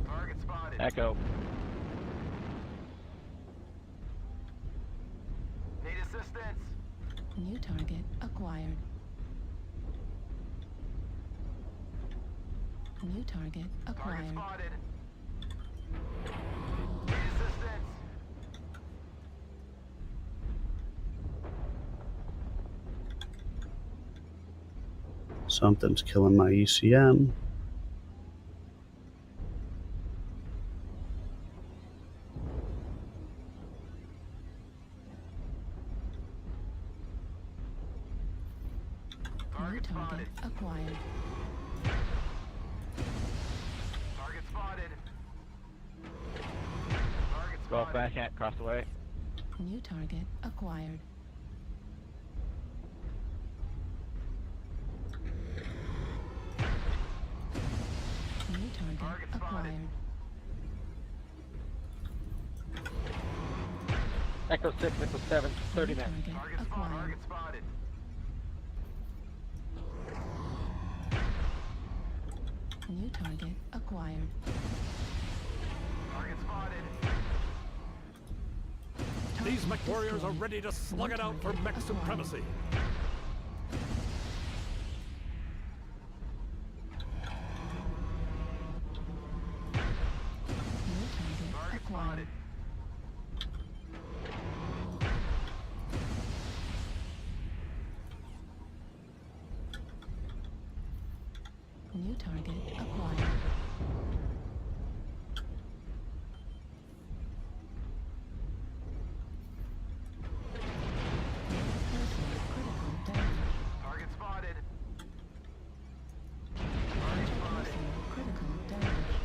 Target spotted. Echo. Need assistance. New target acquired. New target Target acquired. spotted. Need assistance. Something's killing my ECM. New target acquired. Target spotted. Target Go spotted. backhand, cross the way. New target acquired. New target Target spotted. acquired. Echo 6, Echo 7, 30 New men. target Target spotted. acquired. Target spotted. New target acquired. Target spotted. These MechWarriors are ready to slug it out for mech supremacy. New target Target acquired. spotted. New target acquired. Critical damage. Target spotted. Critical damage.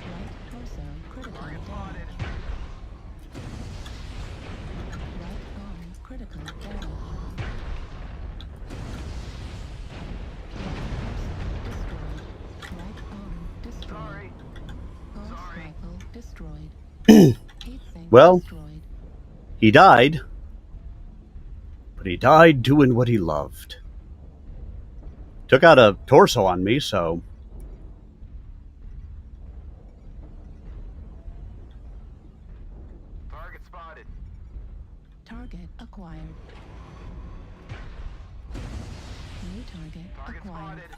Right torso critical Target damage. spotted. Right arm critical damage. Right arm destroyed. Sorry. Pulse Sorry. rifle destroyed. Heat sink Well. destroyed. He died. But he died doing what he loved. Took out a torso on me, so... Target spotted. Target acquired. New target Target acquired. spotted.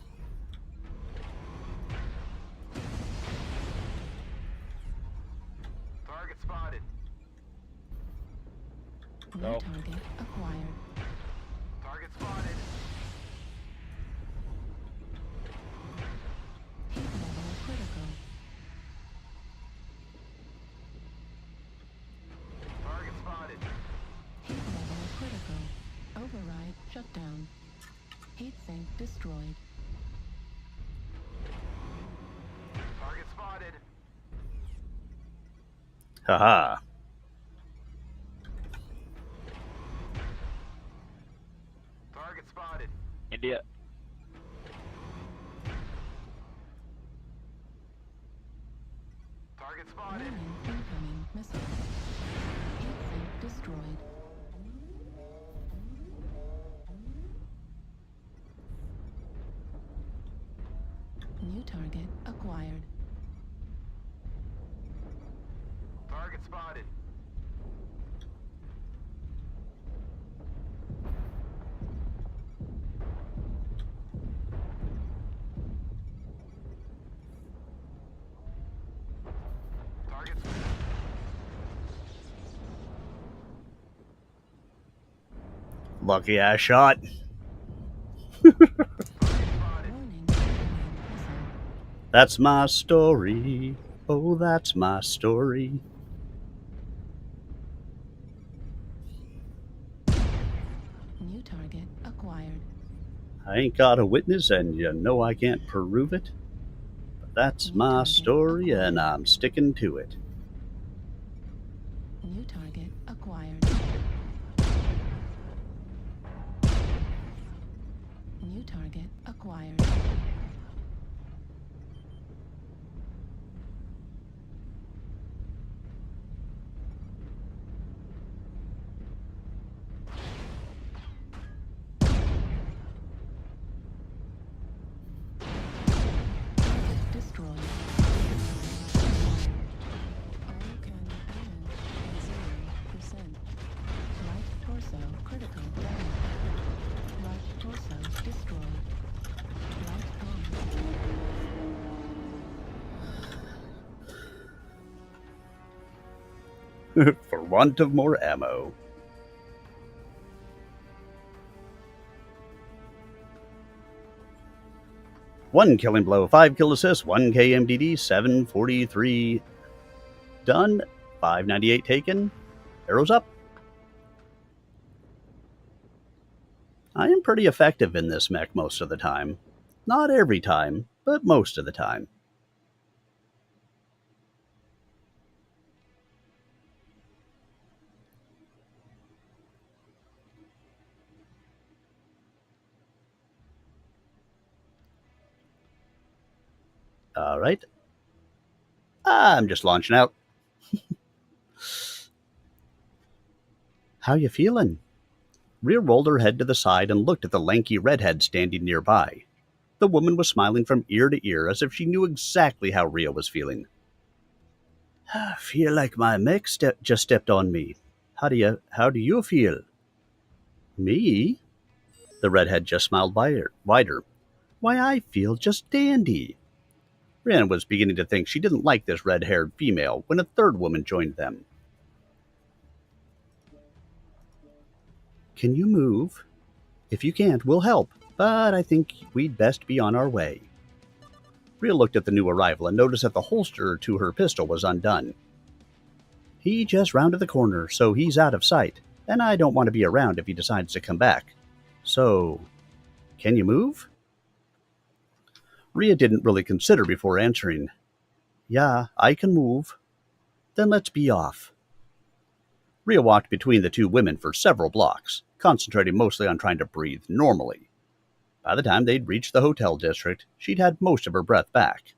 Target spotted. New Go. target acquired. Target spotted. Heat level critical. Target spotted. Heat level critical. Override shutdown. Heat sink destroyed. Target spotted. Haha. Target spotted. India. Target spotted. Warning incoming missile. Heat sink destroyed. New target acquired. Target spotted. Target spotted. Lucky ass shot. Spotted. Warning incoming missile. That's my story. Oh, that's my story. New target acquired. I ain't got a witness, and you know I can't prove it. But that's New my target story, and acquired. I'm sticking to it. New target acquired. New target acquired. Destroyed. All cannon damage at 0%. Right torso critical damage. Right torso destroyed. Right arm. For want of more ammo. One killing blow, 5 kill assists, 1 KMDD, 743 done, 598 taken. Arrows up. I am pretty effective in this mech most of the time. Not every time, but most of the time. All right. I'm just launching out. How you feeling? Rhea rolled her head to the side and looked at the lanky redhead standing nearby. The woman was smiling from ear to ear as if she knew exactly how Rhea was feeling. I feel like my mech just stepped on me. How do you feel? Me? The redhead just smiled wider. Why, I feel just dandy. Rhiannon was beginning to think she didn't like this red-haired female when a third woman joined them. Can you move? If you can't, we'll help, but I think we'd best be on our way. Rhea looked at the new arrival and noticed that the holster to her pistol was undone. He just rounded the corner, so he's out of sight, and I don't want to be around if he decides to come back. So, can you move? Rhea didn't really consider before answering. Yeah, I can move. Then let's be off. Rhea walked between the two women for several blocks, concentrating mostly on trying to breathe normally. By the time they'd reached the hotel district, she'd had most of her breath back.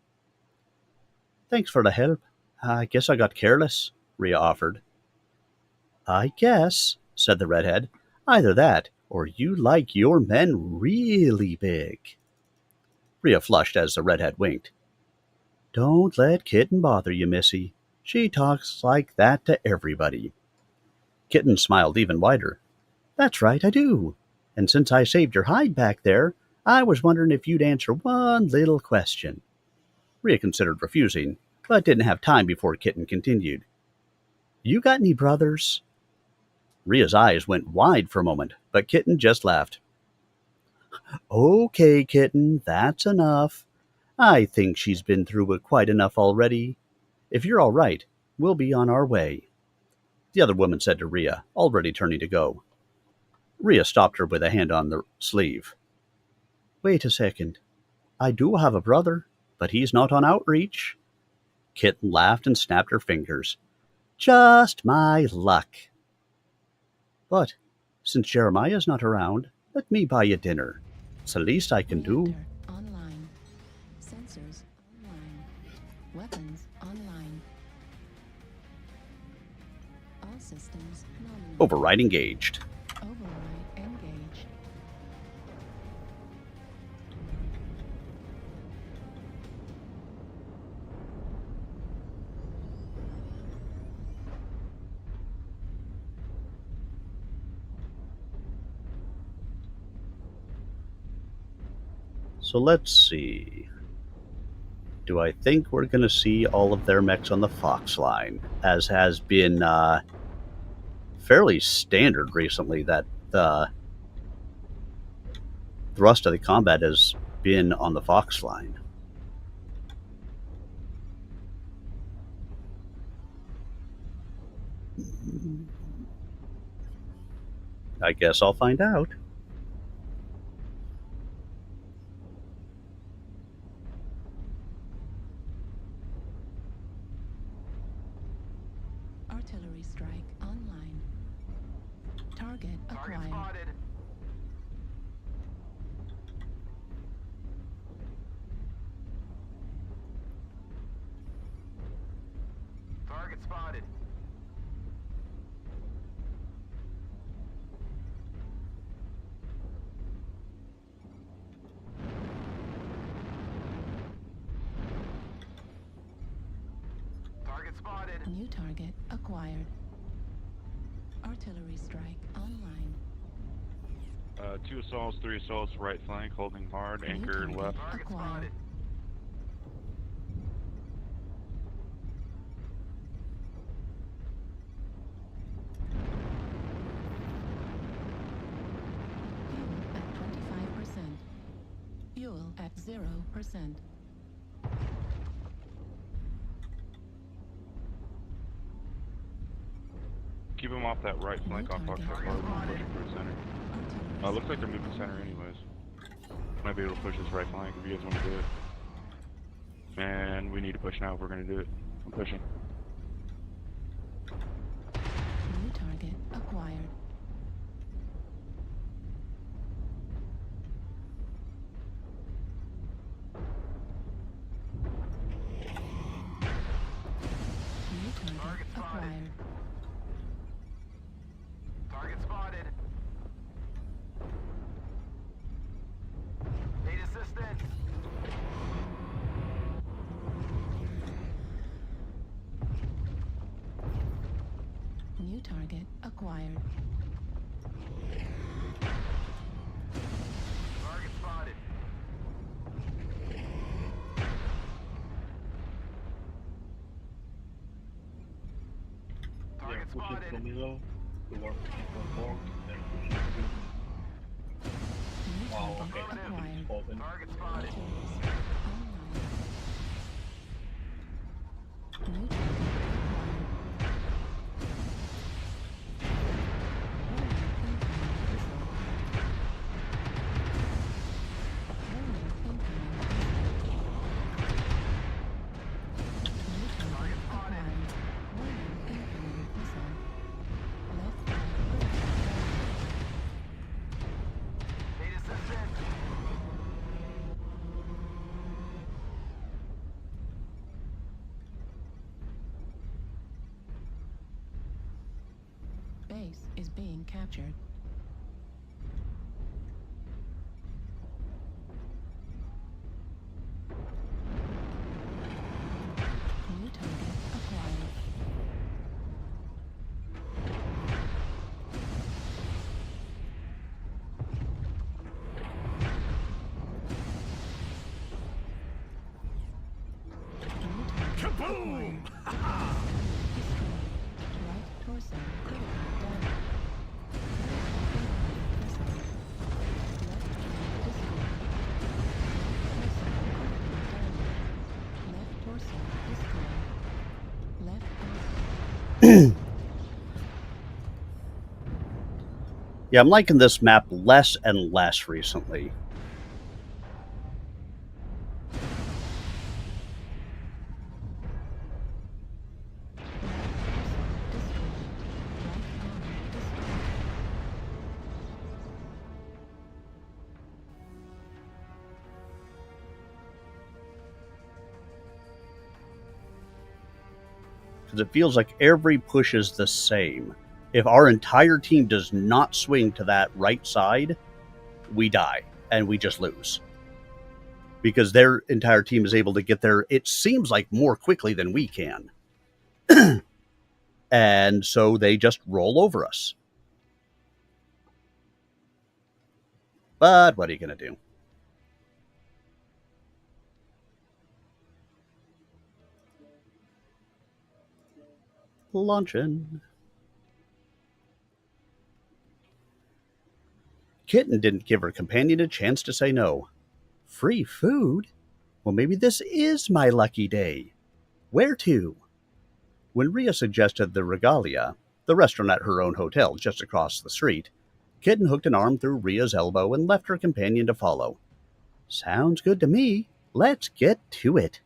Thanks for the help. I guess I got careless, Rhea offered. I guess, said the redhead. Either that, or you like your men really big. Rhea flushed as the redhead winked. Don't let Kitten bother you, Missy. She talks like that to everybody. Kitten smiled even wider. That's right, I do. And since I saved your hide back there, I was wondering if you'd answer one little question. Rhea considered refusing, but didn't have time before Kitten continued. You got any brothers? Rhea's eyes went wide for a moment, but Kitten just laughed. Okay, Kitten, that's enough. I think she's been through it quite enough already. If you're all right, we'll be on our way. The other woman said to Rhea, already turning to go. Rhea stopped her with a hand on the sleeve. Wait a second. I do have a brother, but he's not on outreach. Kitten laughed and snapped her fingers. Just my luck. But, since Jeremiah's not around, let me buy you dinner. It's the least I can do. Online. Sensors online. Weapons online. All systems nominal. Override engaged. Override engaged. So let's see. Do I think we're going to see all of their mechs on the Fox line, as has been fairly standard recently that the thrust of the combat has been on the Fox line? I guess I'll find out. Are Artillery strike online. Target acquired. Spotted. Target spotted. Target spotted. New target acquired. Artillery strike online. 2 assaults, 3 assaults, right flank, holding hard, New anchor target left. Target acquired. spotted. Fuel at 25%. Fuel at 0%. Keep them off that right flank on Fox Park. We're pushing for the center. Looks like they're moving center anyways. Might be able to push this right flank if you guys want to do it. Man, we need to push now if we're going to do it. I'm pushing. New target acquired. New target acquired. Target spotted. Need assistance. New target acquired. Target spotted. Target spotted. New target acquired. Target spotted. New target acquired. Need assistance. Base is being captured. New target acquired. New target Kaboom! acquired. Destroyed. Right torso critically damaged. Left torso destroyed. Left torso Yeah, I'm liking this map less and less recently. Because it feels like every push is the same. If our entire team does not swing to that right side, we die and we just lose. Because their entire team is able to get there, it seems like, more quickly than we can. And so they just roll over us. But what are you going to do? Luncheon. Kitten didn't give her companion a chance to say no. Free food? Well, maybe this is my lucky day. Where to? When Rhea suggested the Regalia, the restaurant at her own hotel just across the street, Kitten hooked an arm through Rhea's elbow and left her companion to follow. Sounds good to me. Let's get to it.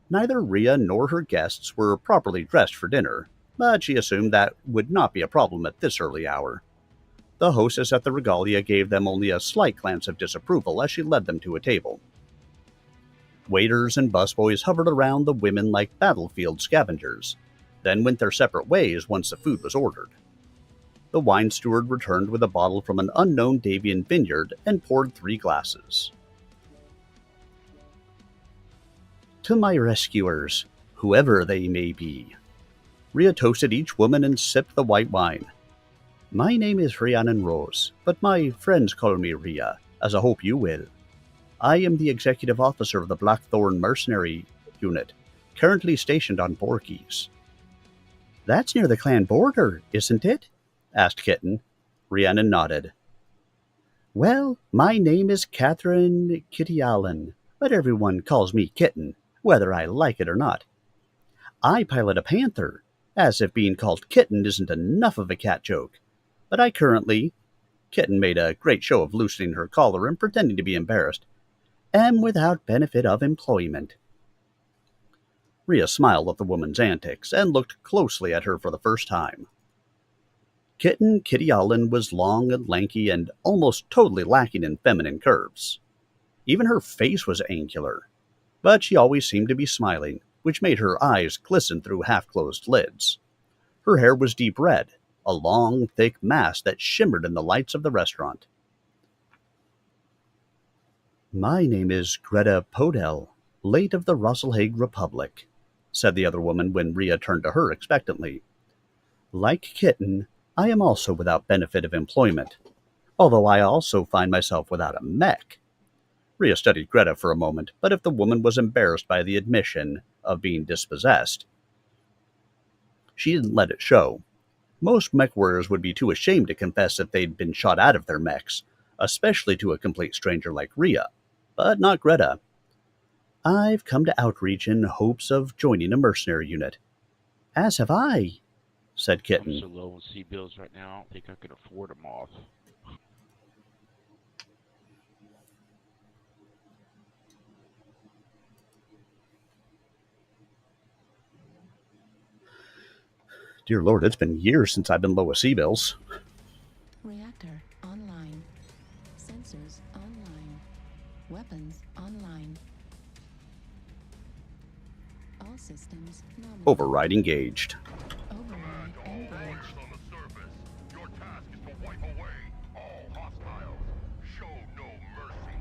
Neither Rhea nor her guests were properly dressed for dinner, but she assumed that would not be a problem at this early hour. The hostess at the regalia gave them only a slight glance of disapproval as she led them to a table. Waiters and busboys hovered around the women like battlefield scavengers, then went their separate ways once the food was ordered. The wine steward returned with a bottle from an unknown Davian vineyard and poured 3 glasses. To my rescuers, whoever they may be. Rhea toasted each woman and sipped the white wine. My name is Rhiannon Rose, but my friends call me Rhea, as I hope you will. I am the executive officer of the Blackthorn Mercenary Unit, currently stationed on Borgies. That's near the clan border, isn't it? Asked Kitten. Rhiannon nodded. Well, my name is Catherine Kitty Allen, but everyone calls me Kitten, whether I like it or not. I pilot a panther, as if being called Kitten isn't enough of a cat joke, but I currently... Kitten made a great show of loosening her collar and pretending to be embarrassed. Am without benefit of employment. Rhea smiled at the woman's antics and looked closely at her for the first time. Kitten Kitty Allen was long and lanky and almost totally lacking in feminine curves. Even her face was angular, but she always seemed to be smiling, which made her eyes glisten through half-closed lids. Her hair was deep red, a long, thick mass that shimmered in the lights of the restaurant. My name is Greta Podell, late of the Rosselhague Republic, said the other woman when Rhea turned to her expectantly. Like Kitten, I am also without benefit of employment, although I also find myself without a mech. Rhea studied Greta for a moment, but if the woman was embarrassed by the admission of being dispossessed, she didn't let it show. Most mech warriors would be too ashamed to confess that they'd been shot out of their mechs, especially to a complete stranger like Rhea, but not Greta. I've come to Outreach in hopes of joining a mercenary unit. As have I, said Kitten. I'm so low on sea bills right now, I don't think I can afford them off. Dear Lord, it's been years since I've been low with sea bills. Reactor online. Sensors online. Weapons online. All systems nominal. Override engaged. Override engaged. On the surface, your task is to wipe away all hostiles. Show no mercy.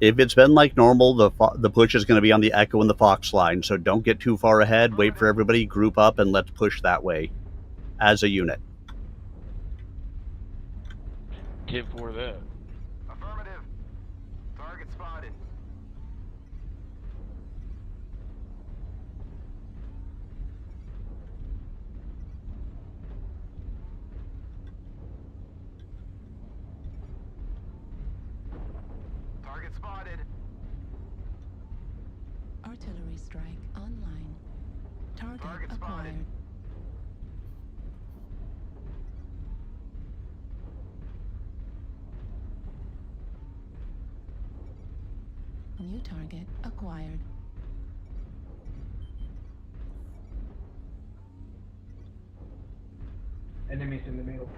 If it's been like normal, the push is going to be on the Echo and the Fox line, so don't get too far ahead. Wait for everybody, group up, and let's push that way as a unit. 10-4 that. Affirmative. Target spotted. Target spotted. Artillery strike online. Target Spotted. acquired. New target acquired. Enemies in the middle.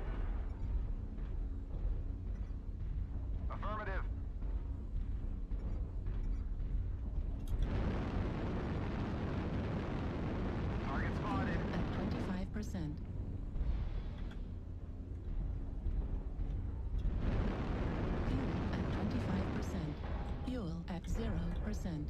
Affirmative. Target spotted. At 25%. Fuel at 25%. Fuel at 0%.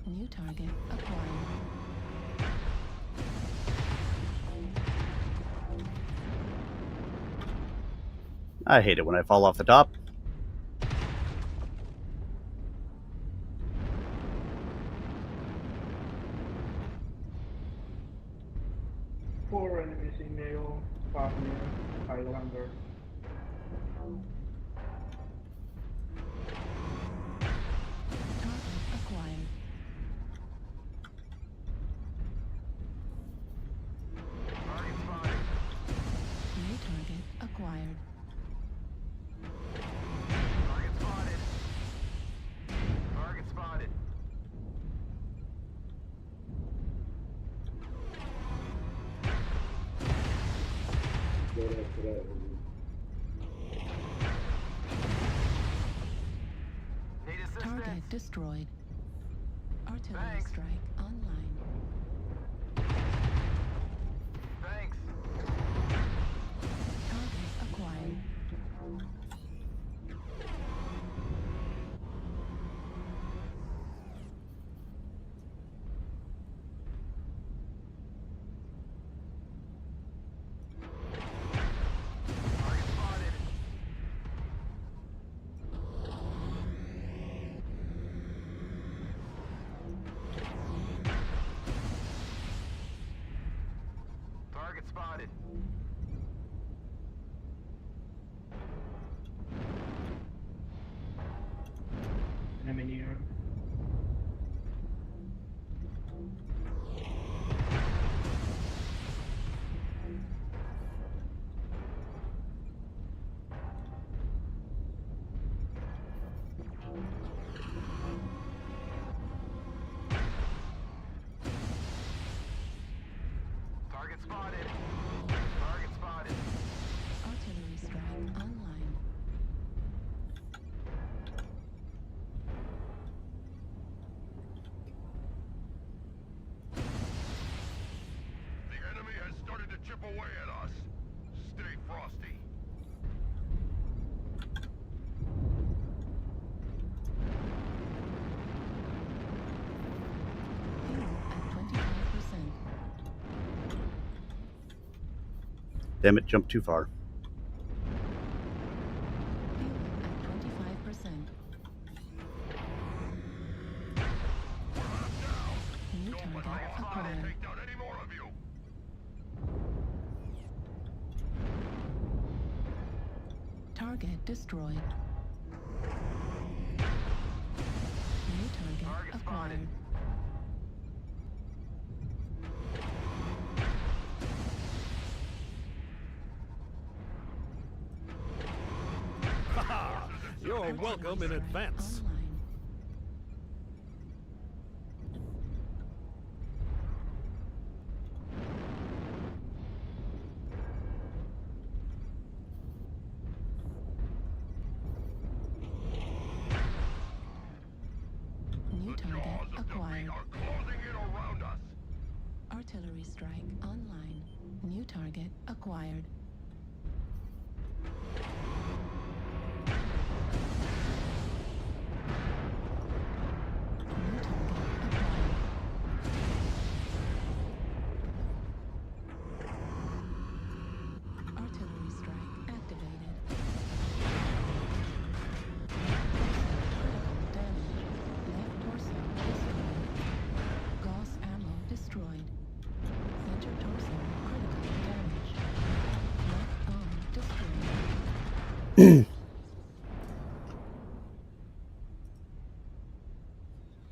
New target acquired. I hate it when I fall off the top. Four enemies in middle, 5 near, Highlander. Target destroyed. Artillery strike online. Thanks. Target acquired. Target spotted. Target spotted. Enemy near. Target spotted. Target spotted. Artillery strike online. The enemy has started to chip away at us. Stay frosty. Fuel at 25%. Damn it, jumped too far. Fuel at 25%. New target acquired. Take down any more of you. Target destroyed. New target acquired. Haha! You're welcome in advance. Online. New target acquired. Are closing in around us. Artillery strike online. New target acquired. New target acquired. Artillery strike activated. Critical damage. Left torso destroyed. Gauss ammo destroyed. Center torso critical damage. Left arm destroyed.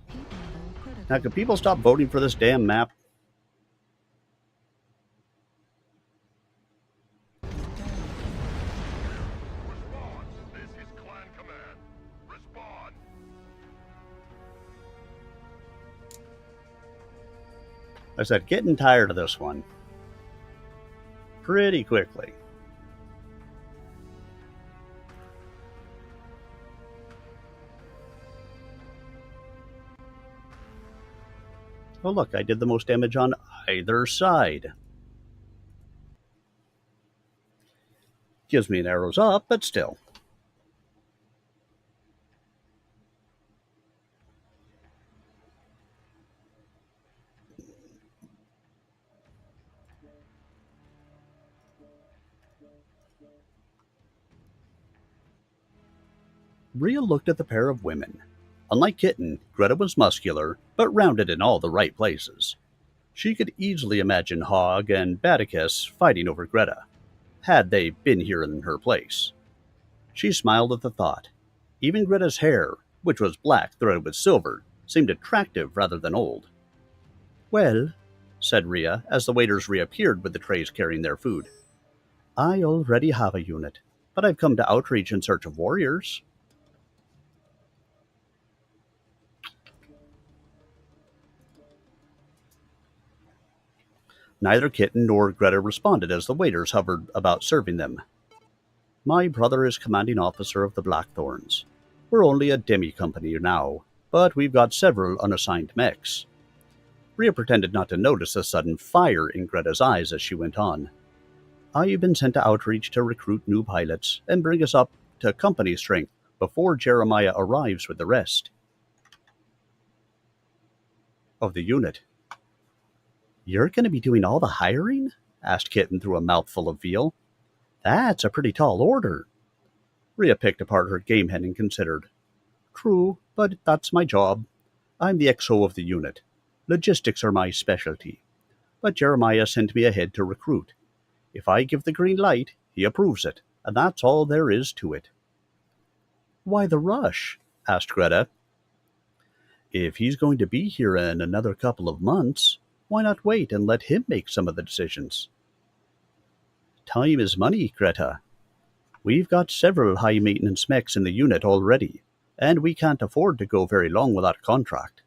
Heat level critical. Now, can people stop voting for this damn map? Respond. This is Clan Command. Respond. I said, getting tired of this one. Pretty quickly. Oh look, I did the most damage on either side. Gives me an arrows up, but still. Rhea looked at the pair of women. Unlike Kitten, Greta was muscular, but rounded in all the right places. She could easily imagine Hogg and Batticus fighting over Greta, had they been here in her place. She smiled at the thought. Even Greta's hair, which was black threaded with silver, seemed attractive rather than old. Well, said Rhea, as the waiters reappeared with the trays carrying their food. I already have a unit, but I've come to outreach in search of warriors. Neither Kitten nor Greta responded as the waiters hovered about serving them. My brother is commanding officer of the Blackthorns. We're only a demi-company now, but we've got several unassigned mechs. Rhea pretended not to notice the sudden fire in Greta's eyes as she went on. I've been sent to outreach to recruit new pilots and bring us up to company strength before Jeremiah arrives with the rest of the unit. You're going to be doing all the hiring? Asked Kitten through a mouthful of veal. That's a pretty tall order. Rhea picked apart her game hen and considered. True, but that's my job. I'm the XO of the unit. Logistics are my specialty. But Jeremiah sent me ahead to recruit. If I give the green light, he approves it, and that's all there is to it. Why the rush? Asked Greta. If he's going to be here in another couple of months, why not wait and let him make some of the decisions? Time is money, Greta. We've got several high-maintenance mechs in the unit already, and we can't afford to go very long without a contract.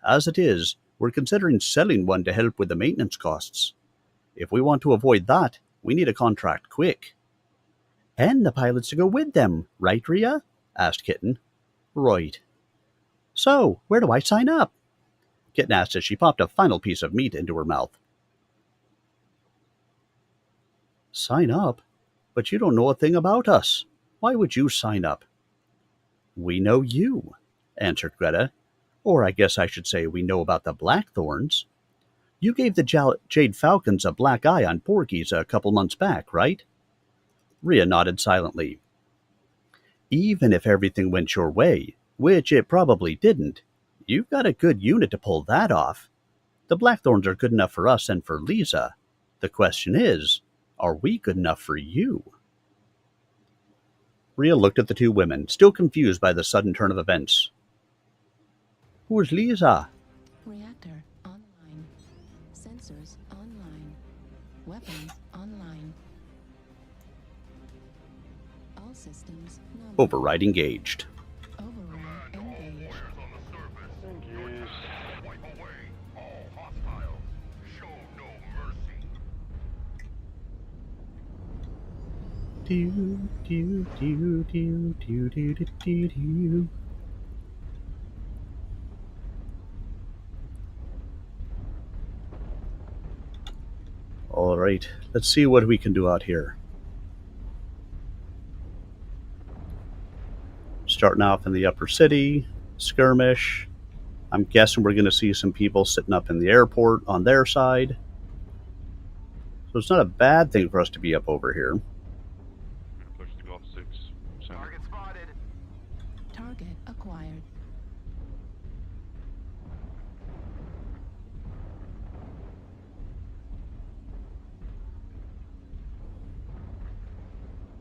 As it is, we're considering selling one to help with the maintenance costs. If we want to avoid that, we need a contract quick. And the pilots to go with them, right, Rhea? Asked Kitten. Right. So, where do I sign up? Kitten asked as she popped a final piece of meat into her mouth. Sign up? But you don't know a thing about us. Why would you sign up? We know you, answered Greta. Or I guess I should say we know about the Blackthorns. You gave the Jade Falcons a black eye on Porgies a couple months back, right? Rhea nodded silently. Even if everything went your way, which it probably didn't, you've got a good unit to pull that off. The Blackthorns are good enough for us and for Lisa. The question is, are we good enough for you? Rhea looked at the two women, still confused by the sudden turn of events. Who's Lisa? Reactor online. Sensors online. Weapons online. All systems nominal. Override engaged. Override engaged. Engaged. Wipe away all hostiles. Show no mercy. Do, do, do, do, do, do, do, do, do. All right, let's see what we can do out here. Starting off in the upper city, skirmish. I'm guessing we're going to see some people sitting up in the airport on their side. So it's not a bad thing for us to be up over here. Push the Golf 6 center. Target spotted. Target acquired.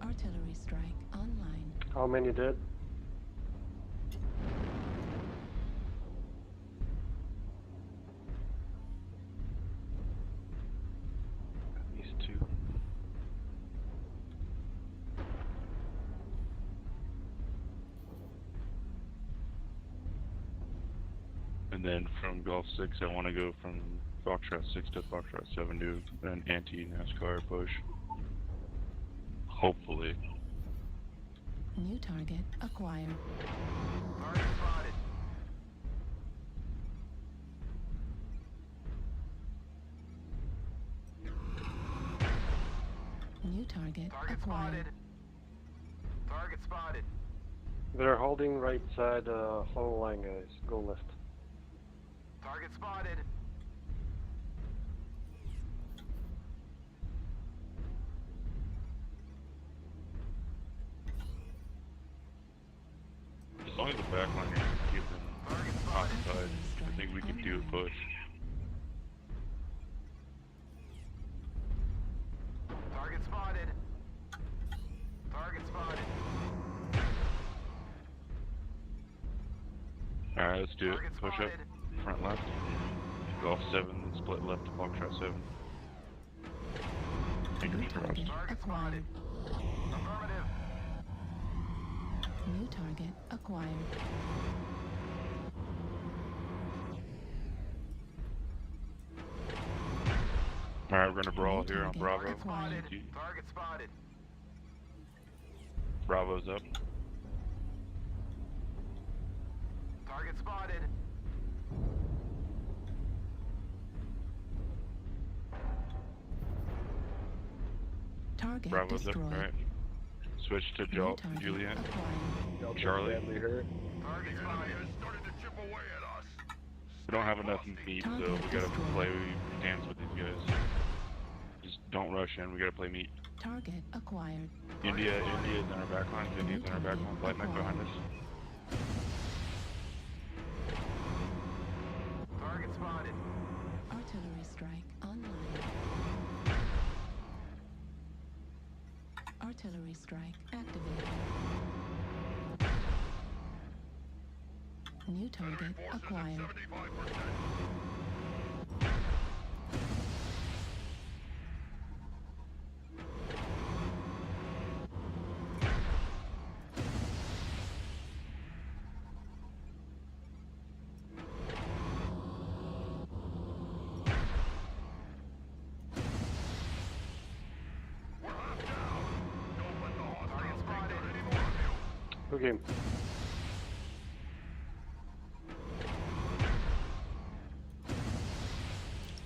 Artillery strike online. How many dead? These two. And then from Golf 6, I want to go from Foxtrot 6 to Foxtrot 7 to an anti-NASCAR push. Hopefully. New target acquired. Target spotted. New target Target acquired. spotted. Target spotted. They're holding right side whole line, guys. Go left. Target spotted. As long as the backliners keep them outside, I think we can do a push. Target spotted. Target spotted. Alright, let's do it. Target Push up, spotted. front left. Golf 7, then split left to Foxtrot 7. Fingers New crossed. target Target acquired. spotted. Affirmative. New target acquired. Alright, we're gonna brawl New here on target Bravo. acquired. Target spotted. Bravo's up. Target spotted. Target Bravo's destroyed. up. Alright. Switch to New target Juliet. acquired. Charlie. Target spotted. Has started to chip away at us. We don't have enough meat, so Target we gotta destroyed. play dance with these guys. Just don't rush in. We gotta play meat. Target acquired. India's in our back lines. India's in our back lines. Light mech behind us. Target spotted. Artillery strike online. Artillery strike activated. New target acquired. 75%. We're half down. Don't let the hostiles take down any more of you. Okay.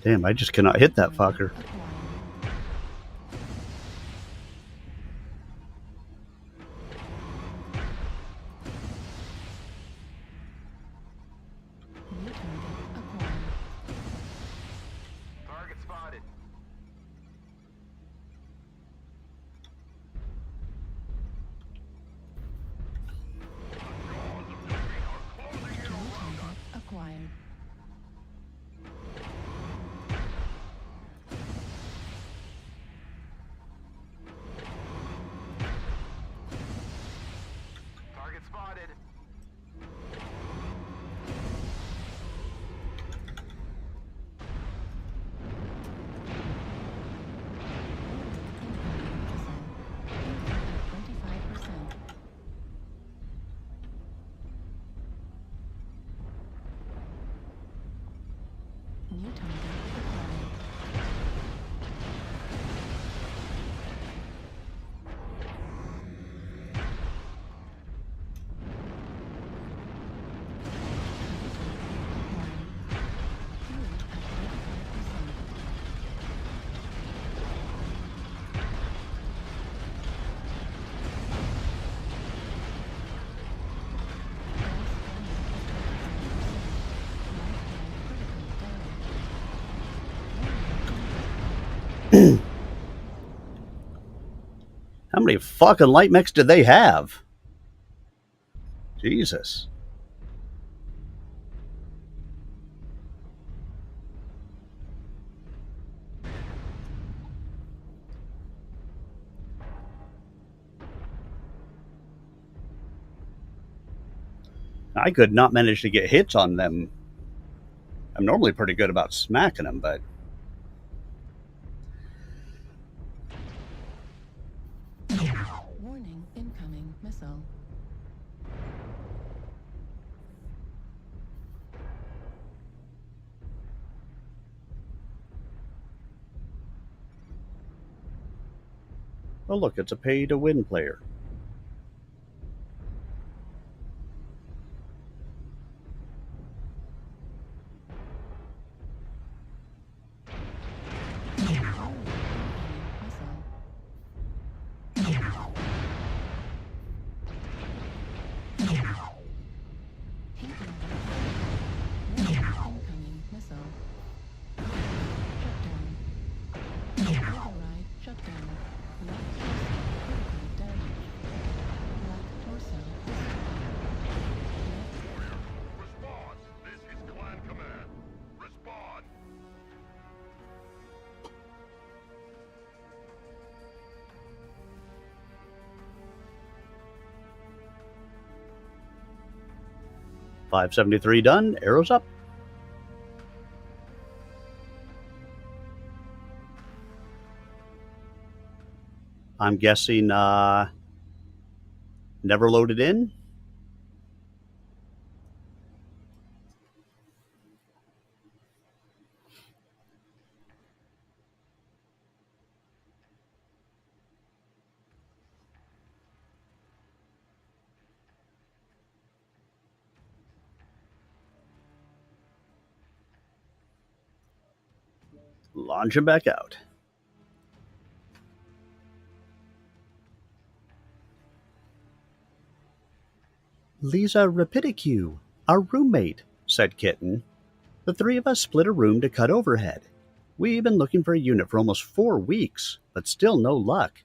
Damn, I just cannot hit that fucker. Acquired. New target acquired. Target spotted. The jaws of defeat are closing in New around us. target acquired. Target spotted. New target acquired. Fuel at 35%. How many fucking light mechs did they have? Jesus. I could not manage to get hits on them. I'm normally pretty good about smacking them, but Warning, incoming missile. oh look, it's a pay-to-win player. Incoming missile. Shutdown. Override shutdown. Left torso critical damage. Left torso Warrior, respond. This is Clan Command. Respond. .573 done. Arrows up. I'm guessing never loaded in. Launch him back out. Lisa Rapidicu, our roommate, said Kitten. The three of us split a room to cut overhead. We've been looking for a unit for almost 4 weeks, but still no luck.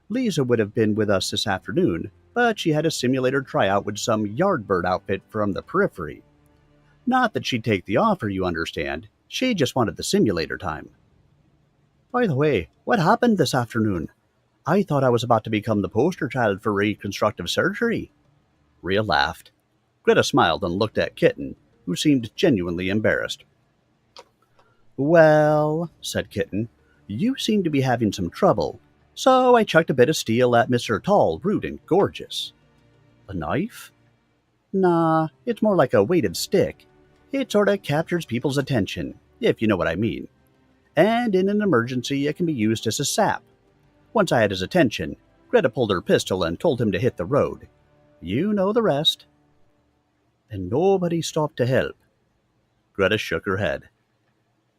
Lisa would have been with us this afternoon, but she had a simulator tryout with some Yardbird outfit from the periphery. Not that she'd take the offer, you understand. She just wanted the simulator time. By the way, what happened this afternoon? I thought I was about to become the poster child for reconstructive surgery. Rhea laughed. Greta smiled and looked at Kitten, who seemed genuinely embarrassed. Well, said Kitten, you seem to be having some trouble, so I chucked a bit of steel at Mr. Tall, Rude, and Gorgeous. A knife? Nah, it's more like a weighted stick. It sorta captures people's attention, if you know what I mean. And in an emergency, it can be used as a sap. Once I had his attention, Greta pulled her pistol and told him to hit the road. You know the rest. And nobody stopped to help. Greta shook her head.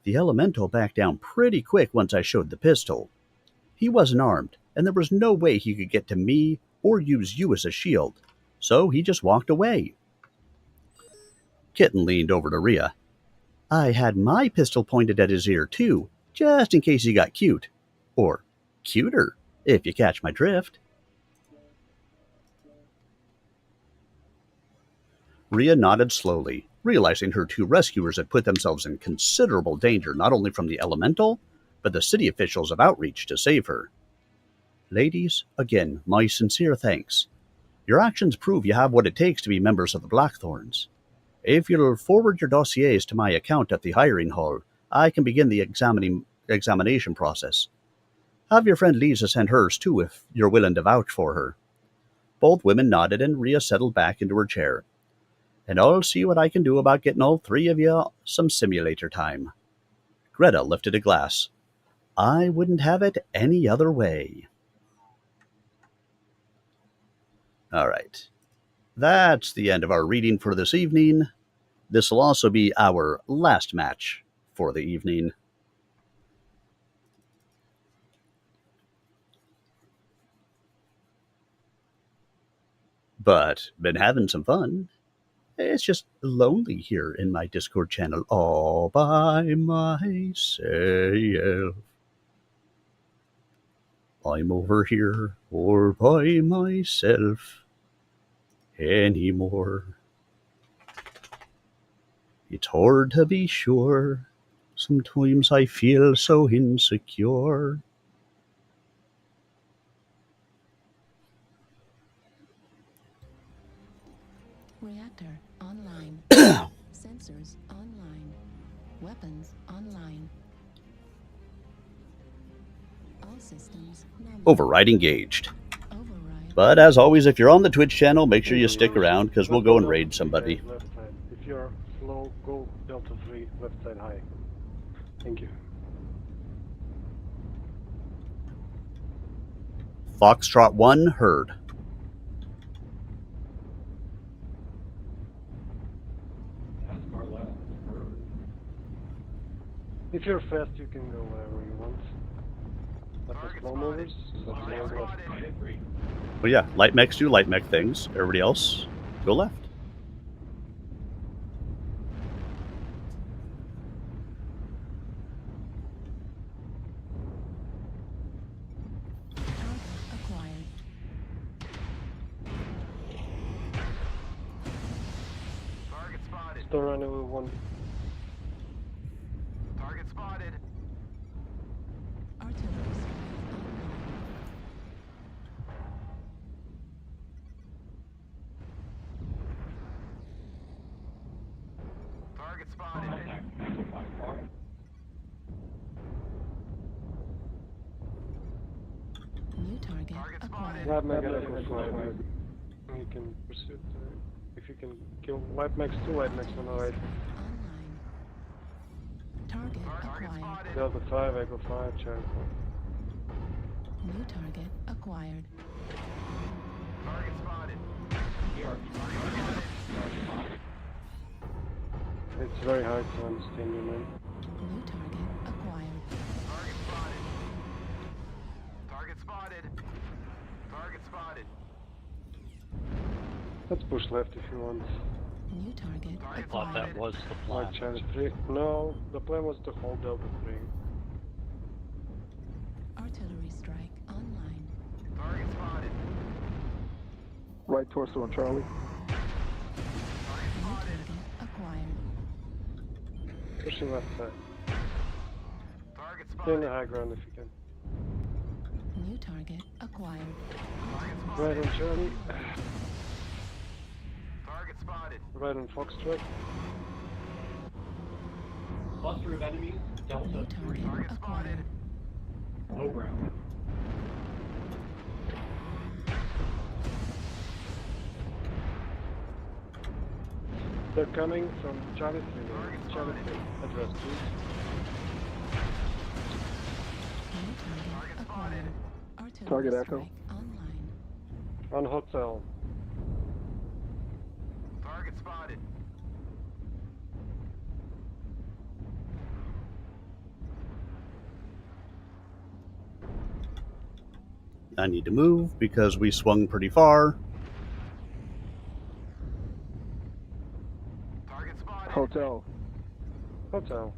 The elemental backed down pretty quick once I showed the pistol. He wasn't armed, and there was no way he could get to me or use you as a shield, so he just walked away. Kitten leaned over to Rhea. I had my pistol pointed at his ear, too, just in case he got cute. Or cuter, if you catch my drift. Rhea nodded slowly, realizing her two rescuers had put themselves in considerable danger not only from the elemental, but the city officials of outreach to save her. Ladies, again, my sincere thanks. Your actions prove you have what it takes to be members of the Blackthorns. If you'll forward your dossiers to my account at the hiring hall, I can begin the examination process. Have your friend Lisa send hers too if you're willing to vouch for her. Both women nodded and Rhea settled back into her chair. And I'll see what I can do about getting all three of you some simulator time. Greta lifted a glass. I wouldn't have it any other way. All right. That's the end of our reading for this evening. This will also be our last match for the evening. But been having some fun. It's just lonely here in my Discord channel all by myself. I'm over here all by myself anymore. It's hard to be sure. Sometimes I feel so insecure. Reactor online. Sensors online. Weapons online. All systems nominal. Override engaged. Override. But as always, if you're on the Twitch channel, make sure you stick around because we'll go and raid somebody. Left side. If you're slow, go Delta 3, left side high. Thank you. Foxtrot 1 heard. If you're fast, you can go wherever you want. But the slow movers, that's more left. Well, yeah, light mechs do light mech things. Everybody else, go left. Acquired. Target spotted. Still running with one. Target spotted. Artillery online. Target spotted. New target Target acquired. Light Mech Echo 5. You can pursue if you can kill Light Mechs, 2 Light Mechs on the right. Online. Target acquired. Delta 5, Echo 5, Charlie 4. New target acquired. Target spotted. It's very hard to understand you, man. New target acquired. Let's push left if you want. New target I thought that was the plan. Like Charlie 3. No, the plan was to hold Delta 3. artillery strike online. Right torso on Charlie. New target acquired. Pushing left side. Stay in the high ground if you can. New target acquired. Right on Charlie. Right on Foxtrot. Cluster of enemies, New Delta 3. target acquired. Low ground. They're coming from Charlie 3. Charlie 3. Address, please. New target acquired. Artillery Target Echo. strike online. On hotel. I need to move because we swung pretty far. Hotel. Hotel.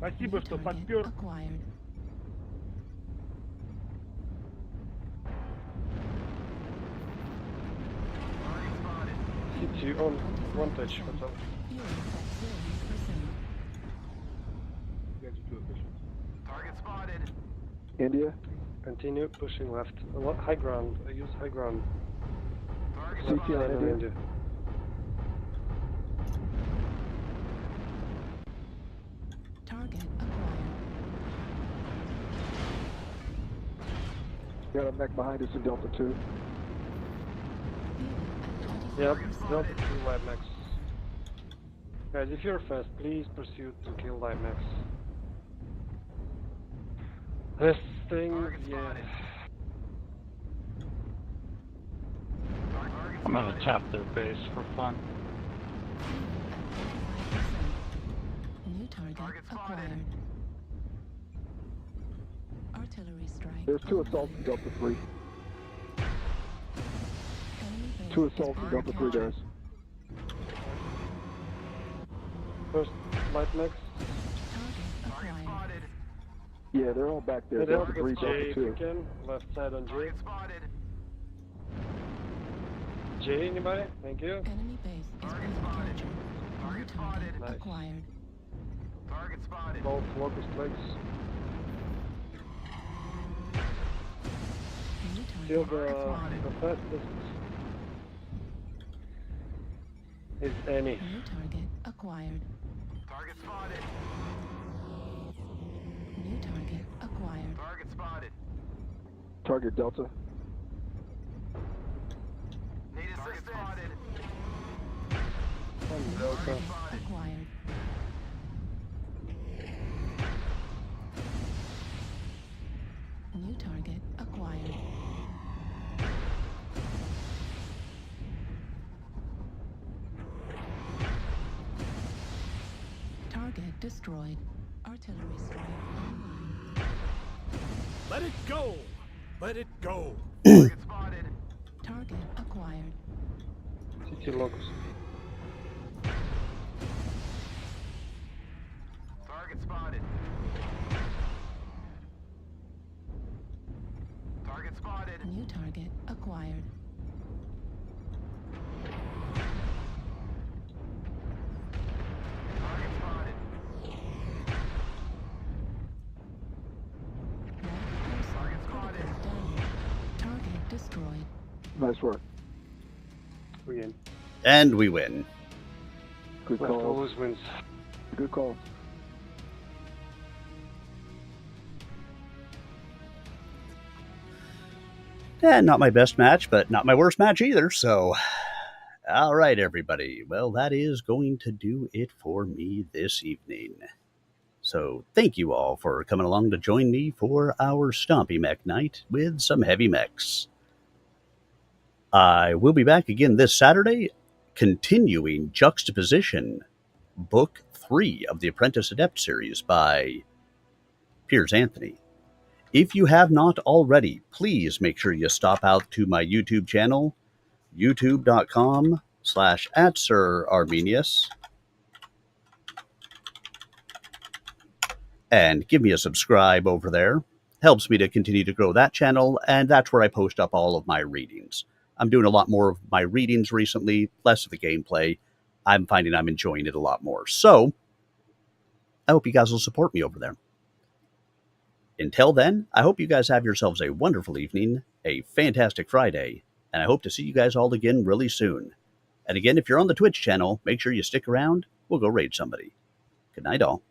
New target acquired. Hit you on one touch. Hotel. Fuel at 0%. India. Continue pushing left. High ground. Use high ground. CT on India. Target acquired. Got a mech behind us in Delta 2. Fuel Yep, at 25%. Delta 2 light max. Guys, if you're fast, please pursue to kill light max. This thing, yeah. I'm gonna tap their base for fun. New target acquired. Artillery strike. There's 2 assaults in Delta 3. Enemy base 2 is assaults in being Delta 3 captured. guys. First light max. Target acquired. Yeah, they're all back there. Hit Delta up 3, with J Delta if you 2. can. Left side on J. J, anybody? Thank you. Enemy base is being captured. New target Nice. acquired. Both locust legs. New Still target acquired. the fastest is Annie. New target acquired. New target acquired. Target Delta. On Delta. Acquired. New target acquired. Target destroyed. Artillery strike online. Let it go! Let it go! Target acquired. City locust. New target acquired. Critical damage. Target destroyed. Nice work. We in. And we win. Good Left call. always wins. Good call. And not my best match, but not my worst match either, so... All right, everybody. Well, that is going to do it for me this evening. So thank you all for coming along to join me for our Stompy Mech Night with some Heavy Mechs. I will be back again this Saturday, continuing Juxtaposition, Book 3 of the Apprentice Adept series by Piers Anthony. If you have not already, please make sure you stop out to my YouTube channel, youtube.com/@SirArminius, and give me a subscribe over there. Helps me to continue to grow that channel, and that's where I post up all of my readings. I'm doing a lot more of my readings recently, less of the gameplay. I'm finding I'm enjoying it a lot more. So, I hope you guys will support me over there. Until then, I hope you guys have yourselves a wonderful evening, a fantastic Friday, and I hope to see you guys all again really soon. And again, if you're on the Twitch channel, make sure you stick around. We'll go raid somebody. Good night, all.